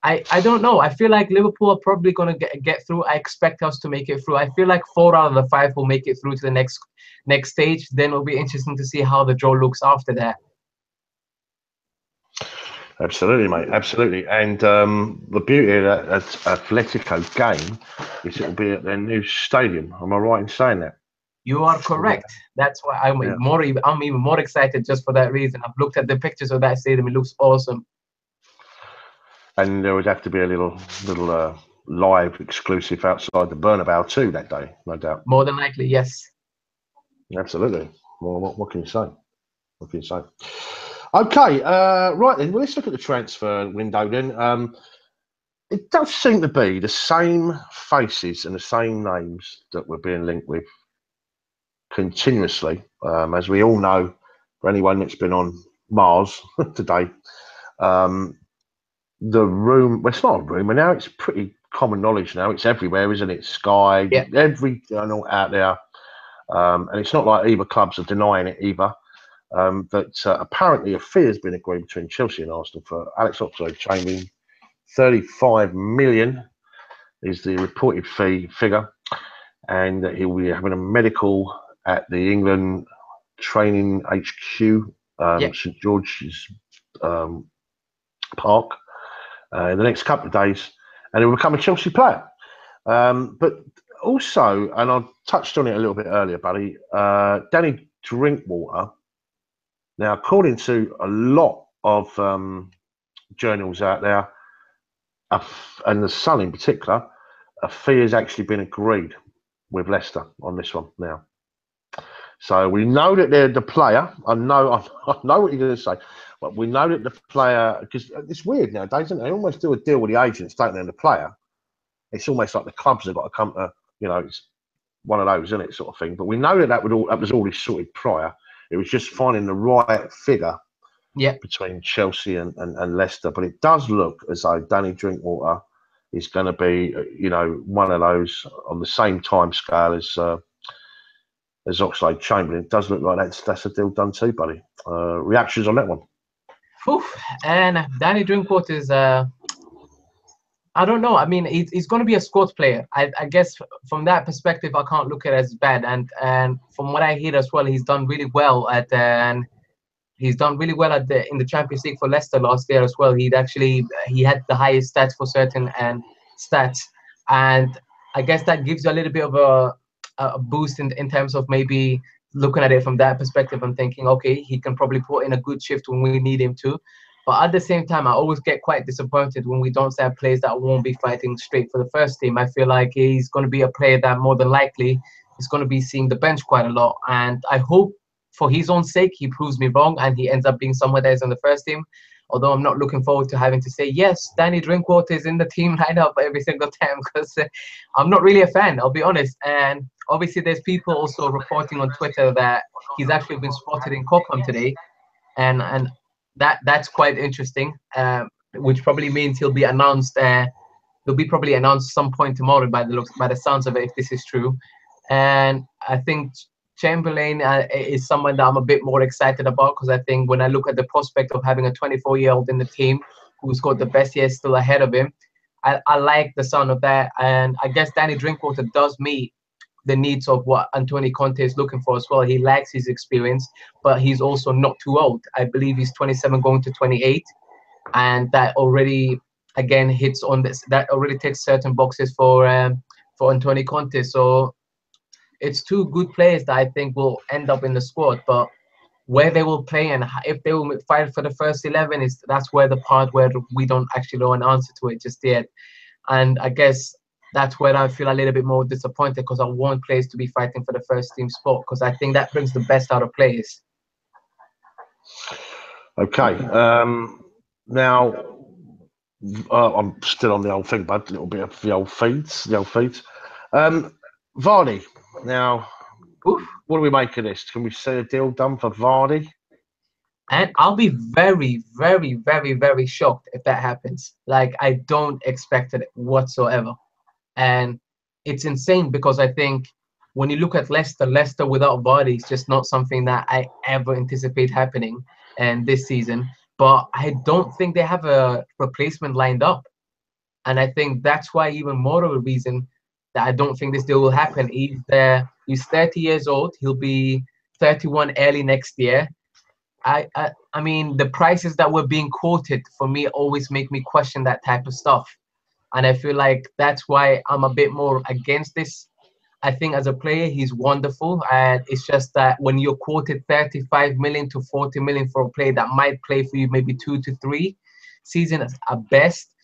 I don't know. I feel like Liverpool are probably going to get through. I expect us to make it through. I feel like 4 out of the 5 will make it through to the next stage. Then it'll be interesting to see how the draw looks after that. Absolutely, mate. Absolutely. And the beauty of that Atletico game is it'll be at their new stadium. Am I right in saying that? You are correct. That's why I'm even more excited just for that reason. I've looked at the pictures of that stadium. It looks awesome. And there would have to be a little live exclusive outside the Bernabeu too that day, no doubt. More than likely, yes. Absolutely. Well, what can you say? What can you say? Okay, right then. Well, let's look at the transfer window then. It does seem to be the same faces and the same names that we're being linked with continuously. As we all know, for anyone that's been on Mars today, the room, well, it's not a rumour now, it's pretty common knowledge now. It's everywhere, isn't it? Sky, every journal out there. And it's not like either clubs are denying it either. That apparently a fee has been agreed between Chelsea and Arsenal for Alex Oxlade-Chamberlain. 35 million is the reported fee figure. and he'll be having a medical at the England training HQ, St George's Park, in the next couple of days, and he'll become a Chelsea player. But also, and I touched on it a little bit earlier, buddy, Danny Drinkwater. Now, according to a lot of journals out there, and the Sun in particular, a fee has actually been agreed with Leicester on this one now. So we know that they're the player. I know what you're going to say, but we know that the player, because it's weird nowadays, isn't it? They almost do a deal with the agents, don't they, and the player. It's almost like the clubs have got to come to, it's one of those, isn't it, sort of thing. But we know that was already sorted prior. It was just finding the right figure between Chelsea and Leicester. But it does look as though Danny Drinkwater is going to be, one of those on the same time scale as Oxlade-Chamberlain. It does look like that's a deal done too, buddy. Reactions on that one? And Danny Drinkwater is, I don't know. I mean, he's going to be a squad player. I guess from that perspective, I can't look at it as bad. And from what I hear as well, he's done really well in the Champions League for Leicester last year as well. He had the highest stats for certain stats, and I guess that gives you a little bit of a boost in terms of maybe looking at it from that perspective and thinking, okay, he can probably put in a good shift when we need him to. But at the same time, I always get quite disappointed when we don't have players that won't be fighting straight for the first team. I feel like he's going to be a player that more than likely is going to be seeing the bench quite a lot. And I hope for his own sake, he proves me wrong and he ends up being someone that is on the first team. Although I'm not looking forward to having to say, yes, Danny Drinkwater is in the team lineup every single time, because I'm not really a fan, I'll be honest. And obviously there's people also reporting on Twitter that he's actually been spotted in Cobham today. And that's quite interesting, which probably means he'll be announced. He'll be probably announced some point tomorrow by the sounds of it, if this is true. And I think Chamberlain is someone that I'm a bit more excited about, because I think when I look at the prospect of having a 24-year-old in the team who's got the best years still ahead of him, I like the sound of that. And I guess Danny Drinkwater does meet the needs of what Antonio Conte is looking for as well. He lacks his experience, but he's also not too old. I believe he's 27 going to 28, and that already again hits on this. That already ticks certain boxes for Antonio Conte. So it's two good players that I think will end up in the squad, but where they will play and if they will fight for the first 11 that's where the part where we don't actually know an answer to it just yet. And I guess that's where I feel a little bit more disappointed, because I want players to be fighting for the first team spot, because I think that brings the best out of players. Okay. Now, I'm still on the old thing, bud. A little bit of the old feeds. Vardy. Now, what do we make of this? Can we see a deal done for Vardy? And I'll be very, very, very, very shocked if that happens. Like, I don't expect it whatsoever. And it's insane, because I think when you look at Leicester without Vardy is just not something that I ever anticipate happening this season. But I don't think they have a replacement lined up. And I think that's why even more of a reason that I don't think this deal will happen. He's 30 years old. He'll be 31 early next year. I mean, the prices that were being quoted for me always make me question that type of stuff. And I feel like that's why I'm a bit more against this. I think as a player, he's wonderful. And it's just that when you're quoted 35 million to 40 million for a player that might play for you maybe 2 to 3 seasons at best,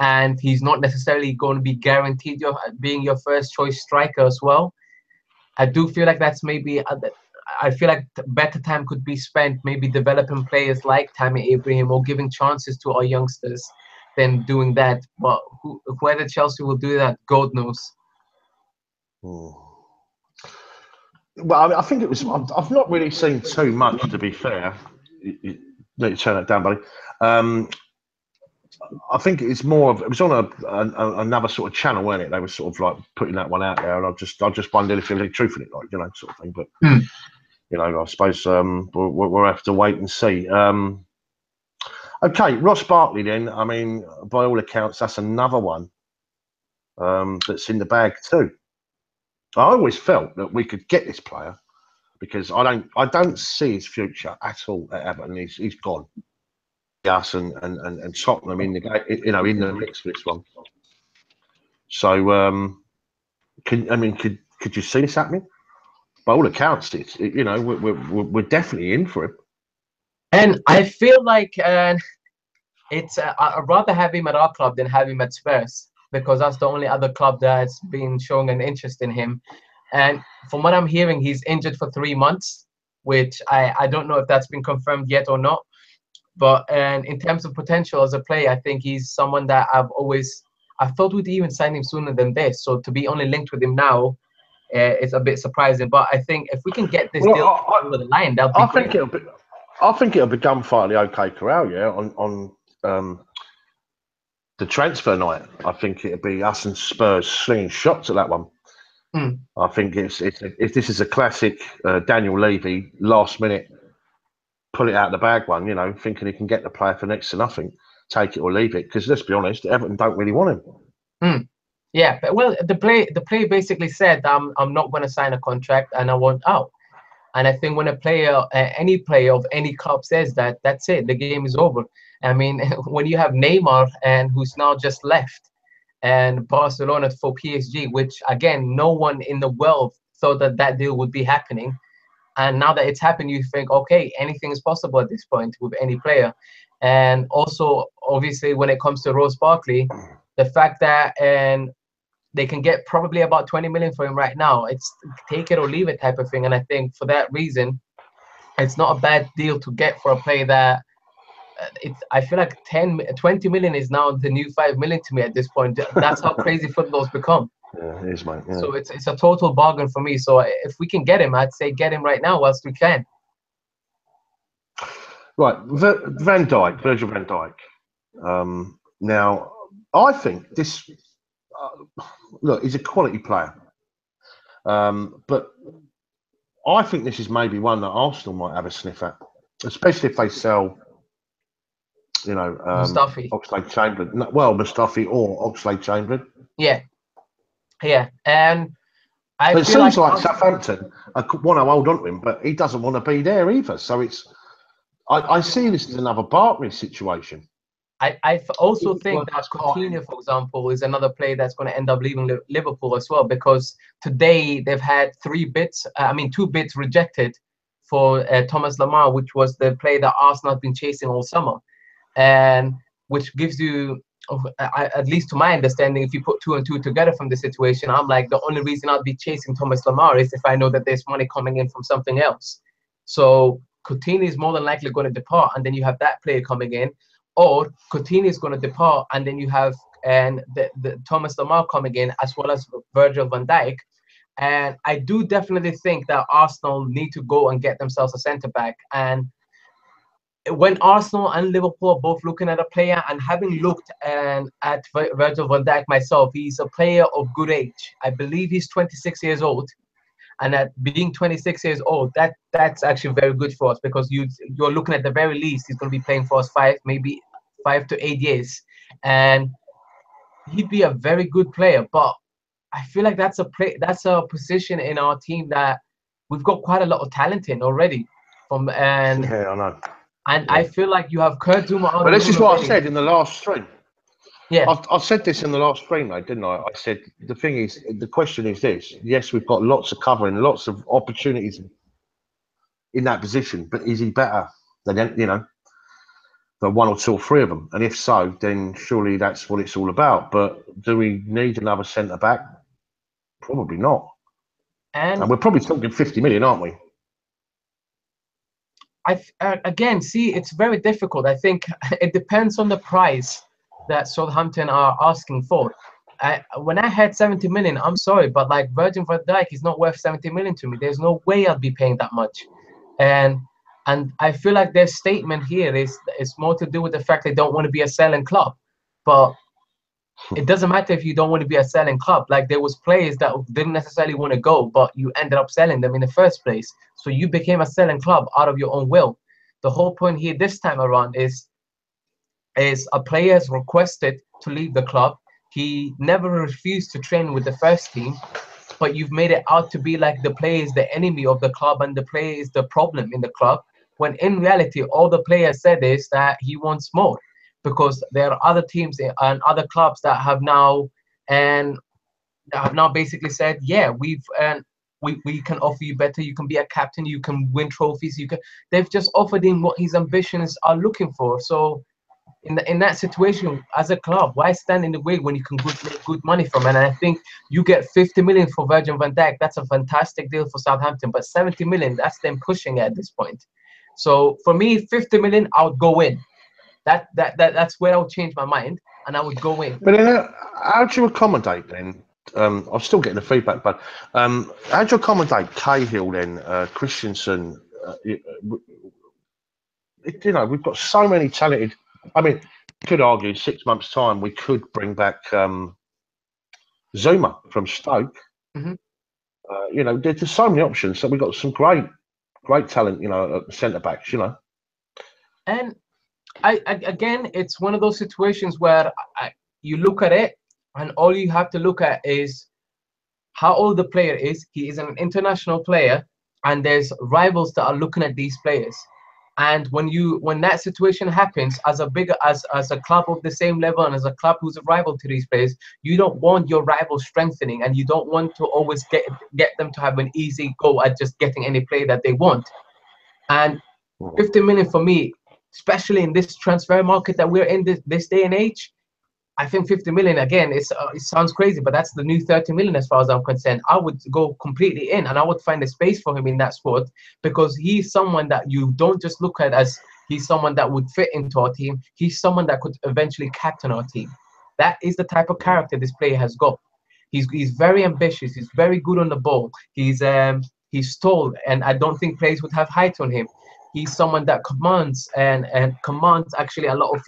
and he's not necessarily going to be guaranteed being your first choice striker as well, I do feel like that's maybe I feel like better time could be spent maybe developing players like Tammy Abraham or giving chances to our youngsters than doing that. But whether Chelsea will do that, God knows. Well, I think it was. I've not really seen too much, to be fair. You need to turn that down, buddy. I think it's more of, it was on another sort of channel, wasn't it? They were sort of like putting that one out there, and I just wondered if there was any truth in it, like, sort of thing. But I suppose we'll have to wait and see. Okay, Ross Barkley then. I mean, by all accounts, that's another one that's in the bag too. I always felt that we could get this player because I don't see his future at all at Everton. He's gone. Us and Tottenham in the game, in the mix for this one. So, could you see this happening? By all accounts, we're definitely in for him. And I feel like it's I'd rather have him at our club than have him at Spurs, because that's the only other club that's been showing an interest in him. And from what I'm hearing, he's injured for 3 months, which I don't know if that's been confirmed yet or not. But in terms of potential as a player, I think he's someone that I thought we'd even sign him sooner than this. So to be only linked with him now, it's a bit surprising. But I think if we can get this deal over the line, that'll be great. I think it'll be done finally okay corral, yeah, on the transfer night. I think it'll be us and Spurs slinging shots at that one. I think if this is a classic Daniel Levy last minute pull it out of the bag one, thinking he can get the player for next to nothing, take it or leave it. Because let's be honest, Everton don't really want him. Yeah, but well, the player basically said, I'm not going to sign a contract and I want out. And I think when a player, any player of any club says that, that's it. The game is over. I mean, when you have Neymar and who's now just left, and Barcelona for PSG, which again, no one in the world thought that deal would be happening. And now that it's happened, you think, okay, anything is possible at this point with any player. And also, obviously, when it comes to Ross Barkley, the fact that they can get probably about 20 million for him right now. It's take it or leave it type of thing. And I think for that reason, it's not a bad deal to get for a player that I feel like 20 million is now the new 5 million to me at this point. That's how crazy football's become. Yeah, it is, mate. Yeah. So it's a total bargain for me. So if we can get him, I'd say get him right now whilst we can. Right, Virgil van Dijk. Now, I think this. Look, he's a quality player, but I think this is maybe one that Arsenal might have a sniff at, especially if they sell, Mustafi. Oxlade-Chamberlain. Well, Mustafi or Oxlade-Chamberlain. Yeah, and it seems like Southampton want to hold on to him, but he doesn't want to be there either. So I see this as another Barkley situation. I also think that Coutinho, for example, is another player that's going to end up leaving Liverpool as well, because today they've had 2 bids rejected for Thomas Lemar, which was the player that Arsenal have been chasing all summer, and which gives you, at least to my understanding, if you put 2 and 2 together from the situation, I'm like, the only reason I'd be chasing Thomas Lemar is if I know that there's money coming in from something else. So Coutinho is more than likely going to depart, and then you have that player coming in. Or Coutinho is going to depart, and then you have the Thomas Lemar coming in, as well as Virgil van Dijk. And I do definitely think that Arsenal need to go and get themselves a centre-back. And when Arsenal and Liverpool are both looking at a player, and having looked at Virgil van Dijk myself, he's a player of good age. I believe he's 26 years old. And at being 26 years old, that's actually very good for us, because you're looking at the very least he's going to be playing for us 5 to 8 years, and he'd be a very good player. But I feel like that's a position in our team that we've got quite a lot of talent in already. Yeah, I know. And I feel like you have Kurt Zouma. But this is what I said in the last stream. Yeah, I said this in the last stream, though, didn't I? I said the question is this: yes, we've got lots of cover and lots of opportunities in that position, but is he better than the 1 or 2 or 3 of them? And if so, then surely that's what it's all about. But do we need another centre back? Probably not. And we're probably talking 50 million, aren't we? Again, see, it's very difficult. I think it depends on the price that Southampton are asking for. When I had 70 million, I'm sorry, but like Virgil van Dijk is not worth 70 million to me. There's no way I'd be paying that much. And I feel like their statement here is more to do with the fact they don't want to be a selling club. But it doesn't matter if you don't want to be a selling club. Like, there was players that didn't necessarily want to go, but you ended up selling them in the first place. So you became a selling club out of your own will. The whole point here this time around is a player has requested to leave the club. He never refused to train with the first team, but you've made it out to be like the player is the enemy of the club and the player is the problem in the club, when in reality all the player said is that he wants more, because there are other teams and other clubs that have now basically said, yeah, we can offer you better, you can be a captain, you can win trophies, they've just offered him what his ambitions are looking for. So in that situation, as a club, why stand in the way when you can make good money from it? And I think you get 50 million for Virgil van Dijk. That's a fantastic deal for Southampton, but 70 million, that's them pushing it at this point. So for me, 50 million, I would go in. That's where I would change my mind, and I would go in. But then, how do you accommodate then? I'm still getting the feedback, but how do you accommodate Cahill then, Christensen? We've got so many talented. I mean, could argue in 6 months' time we could bring back Zuma from Stoke. There's so many options. So we've got some great talent, at the centre backs. And again, it's one of those situations where you look at it, and all you have to look at is how old the player is. He is an international player, and there's rivals that are looking at these players. And when that situation happens, as a club of the same level and as a club who's a rival to these players, you don't want your rival strengthening, and you don't want to always get them to have an easy go at just getting any player that they want. And 50 million for me, especially in this transfer market that we're in this day and age, I think 50 million, again, it sounds crazy, but that's the new 30 million as far as I'm concerned. I would go completely in, and I would find a space for him in that squad, because he's someone that you don't just look at as he's someone that would fit into our team. He's someone that could eventually captain our team. That is the type of character this player has got. He's very ambitious. He's very good on the ball. He's tall, and I don't think players would have height on him. He's someone that commands and commands actually a lot of.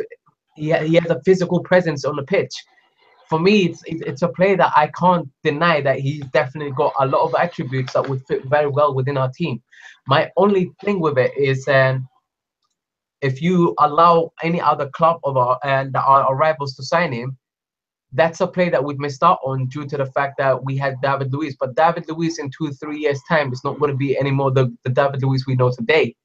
He has a physical presence on the pitch. For me, it's a player that I can't deny that he's definitely got a lot of attributes that would fit very well within our team. My only thing with it is if you allow any other club of our rivals to sign him, that's a play that we've missed out on due to the fact that we had David Luiz. But David Luiz in 2-3 years' time is not going to be anymore the David Luiz we know today.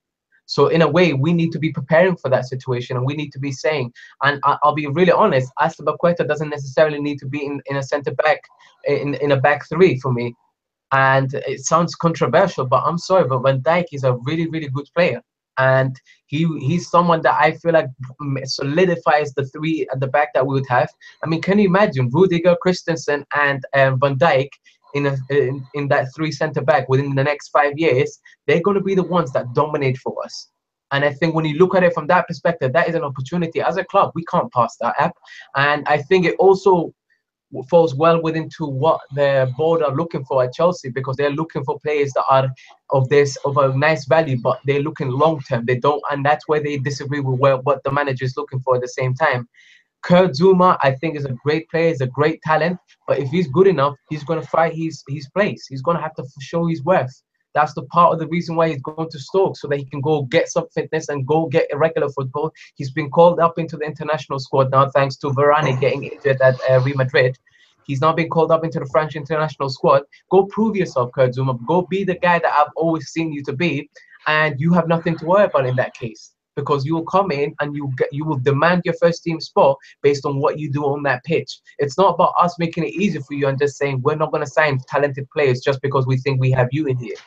So in a way, we need to be preparing for that situation, and we need to be saying, and I'll be really honest, Azpilicueta doesn't necessarily need to be in a centre back, in a back three for me. And it sounds controversial, but I'm sorry, but Van Dijk is a really, really good player. And he's someone that I feel like solidifies the three at the back that we would have. I mean, can you imagine Rudiger, Christensen, and Van Dijk in that three centre back within the next 5 years? They're going to be the ones that dominate for us. And I think when you look at it from that perspective, that is an opportunity. As a club, we can't pass that up. And I think it also falls well within to what the board are looking for at Chelsea, because they're looking for players that are of a nice value, but they're looking long term. They don't, and that's where they disagree with what the manager is looking for at the same time. Kurt Zouma, I think, is a great player, is a great talent, but if he's good enough, he's going to fight his place. He's going to have to show his worth. That's the part of the reason why he's going to Stoke, so that he can go get some fitness and go get irregular football. He's been called up into the international squad now, thanks to Varane getting injured at Real Madrid. He's now been called up into the French international squad. Go prove yourself, Kurt Zouma. Go be the guy that I've always seen you to be, and you have nothing to worry about in that case, because you will come in and you will demand your first team spot based on what you do on that pitch. It's not about us making it easy for you and just saying we're not going to sign talented players just because we think we have you in here.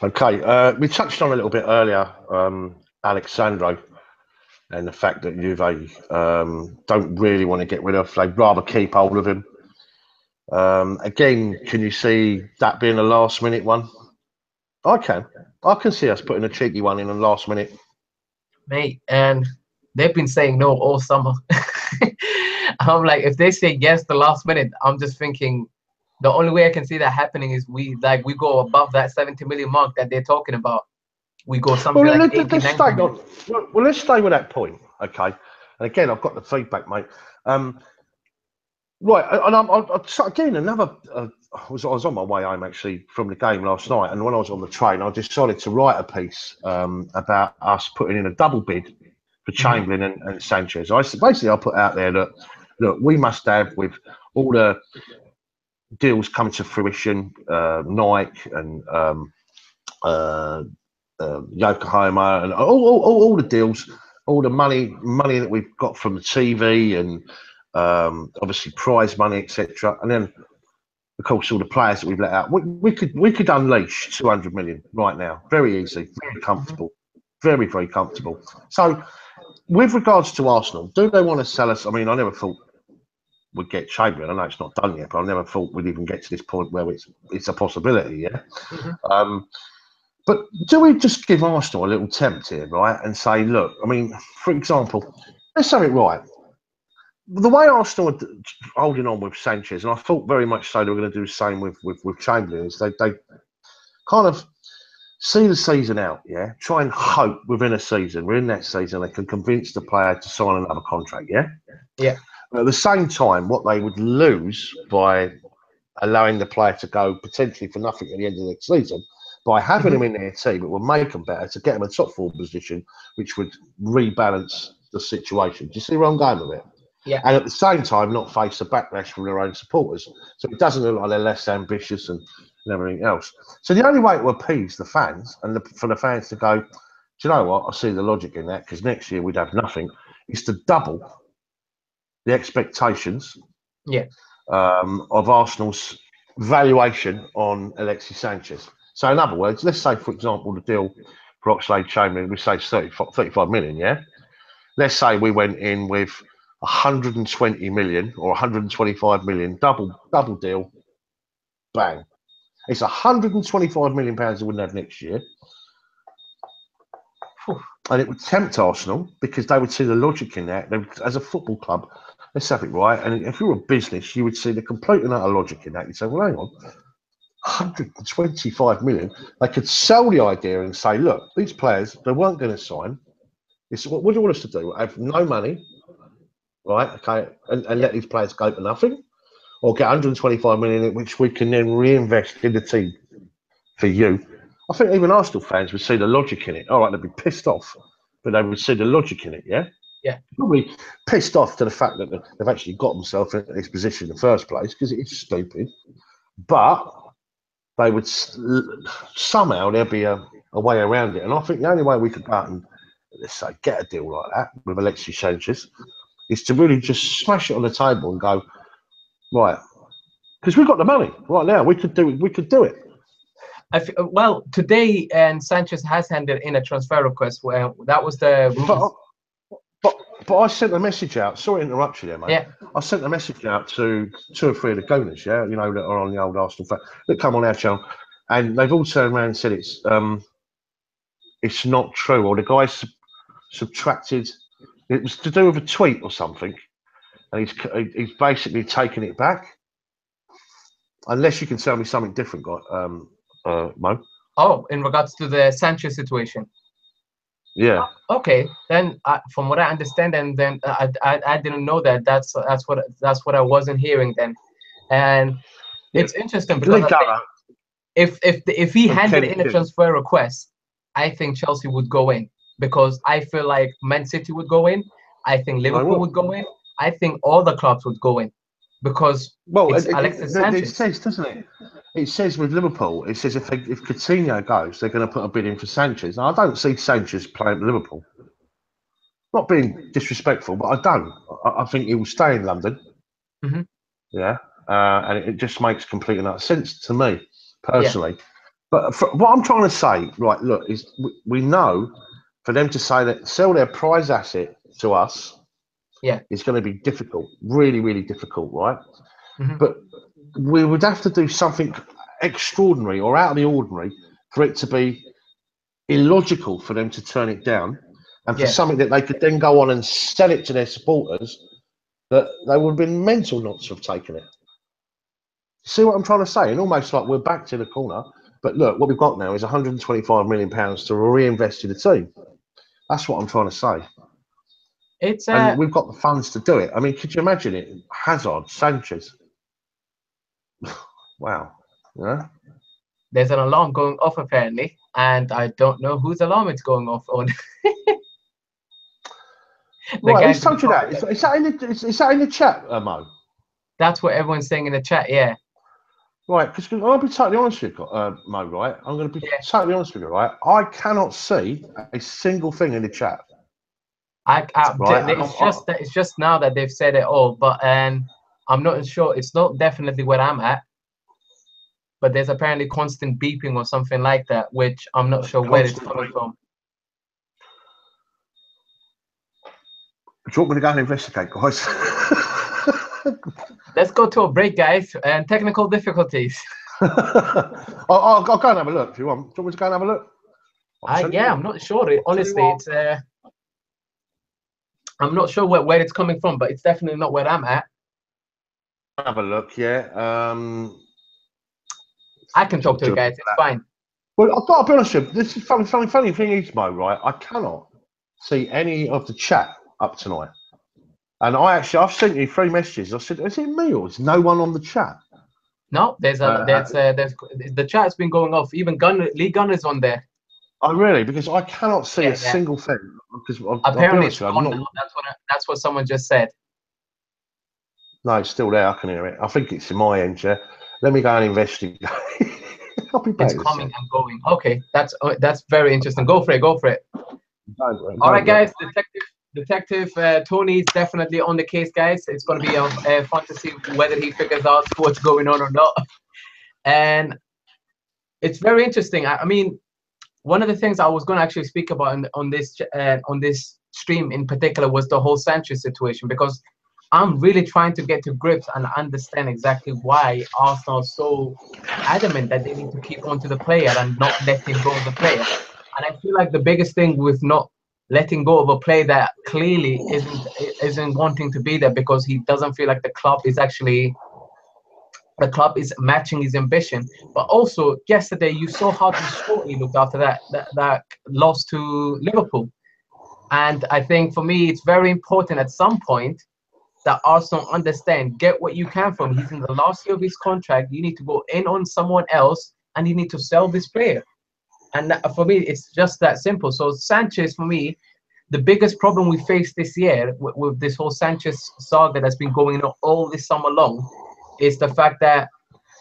Okay, we touched on a little bit earlier, Alexandro, and the fact that Juve don't really want to get rid of. They'd rather keep hold of him. Again, can you see that being a last-minute one? I can see us putting a cheeky one in the last minute. Mate, and they've been saying no all summer. I'm like, if they say yes the last minute, I'm just thinking the only way I can see that happening is we go above that 70 million mark that they're talking about. We go something like 80, 90 million. Well, let's stay with that point, okay? And again, I've got the feedback, mate. Right, and again, another. I was on my way home actually from the game last night, and when I was on the train, I decided to write a piece about us putting in a double bid for Chamberlain and Sanchez. I put out there that look, we must have, with all the deals coming to fruition, Nike and Yokohama and all the deals, all the money that we've got from the TV and obviously prize money, etc. And then, of course, all the players that we've let out. We could unleash 200 million right now, very easy, very comfortable, very comfortable. So, with regards to Arsenal, do they want to sell us? I mean, I never thought we'd get Chamberlain. I know it's not done yet, but I never thought we'd even get to this point where it's a possibility. Yeah. But do we just give Arsenal a little tempt here, right, and say, look, I mean, for example, let's have it right. The way Arsenal are holding on with Sanchez, and I thought very much so they were going to do the same with Chamberlain, is they kind of see the season out, yeah, try and hope within a season, within that season, they can convince the player to sign another contract, yeah? Yeah. But at the same time, what they would lose by allowing the player to go potentially for nothing at the end of the season, by having them in their team, it will make them better to get them a top 4 position, which would rebalance the situation. Do you see where I'm going with it? Yeah. And at the same time, not face a backlash from their own supporters. So it doesn't look like they're less ambitious and everything else. So the only way to appease the fans and for the fans to go, do you know what? I see the logic in that because next year we'd have nothing, is to double the expectations of Arsenal's valuation on Alexis Sanchez. So in other words, let's say, for example, the deal for Oxlade-Chamberlain, we say 35 million, yeah? Let's say we went in with 120 million or 125 million, double deal, bang. It's 125 million pounds we wouldn't have next year. And it would tempt Arsenal because they would see the logic in that. As a football club, let's have it right. And if you're a business, you would see the complete and utter logic in that. You'd say, well, hang on, 125 million. They could sell the idea and say, look, these players, they weren't going to sign. It's, what do you want us to do? Have no money, right? Okay, and let these players go for nothing? Or get 125 million, which we can then reinvest in the team for you. I think even Arsenal fans would see the logic in it. All right, they'd be pissed off, but they would see the logic in it, yeah? Yeah. Probably pissed off to the fact that they've actually got themselves in this position in the first place because it is stupid. But they would somehow there'd be a way around it. And I think the only way we could go out and, let's say, get a deal like that with Alexis Sanchez is to really just smash it on the table and go, right, because we've got the money right now. We could do it. Well, today, and Sanchez has handed in a transfer request. Where that was the rules. But I sent a message out. Sorry to interrupt you there, mate. Yeah. I sent a message out to 2 or 3 of the Gooners, yeah, you know, that are on the old Arsenal fan that come on our channel, and they've all turned around and said it's not true, or the guy subtracted. It was to do with a tweet or something, and he's basically taken it back. Unless you can tell me something different, Mo. Oh, in regards to the Sanchez situation. Yeah. Okay, then from what I understand, and then I didn't know that. That's what I wasn't hearing then, and it's interesting because if he handed in a transfer request, I think Chelsea would go in because I feel like Man City would go in. I think Liverpool would go in. I think all the clubs would go in because it's Alexis Sanchez. It says, doesn't it? It says with Liverpool, it says if Coutinho goes, they're going to put a bid in for Sanchez. Now, I don't see Sanchez playing for Liverpool. Not being disrespectful, but I don't. I think he will stay in London. Yeah, and it just makes complete and utter sense to me personally. Yeah. But what I'm trying to say, right? Look, is we know for them to say that sell their prize asset to us, is going to be difficult, really, really difficult, right? But we would have to do something extraordinary or out of the ordinary for it to be illogical for them to turn it down, and for something that they could then go on and sell it to their supporters that they would have been mental not to have taken it. See what I'm trying to say? And almost like we're back to the corner. But look, what we've got now is 125 million pounds to reinvest in the team. That's what I'm trying to say. And we've got the funds to do it. I mean, could you imagine it? Hazard, Sanchez. Wow. Yeah. There's an alarm going off apparently, and I don't know whose alarm it's going off on. Right, who's told you that? Is that in the chat, Mo? That's what everyone's saying in the chat, yeah. right? Because I'll be totally honest with you, Mo. Right? I'm going to be totally honest with you. Right? I cannot see a single thing in the chat. Right? It's just now that they've said it all, but I'm not sure. It's not definitely where I'm at, but there's apparently constant beeping or something like that, which I'm not sure where it's coming from. Do you want me to go and investigate, guys? Let's go to a break, guys, and technical difficulties. I'll go and have a look if you want. Do you want me to go and have a look? Yeah, I'm not sure. Honestly, it's I'm not sure where it's coming from, but it's definitely not where I'm at. Have a look, yeah. I can talk to you guys. It's fine. Well, I've got to be honest with you. This is funny thing is, Mo, right? I cannot see any of the chat up tonight. And I've sent you 3 messages. I said, is it me or is no one on the chat? No, there's the chat's been going off. Even Lee Gunner's on there. Oh, really? Because I cannot see a single thing. Because apparently it's gone now. That's what someone just said. No, it's still there. I can hear it. I think it's in my end, yeah. Let me go and investigate. I'll be back. It's coming and going. Okay, that's very interesting. Go for it. Go for it. All right, guys. Detective Tony is definitely on the case, guys. It's going to be fun to see whether he figures out what's going on or not. And it's very interesting. I mean, one of the things I was going to actually speak about on this stream in particular was the whole Sanchez situation, because I'm really trying to get to grips and understand exactly why Arsenal are so adamant that they need to keep on to the player and not let him go of the player. And I feel like the biggest thing with not letting go of a player that clearly isn't wanting to be there because he doesn't feel like the club is matching his ambition. But also yesterday you saw how distraught he looked after that loss to Liverpool. And I think for me it's very important at some point that Arsenal understand, get what you can from him. He's in the last year of his contract. You need to go in on someone else and you need to sell this player. And for me, it's just that simple. So Sanchez, for me, the biggest problem we face this year with this whole Sanchez saga that's been going on all this summer long is the fact that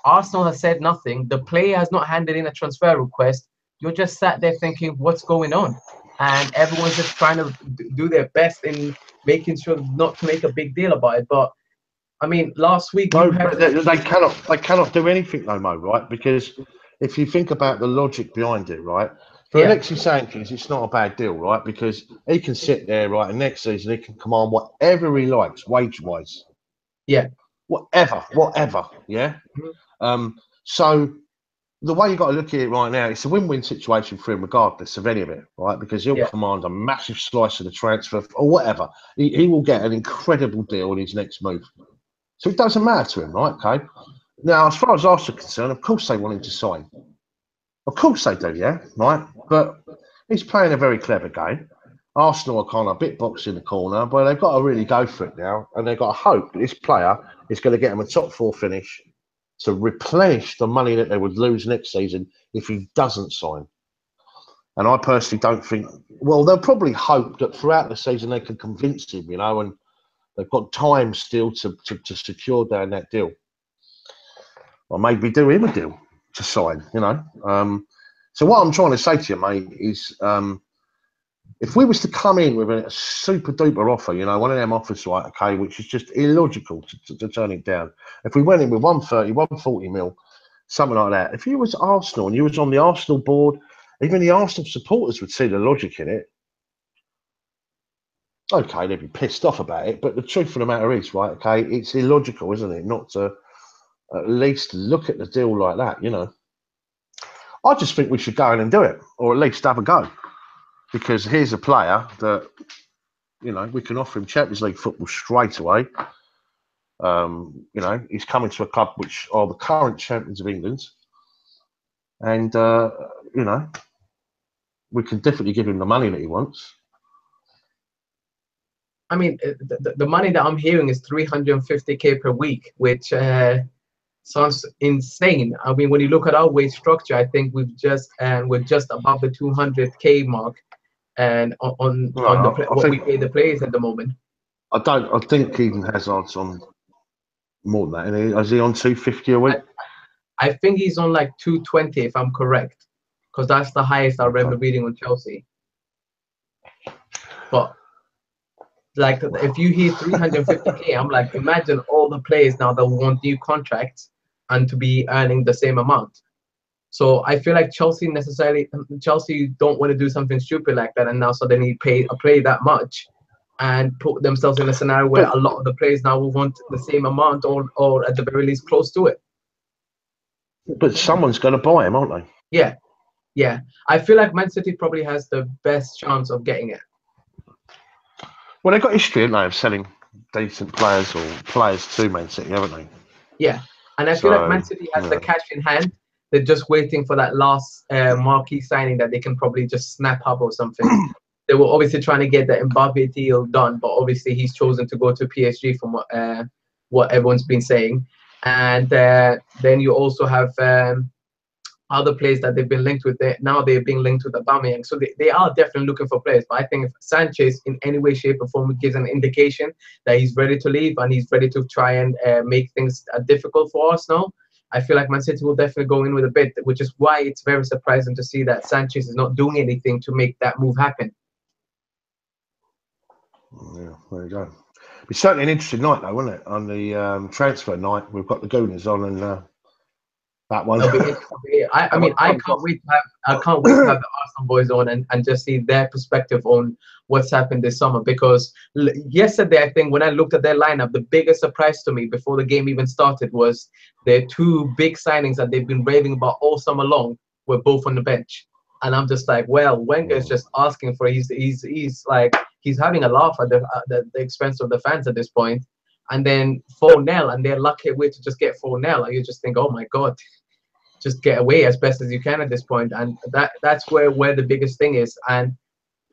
Arsenal has said nothing. The player has not handed in a transfer request. You're just sat there thinking, what's going on? And everyone's just trying to do their best in making sure not to make a big deal about it. But I mean, last week they cannot do anything no more, right? Because if you think about the logic behind it, right? For Alexis Sanchez, it's not a bad deal, right? Because he can sit there, right, and next season he can command whatever he likes, wage-wise. Yeah. Whatever, yeah? So the way you got to look at it right now, it's a win-win situation for him regardless of any of it, right? Because he'll command a massive slice of the transfer or whatever. He will get an incredible deal in his next move. So it doesn't matter to him, right? Okay. Now, as far as Arsenal are concerned, of course they want him to sign. Of course they do, yeah, right? But he's playing a very clever game. Arsenal are kind of a bit boxed in the corner, but they've got to really go for it now. And they've got to hope that this player is going to get them a top 4 finish to replenish the money that they would lose next season if he doesn't sign. And I personally don't think, well, they'll probably hope that throughout the season they can convince him, you know, and they've got time still to secure down that deal. Or maybe do him a deal to sign, you know. So what I'm trying to say to you, mate, is if we was to come in with a super duper offer, you know, one of them offers, right, okay, which is just illogical to turn it down. If we went in with 130, 140 mil, something like that. If you was Arsenal and you was on the Arsenal board, even the Arsenal supporters would see the logic in it. Okay, they'd be pissed off about it, but the truth of the matter is, right, okay, it's illogical, isn't it, not to at least look at the deal like that, you know. I just think we should go in and do it, or at least have a go. Because here's a player that, you know, we can offer him Champions League football straight away. You know, he's coming to a club which are the current champions of England. And, you know, we can definitely give him the money that he wants. I mean, the money that I'm hearing is 350k per week, which sounds insane. I mean, when you look at our wage structure, I think we're just above the 200k mark, and on what we pay the players at the moment. I think Eden Hazard's on more than that. And is he on 250 a week? I think he's on like 220 if I'm correct, because that's the highest I remember reading on Chelsea. But like, if you hear 350k, I'm like, imagine all the players now that want new contracts and to be earning the same amount. So I feel like Chelsea don't want to do something stupid like that, and now suddenly pay a player that much and put themselves in a scenario where a lot of the players now will want the same amount, or at the very least close to it. But someone's going to buy him, aren't they? Yeah, yeah. I feel like Man City probably has the best chance of getting it. Well, they've got history, haven't they, of selling decent players or players to Man City, haven't they? Yeah, and I feel like Man City has the cash in hand. They're just waiting for that last marquee signing that they can probably just snap up or something. They were obviously trying to get the Mbappe deal done, but obviously he's chosen to go to PSG from what everyone's been saying. And then you also have other players that they've been linked with. Now they're being linked with Aubameyang. So they are definitely looking for players. But I think if Sanchez in any way, shape or form gives an indication that he's ready to leave and he's ready to try and make things difficult for Arsenal, I feel like Man City will definitely go in with a bid, which is why it's very surprising to see that Sanchez is not doing anything to make that move happen. Yeah, there you go. It's certainly an interesting night, though, wasn't it? On the transfer night, we've got the Gooners on, and that one. I mean, I can't wait to have the Arsenal boys on and just see their perspective on what's happened this summer. Because yesterday, I think when I looked at their lineup, the biggest surprise to me before the game even started was their two big signings that they've been raving about all summer long were both on the bench. And I'm just like, well, Wenger's just asking for he's having a laugh at the expense of the fans at this point. And then 4-0, and they're lucky way to just get 4-0. And you just think, oh my God, just get away as best as you can at this point. And that's where the biggest thing is. And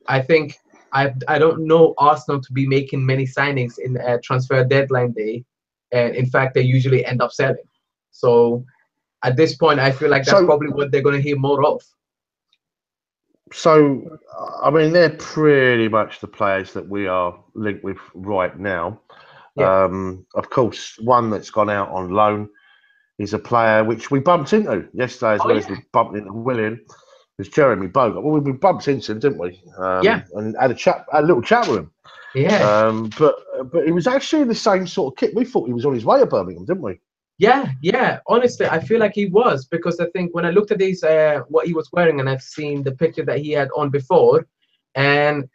I think I don't know Arsenal to be making many signings in transfer deadline day. And in fact, they usually end up selling. So at this point, I feel like that's probably what they're going to hear more of. So, I mean, they're pretty much the players that we are linked with right now. Yeah. Of course, one that's gone out on loan is a player which we bumped into yesterday as well as we bumped into Willian. It's Jeremy Boga. Well, we bumped into him, didn't we? And had a little chat with him. Yeah. But he was actually in the same sort of kit. We thought he was on his way to Birmingham, didn't we? Yeah. Honestly, I feel like he was, because I think when I looked at his what he was wearing, and I've seen the picture that he had on before, and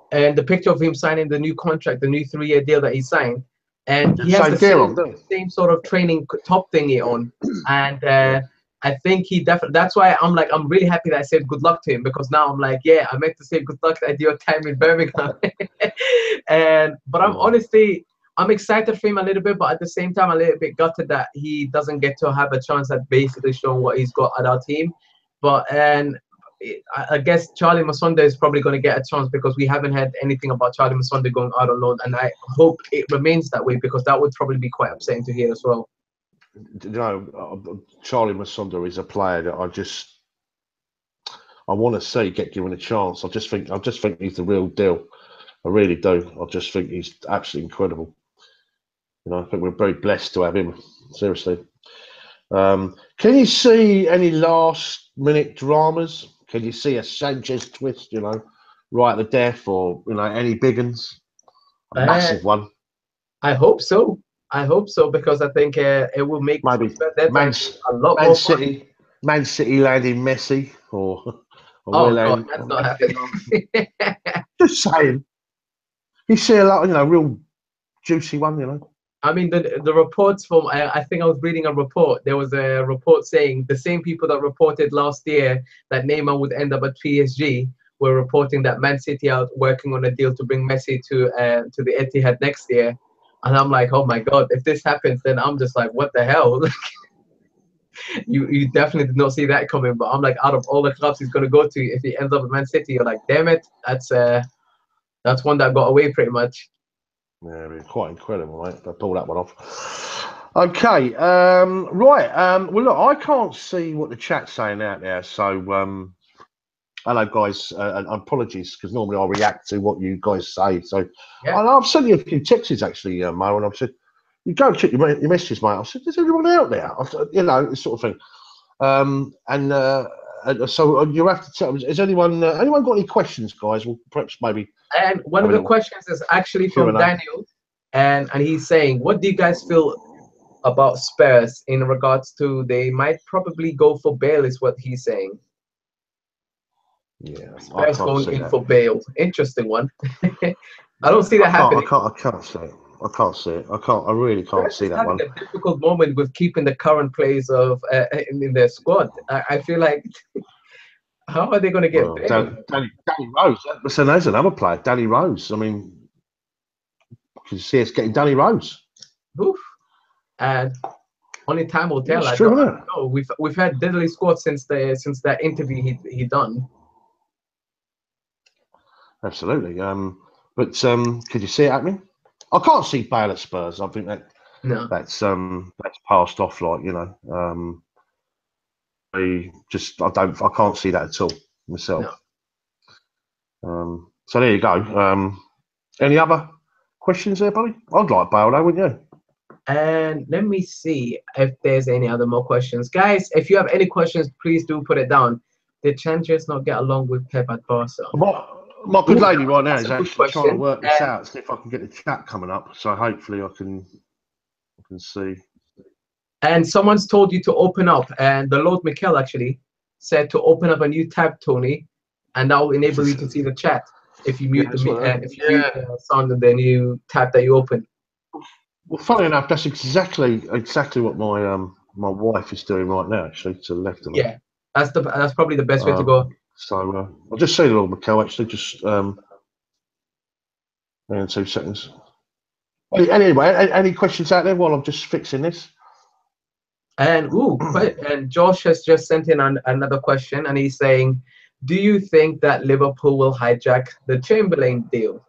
the picture of him signing the new contract, the new 3-year deal that he signed, and he has the same sort of training top thingy on, and I think he definitely. That's why I'm really happy that I said good luck to him, because now I'm like, yeah, I meant to say good luck at your time in Birmingham. But I'm excited for him a little bit, but at the same time, a little bit gutted that he doesn't get to have a chance at basically showing what he's got at our team. But I guess Charlie Masonda is probably going to get a chance, because we haven't had anything about Charlie Masonda going out on loan, and I hope it remains that way, because that would probably be quite upsetting to hear as well. You know, Charlie Masonda is a player that I want to see get given a chance. I just think he's the real deal. I really do. I just think he's absolutely incredible. You know, I think we're very blessed to have him. Seriously. Can you see any last-minute dramas? Can you see a Sanchez twist, you know, right at the death, or, you know, any big ones? A massive one. I hope so. Because I think it will make maybe Man City landing Messi or Willian. God, that's not happening. Just saying. You see a lot, you know, real juicy one, you know. I mean, the reports from, I think I was reading a report. There was a report saying the same people that reported last year that Neymar would end up at PSG were reporting that Man City are working on a deal to bring Messi to the Etihad next year. And I'm like, oh my God, if this happens, then I'm just like, what the hell? you definitely did not see that coming. But I'm like, out of all the clubs he's going to go to, if he ends up at Man City, you're like, damn it, that's one that got away pretty much. Yeah, it'd be quite incredible, right? They pull that one off. Okay, right. Well, look, I can't see what the chat's saying out there. So, hello, guys, and apologies, because normally I react to what you guys say. So, yeah. I've sent you a few texts actually, Mo, and I've said, you go and check your messages, mate. I said, "Is anyone out there?" I said, you know, this sort of thing. So you have to tell. Has anyone got any questions, guys? Well, perhaps maybe. And one of the questions is actually from Daniel, and he's saying, "What do you guys feel about Spurs in regards to they might probably go for Bale?" Is what he's saying. Yeah, Spurs going in for Bale. Interesting one. I don't see that happening. I can't see it. I can't see it. I really can't see that one. A difficult moment with keeping the current players of in their squad. I feel like, how are they going to get Bale? Danny Rose. So there's another player, Danny Rose. I mean, you can see us getting Danny Rose. Oof. And only time will tell. It's true, isn't it? No, we've had diddly squad since that interview he done. Absolutely. But could you see it happening? I can't see Bale at Spurs. I think that's passed off. Like, you know, I can't see that at all myself. No. So there you go. Any other questions there, buddy? I'd like Bale though, wouldn't you? And let me see if there's any other more questions, guys. If you have any questions, please do put it down. Did Sanchez not get along with Pep at Barca? My good lady right now is actually trying to work this out, see if I can get the chat coming up. So hopefully I can see. And someone's told you to open up, and the Lord Mikel actually said to open up a new tab, Tony, and that will enable you to see the chat if you mute mute the sound of the new tab that you open. Well, funny enough, that's exactly what my wife is doing right now, actually, to the left of me. Yeah, that's probably the best way to go. So I'll just see the Lord Mikel, actually, just in 2 seconds. Anyway, any questions out there while I'm just fixing this? And and Josh has just sent in another question, and he's saying, "Do you think that Liverpool will hijack the Chamberlain deal?"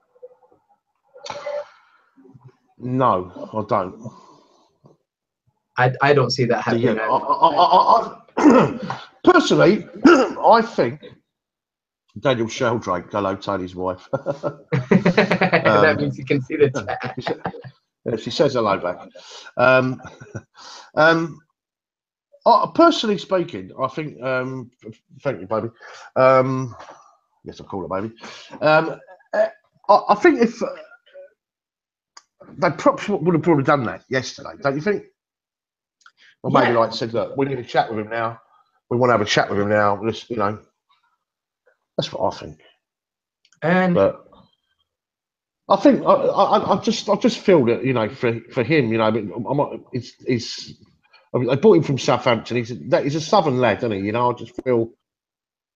No, I don't. I don't see that happening. Yeah, personally, I think Daniel Sheldrake, hello, Tony's wife. That means you can see the chat. She says hello back. Personally speaking, I think. Thank you, baby. Yes, I call her baby. I think if they would have probably done that yesterday, don't you think? Or maybe like said, look, we need to chat with him now. We want to have a chat with him now. You know, that's what I think. But I think I just feel that, you know, for him, you know, I bought him from Southampton. He's a southern lad, isn't he? You know, I just feel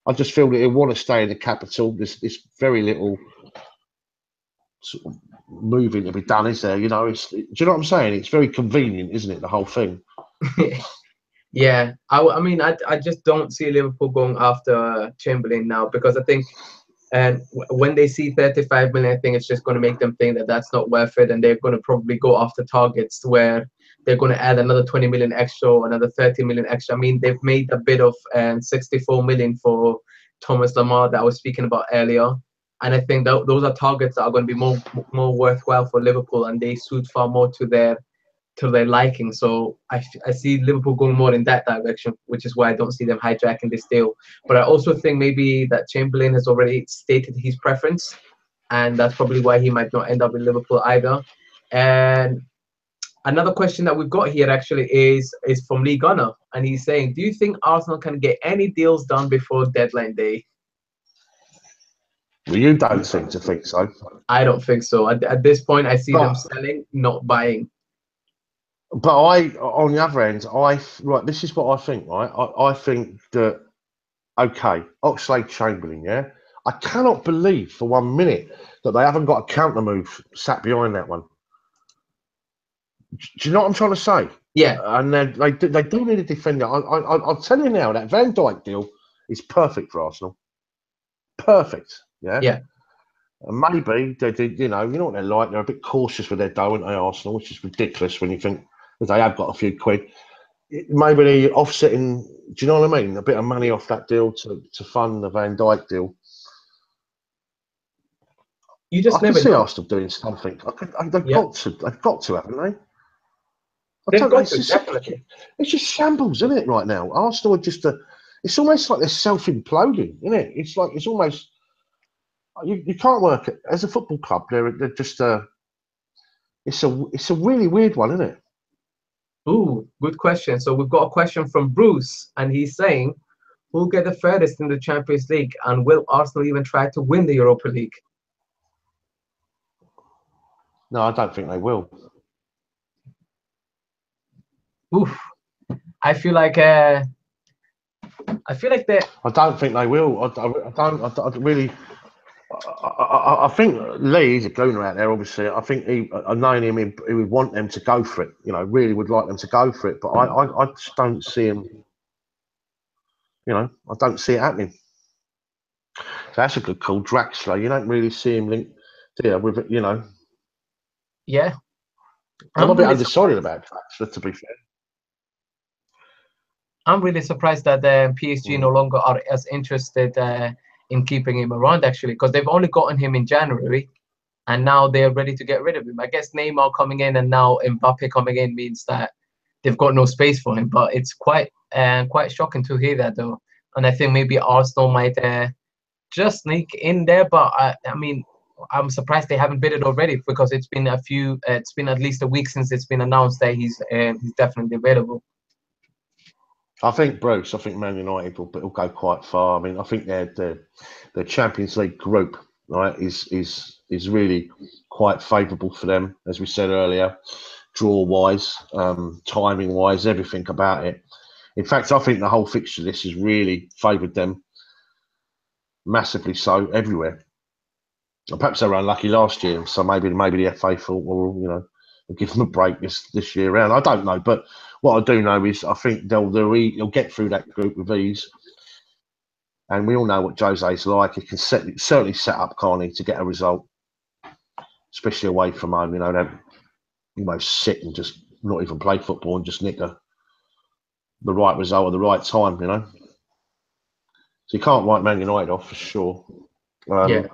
that he'll want to stay in the capital. There's very little sort of moving to be done, is there? You know, do you know what I'm saying? It's very convenient, isn't it? The whole thing. Yeah, I mean, I just don't see Liverpool going after Chamberlain now, because I think, and when they see 35 million, I think it's just going to make them think that that's not worth it, and they're going to probably go after targets where they're going to add another 20 million extra or another 30 million extra. I mean, they've made a bid of 64 million for Thomas Lamar that I was speaking about earlier, and I think that those are targets that are going to be more worthwhile for Liverpool, and they suit far more to their liking. So I see Liverpool going more in that direction, which is why I don't see them hijacking this deal. But I also think maybe that Chamberlain has already stated his preference, and that's probably why he might not end up in Liverpool either. And another question that we've got here actually is from Lee Gunner, and he's saying, do you think Arsenal can get any deals done before deadline day? Well, you don't seem to think so. I don't think so. At this point, I see them selling, not buying. But on the other end, this is what I think, right? I think that, okay, Oxlade-Chamberlain, yeah? I cannot believe for 1 minute that they haven't got a counter move sat behind that one. Do you know what I'm trying to say? Yeah. And they do need a defender. I'll tell you now, that Van Dijk deal is perfect for Arsenal. Perfect, yeah? Yeah. And maybe, you know what they're like. They're a bit cautious with their dough, aren't they, Arsenal, which is ridiculous when you think that they have got a few quid. Maybe they're offsetting, do you know what I mean? A bit of money off that deal to fund the Van Dijk deal. You just I never can see know. Arsenal doing something. They've got to, haven't they? I They've don't know. got to, definitely. It's just shambles, isn't it? Right now, Arsenal are just it's almost like they're self-imploding, isn't it? It's like it's almost you can't work as a football club. They're just it's a really weird one, isn't it? Ooh, good question. So we've got a question from Bruce, and he's saying, who'll get the furthest in the Champions League, and will Arsenal even try to win the Europa League? No, I don't think they will. Oof. I feel like they. I don't think they will. I really. I think Lee's a gooner out there. Obviously, I think knowing him, he would want them to go for it. You know, really would like them to go for it. But I just don't see him. You know, I don't see it happening. So that's a good call, Draxler. You don't really see him linked, do you, with it, you know. Yeah. I'm a bit undecided about Draxler, to be fair. I'm really surprised that PSG no longer are as interested in keeping him around, actually, because they've only gotten him in January, and now they're ready to get rid of him. I guess Neymar coming in and now Mbappe coming in means that they've got no space for him. But it's quite shocking to hear that, though. And I think maybe Arsenal might just sneak in there. But I mean, I'm surprised they haven't bid it already, because it's been it's been at least a week since it's been announced that he's definitely available. I think Man United will go quite far. I mean, I think their Champions League group, right, is really quite favourable for them, as we said earlier, draw-wise, timing-wise, everything about it. In fact, I think the whole fixture list has really favoured them massively so everywhere. And perhaps they were unlucky last year, so maybe the FA thought, well, you know, we'll give them a break this year round. I don't know, but what I do know is I think they'll get through that group with ease. And we all know what Jose's like. He can certainly set up, can't he, to get a result, especially away from home. You know, they almost sit and just not even play football and just nick the right result at the right time, you know. So you can't write Man United off for sure. Yeah.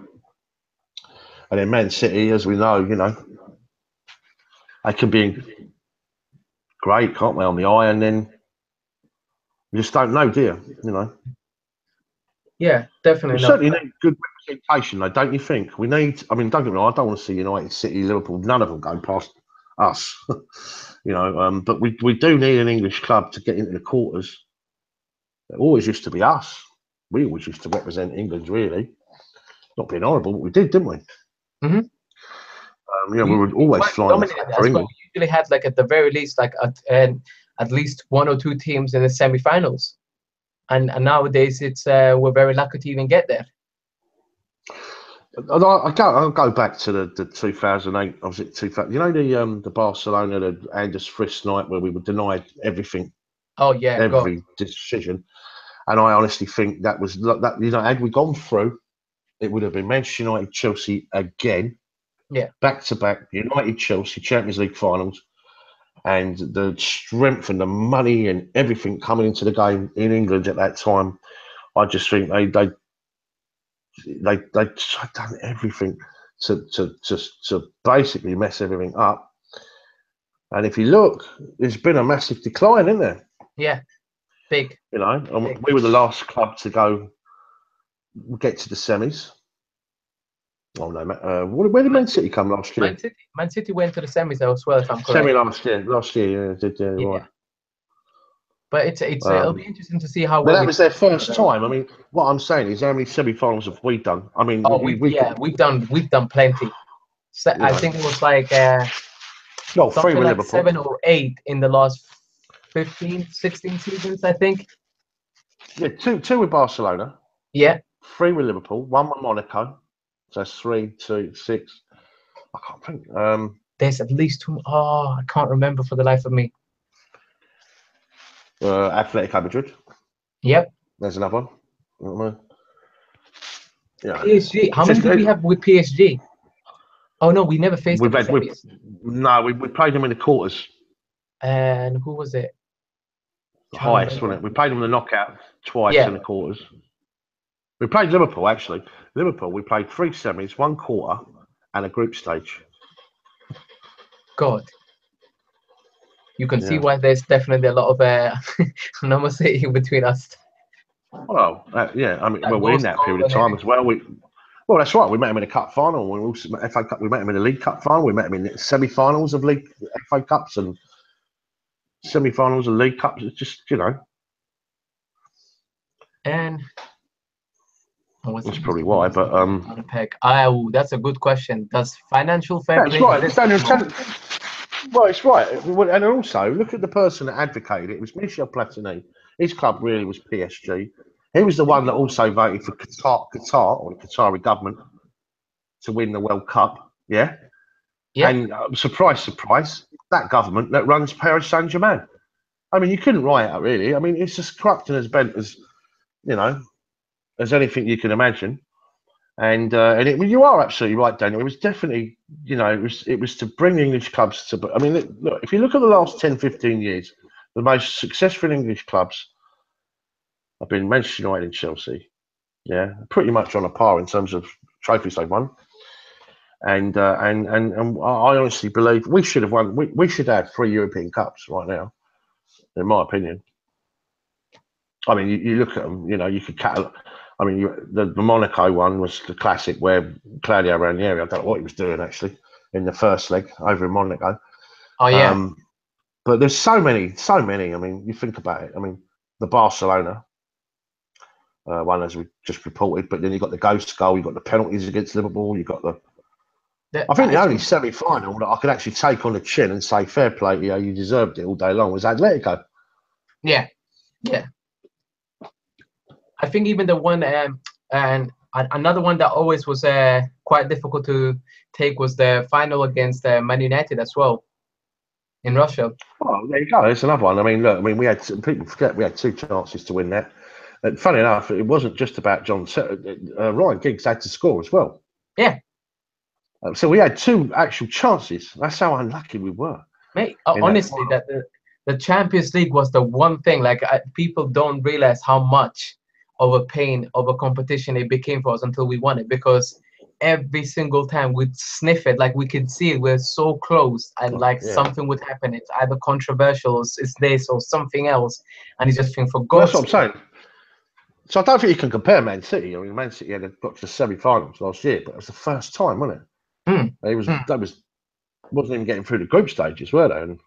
And then Man City, as we know, you know, they can be great, can't they, on the eye, and then you just don't know, do you? You know. Yeah, definitely. We certainly need good representation, though, don't you think? We need. I mean, don't get me wrong. I don't want to see United, City, Liverpool, none of them going past us. You know, but we do need an English club to get into the quarters. It always used to be us. We always used to represent England, really. Not being horrible, but we did, didn't we? Mm-hmm. You know, we were always flying the flag for England. Well. We usually had, like, at the very least, like at least one or two teams in the semi-finals, and nowadays it's we're very lucky to even get there. I'll go back to the 2008. I was at 2000. You know the Barcelona, the Anders Frisch night where we were denied everything. Oh yeah, every decision. And I honestly think that was that. You know, had we gone through, it would have been Manchester United, Chelsea again. Yeah, back to back, United, Chelsea, Champions League finals, and the strength and the money and everything coming into the game in England at that time. I just think they done everything to basically mess everything up. And if you look, there's been a massive decline, isn't there? Yeah, big. You know, and we were the last club to get to the semis. Oh no, where did Man City come last year? Man City went to the semis as well, if I'm correct. Semi last year, yeah, right. But it'll be interesting to see how. But that was their first time. I mean, what I'm saying is, how many semi-finals have we done? I mean, we've done plenty. So, I think it was like something like Liverpool. 7 or 8 in the last 15, 16 seasons, I think. Yeah, two with Barcelona. Yeah. 3 with Liverpool, 1 with Monaco. So that's 3, 2, 6. I can't think. There's at least 2. Oh, I can't remember for the life of me. Atletico Madrid. Yep. There's another one. Yeah. PSG. How many did we have with PSG? Oh no, we never faced them. We played them in the quarters. And who was it? The highest, wasn't it? We played them in the knockout twice in the quarters. We played Liverpool, actually. Liverpool, we played 3 semis, 1 quarter, and a group stage. God. you can see why there's definitely a lot of animosity between us. Well, yeah, I mean, well, we're in that period of time as well. Well, that's right. We met him in a cup final. We also FA Cup. We met him in the League Cup final. We met him in the semi-finals of League FA Cups and semi-finals of League Cups. It's just, you know, and that's probably why. But on a peg. Oh, that's a good question. Does financial fair play? That's right. It's Daniel. Well, it's right. And also, look at the person that advocated it. It was Michel Platini. His club really was PSG. He was the one that also voted for Qatar or the Qatari government to win the World Cup. Yeah. And surprise, surprise, that government that runs Paris Saint-Germain. I mean, you couldn't write it out, really. I mean, it's as corrupt and as bent as, you know, as anything you can imagine. And you are absolutely right, Daniel. It was definitely, you know, it was to bring English clubs to. I mean, look, if you look at the last 10, 15 years, the most successful English clubs have been Manchester United and Chelsea. Yeah, pretty much on a par in terms of trophies they've won. And I honestly believe we should have won. We should have 3 European Cups right now, in my opinion. I mean, you look at them. You know, you could catalog. I mean, the Monaco one was the classic where Claudio Ranieri, I don't know what he was doing actually in the first leg over in Monaco. Oh yeah. But there's so many. I mean, you think about it. I mean, the Barcelona one, as we just reported, but then you got the ghost goal, you got the penalties against Liverpool, you got I think the only semi-final that I could actually take on the chin and say fair play, you know, you deserved it all day long was Atletico. Yeah. I think even the one and another one that always was quite difficult to take was the final against Man United as well in Russia. Oh, there you go. It's another one. I mean, look, I mean, people forget we had 2 chances to win that. And funny enough, it wasn't just about John. Ryan Giggs had to score as well. Yeah. So we had 2 actual chances. That's how unlucky we were. Mate, honestly, that the Champions League was the one thing. Like people don't realize how much of a pain of a competition it became for us until we won it, because every single time we'd sniff it, like we could see it, we're so close, and like something would happen. It's either controversial, or it's this or something else, and you just think, for God's sake. That's what I'm saying. So I don't think you can compare Man City. I mean, Man City had got to the semi-finals last year, but it was the first time, wasn't it? Wasn't even getting through the group stages, were they? And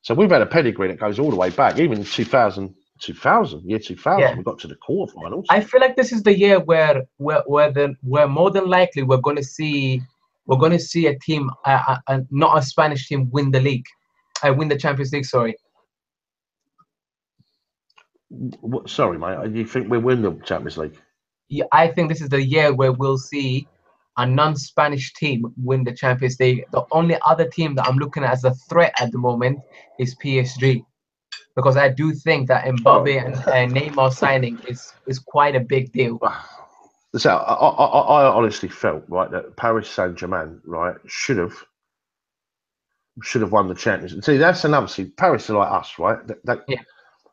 so we've had a pedigree that goes all the way back, even in 2000, we got to the quarterfinals. I feel like this is the year where more than likely we're going to see a team, not a Spanish team, win the league, win the Champions League. Sorry. Sorry, mate. You think we'll win the Champions League? Yeah, I think this is the year where we'll see a non-Spanish team win the Champions League. The only other team that I'm looking at as a threat at the moment is PSG, because I do think that Mbappe and Neymar signing is quite a big deal. So I honestly felt that Paris Saint-Germain should have won the Champions League. See, that's another. See, Paris are like us, right?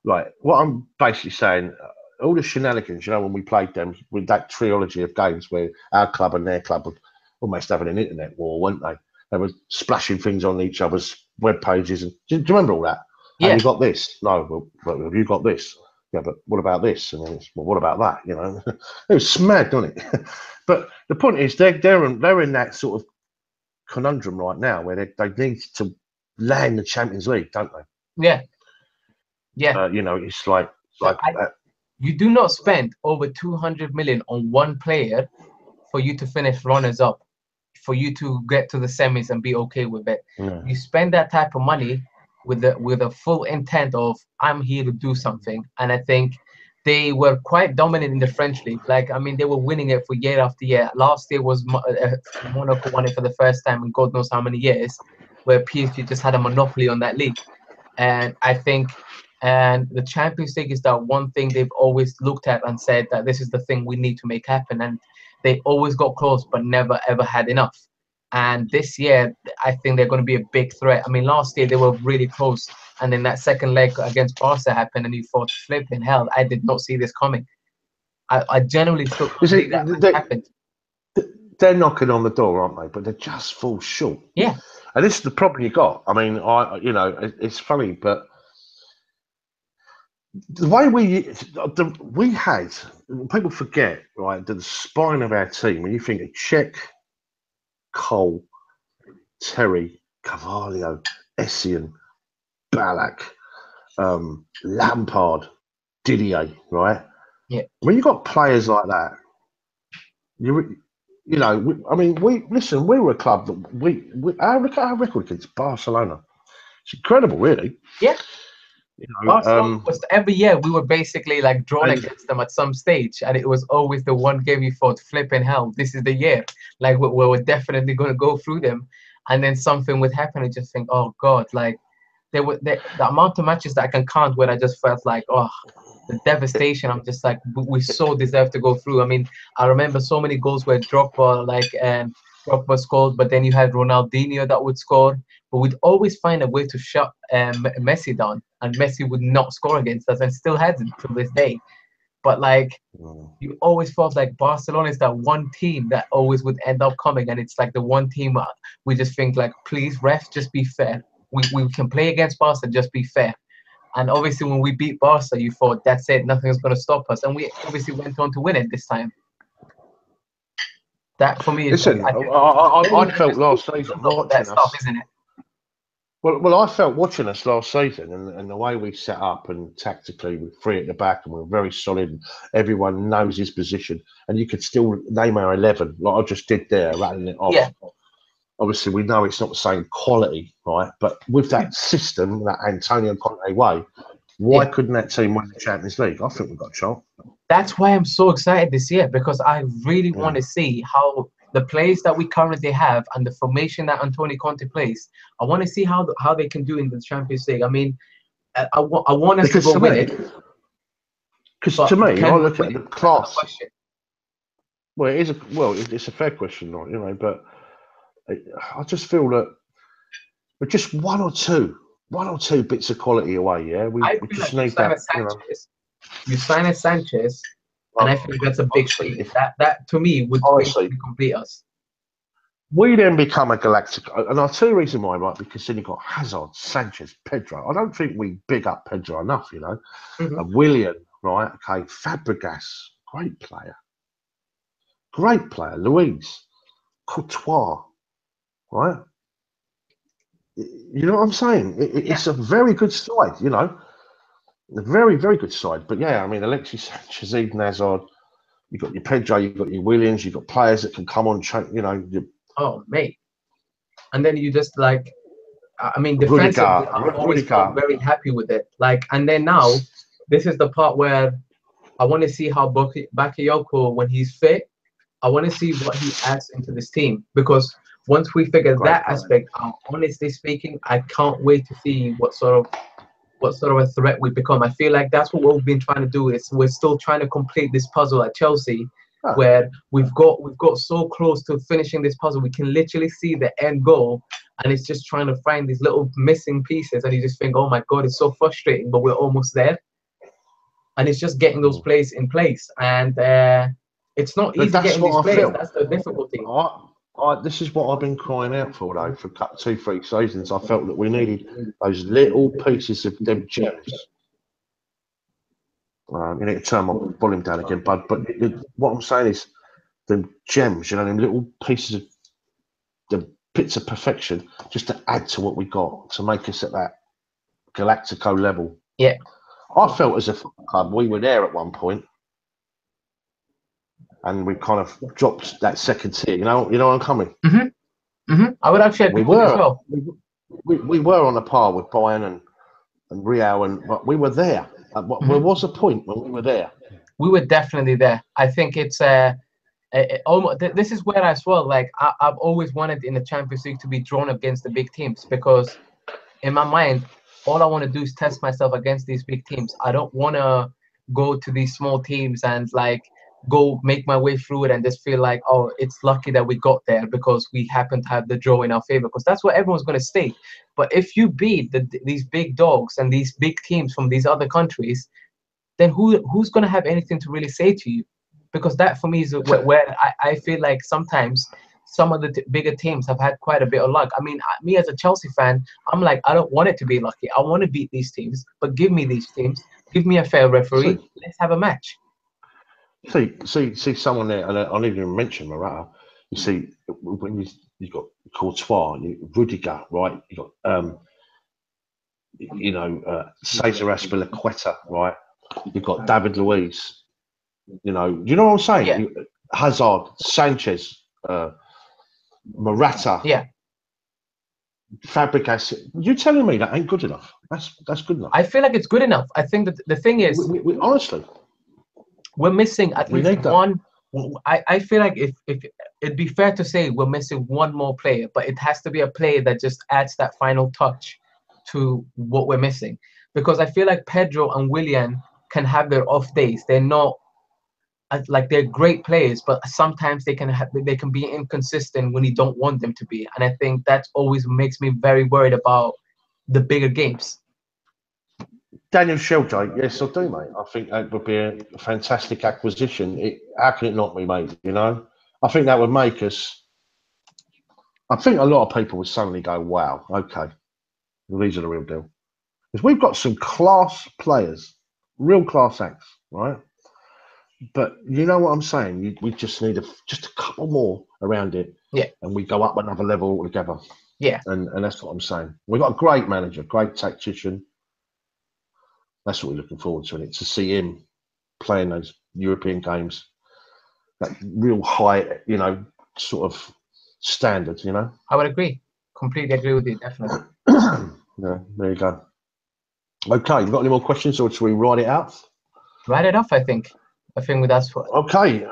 Like what I'm basically saying, all the shenanigans, you know, when we played them with that trilogy of games where our club and their club were almost having an internet war, weren't they? They were splashing things on each other's web pages. And do you remember all that? Yeah. And you got this? No, well, have you got this? Yeah, but what about this? And then it's, well, what about that? You know, it was mad, wasn't it? But the point is, they're in that sort of conundrum right now where they need to land the Champions League, don't they? Yeah. You know, it's like you do not spend over 200 million on one player for you to finish runners up, for you to get to the semis and be okay with it. Yeah. You spend that type of money with a full intent of, I'm here to do something. And I think they were quite dominant in the French league. Like, I mean, they were winning it for year after year. Last year was Monaco won it for the first time in God knows how many years, where PSG just had a monopoly on that league. And I think the Champions League is that one thing they've always looked at and said that this is the thing we need to make happen. And they always got close, but never, ever had enough. And this year, I think they're going to be a big threat. I mean, last year they were really close. And then that second leg against Barca happened, and you thought, flipping hell, I did not see this coming. I genuinely thought that happened. They're knocking on the door, aren't they? But they just fall short. Yeah. And this is the problem you got. I mean, it's funny, but the way we had, people forget, right, that the spine of our team, when you think of Cech, Cole, Terry, Carvalho, Essien, Ballack, Lampard, Didier, right? Yeah. When you got players like that, we were a club that look at our record against Barcelona. It's incredible, really. Yeah. Barcelona was every year we were basically like drawn against them at some stage, and it was always the one game you thought, flipping hell, this is the year. Like we're definitely going to go through them, and then something would happen and just think, oh God, like the amount of matches that I can count where I just felt like, oh, the devastation. I'm just like, we so deserve to go through. I mean, I remember so many goals where Drogba scored, but then you had Ronaldinho that would score, but we'd always find a way to shut Messi down, and Messi would not score against us, and still hasn't till this day. But like, you always felt like Barcelona is that one team that always would end up coming, and it's like the one team we just think like, please, refs, just be fair. We can play against Barca, just be fair. And obviously, when we beat Barca, you thought, that's it, nothing's going to stop us. And we obviously went on to win it this time. That, for me, is... Listen, I felt last season watching that stuff, isn't it? Well, I felt watching us last season, and the way we set up and tactically, we're three at the back, and we're very solid, and everyone knows his position, and you could still name our 11, like I just did there, rattling it off. Yeah. Obviously, we know it's not the same quality, right? But with that system, that Antonio Conte way, why couldn't that team win the Champions League? I think we've got a chance. That's why I'm so excited this year, because I really want to see how the players that we currently have and the formation that Antonio Conte plays, I want to see how they can do in the Champions League. I mean, I want us to go win it. Because to me, I look at the class. Well, it's a fair question, you know, but I just feel that we're just one or two bits of quality away. Yeah, we just need that. You sign a Sanchez, and I think that's a big thing. That to me would basically complete us. We then become a galactic, and I'll tell you the reason why, right? Because then you've got Hazard, Sanchez, Pedro. I don't think we big up Pedro enough, you know. And Willian, right? Okay, Fabregas, great player. Luis, Courtois, right? You know what I'm saying? It's a very good side, you know. A very, very good side. But yeah, I mean, Alexis Sanchez, Eden Hazard, you've got your Pedro, you've got your Williams, you've got players that can come on, you know. Oh, mate. And then you just like, I mean, defensively, I'm always very happy with it. Like, and then now, this is the part where I want to see how Bakayoko, when he's fit, I want to see what he adds into this team. Because once we figure that aspect out, honestly speaking, I can't wait to see what sort of a threat we become. I feel like that's what we've been trying to do. Is we're still trying to complete this puzzle at Chelsea, where we've got so close to finishing this puzzle. We can literally see the end goal, and it's just trying to find these little missing pieces. And you just think, oh my God, it's so frustrating, but we're almost there. And it's just getting those plays in place. And it's not easy getting these plays. That's the difficulty. This is what I've been crying out for, though, for 2-3 seasons. I felt that we needed those little pieces of them gems. You need to turn my volume down again, bud. But what I'm saying is, the gems, you know, them little pieces of the bits of perfection, just to add to what we got, to make us at that Galactico level. Yeah. I felt as a club we were there at one point, and we kind of dropped that second tier. You know I'm coming. I would actually agree with as well. We were on a par with Bayern and Real, but we were there. There was a point when we were there. We were definitely there. I think it's almost. This is where as well. Like I've always wanted in the Champions League to be drawn against the big teams, because in my mind, all I want to do is test myself against these big teams. I don't want to go to these small teams and like go make my way through it and just feel like, oh, it's lucky that we got there because we happen to have the draw in our favor, because that's what everyone's going to state. But if you beat these big dogs and these big teams from these other countries, then who's going to have anything to really say to you? Because that for me is where I feel like sometimes some of the bigger teams have had quite a bit of luck. I mean, me as a Chelsea fan, I'm like, I don't want it to be lucky. I want to beat these teams, but give me these teams. Give me a fair referee. Let's have a match. See someone there, and I didn't even mention Morata. You see, when you've got Courtois, Rudiger, right? You've got Cesar Azpilicueta, right? You've got David Luiz. You know, do you know what I'm saying? Yeah. Hazard, Sanchez, Morata, yeah, Fabregas. You're telling me that ain't good enough? That's good enough. I feel like it's good enough. I think that the thing is, we honestly, we're missing at least need that. one. I feel like if it'd be fair to say we're missing one more player, but it has to be a player that just adds that final touch to what we're missing. Because I feel like Pedro and Willian can have their off days. They're not like they're great players, but sometimes they can be inconsistent when you don't want them to be. And I think that always makes me very worried about the bigger games. Daniel Sheldrake, yes, I do, mate. I think that would be a fantastic acquisition. How can it not be, mate? You know, I think that would make us. I think a lot of people would suddenly go, "Wow, okay, well, these are the real deal." Because we've got some class players, real class acts, right? But you know what I'm saying? We just need just a couple more around it, yeah, and we go up another level altogether. Yeah, and that's what I'm saying. We've got a great manager, great tactician. That's what we're looking forward to, to see him playing those European games, that real high, sort of standards, I would agree. Completely agree with you, definitely. Yeah, there you go. Okay, you got any more questions, or should we write it out? Write it off, I think. I think that's what. Okay,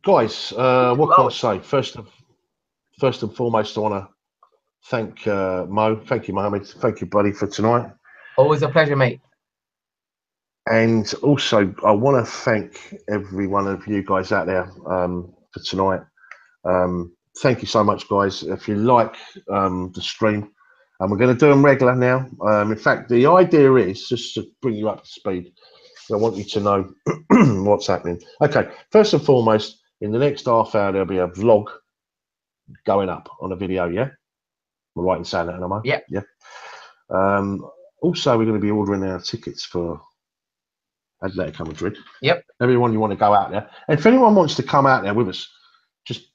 guys, what can I say? First and foremost, I want to thank Mo. Thank you, Mohammed. Thank you, buddy, for tonight. Always a pleasure, mate. And also, I want to thank every one of you guys out there for tonight. Thank you so much, guys. If you like the stream, and we're going to do them regular now. In fact, the idea is just to bring you up to speed. So I want you to know what's happening. Okay, first and foremost, in the next half hour, there'll be a vlog going up on a video, yeah? We're right in saying that, am I? Yeah. Yeah. Also, we're going to be ordering our tickets for Atletico Madrid. Yep. Everyone, you want to go out there. And if anyone wants to come out there with us, just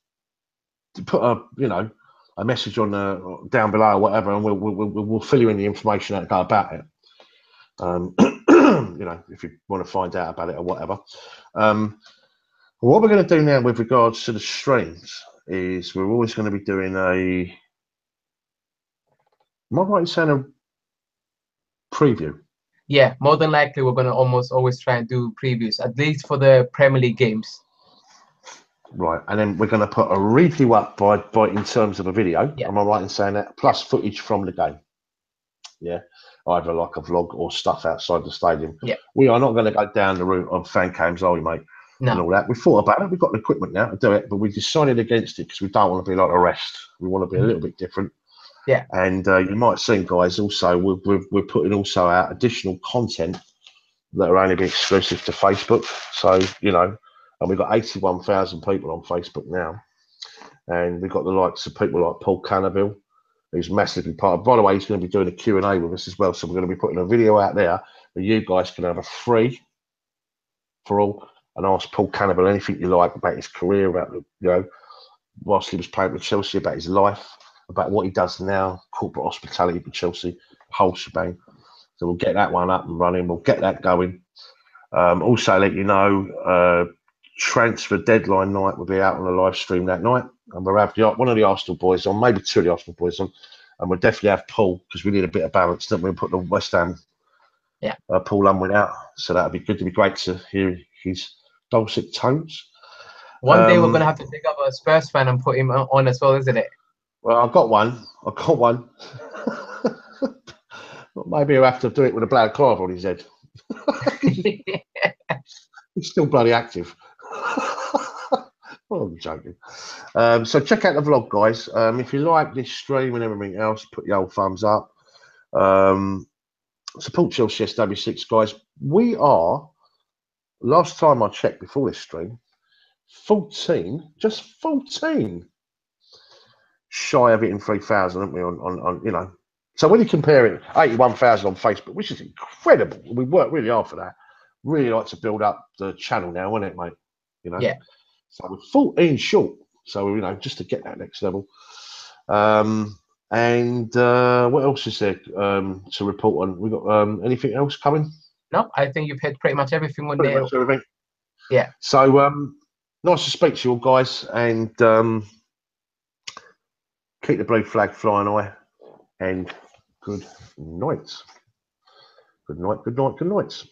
put a message on down below or whatever, and we'll fill you in the information that go about it. If you want to find out about it or whatever. What we're going to do now with regards to the streams is we're always going to be doing am I right in saying a preview? Yeah, more than likely we're going to almost always try and do previews, at least for the Premier League games. Right, and then we're going to put a review up by in terms of a video. Yeah. Am I right in saying that? Plus footage from the game. Yeah, either like a vlog or stuff outside the stadium. Yeah, we are not going to go down the route of fan cams, are we, mate? No. And all that. We thought about it. We've got the equipment now to do it, but we decided against it because we don't want to be like the rest. We want to be a little bit different. Yeah, and you might see, guys. Also, we're putting also out additional content that are only be exclusive to Facebook. So and we've got 81,000 people on Facebook now, and we've got the likes of people like Paul Cannaville, who's massively part of. By the way, he's going to be doing a Q&A with us as well. So we're going to be putting a video out there that you guys can have a free for all and ask Paul Cannaville anything you like about his career, about whilst he was playing with Chelsea, about his life, about what he does now, corporate hospitality for Chelsea, whole shebang. So we'll get that one up and running. We'll get that going. Also, let you know, transfer deadline night will be out on the live stream that night, and we'll have one of the Arsenal boys on, maybe two of the Arsenal boys on, and we'll definitely have Paul because we need a bit of balance. Then we'll put the West Ham, Paul Unwin out, so that'd be good. It'd be great to hear his dulcet tones. One day we're gonna have to pick up a Spurs fan and put him on as well, isn't it? Well, I've got one. Maybe I'll have to do it with a black cloth on his head. He's still bloody active. Oh, I'm joking. So check out the vlog, guys. If you like this stream and everything else, put your old thumbs up. Support Chelsea SW6, guys. We are, last time I checked before this stream, 14, just 14 shy of hitting 3,000, haven't we? On you know. So when you compare it, 81,000 on Facebook, which is incredible. We worked really hard for that. Really like to build up the channel now, isn't it, mate? You know. Yeah. So we're 14 short. So you know, just to get that next level. And what else is there to report on? We got anything else coming? No, I think you've hit pretty much everything on Pretty there. much everything. Yeah. So nice to speak to you all, guys, and keep the blue flag flying high. And good night. Good night. Good night. Good night.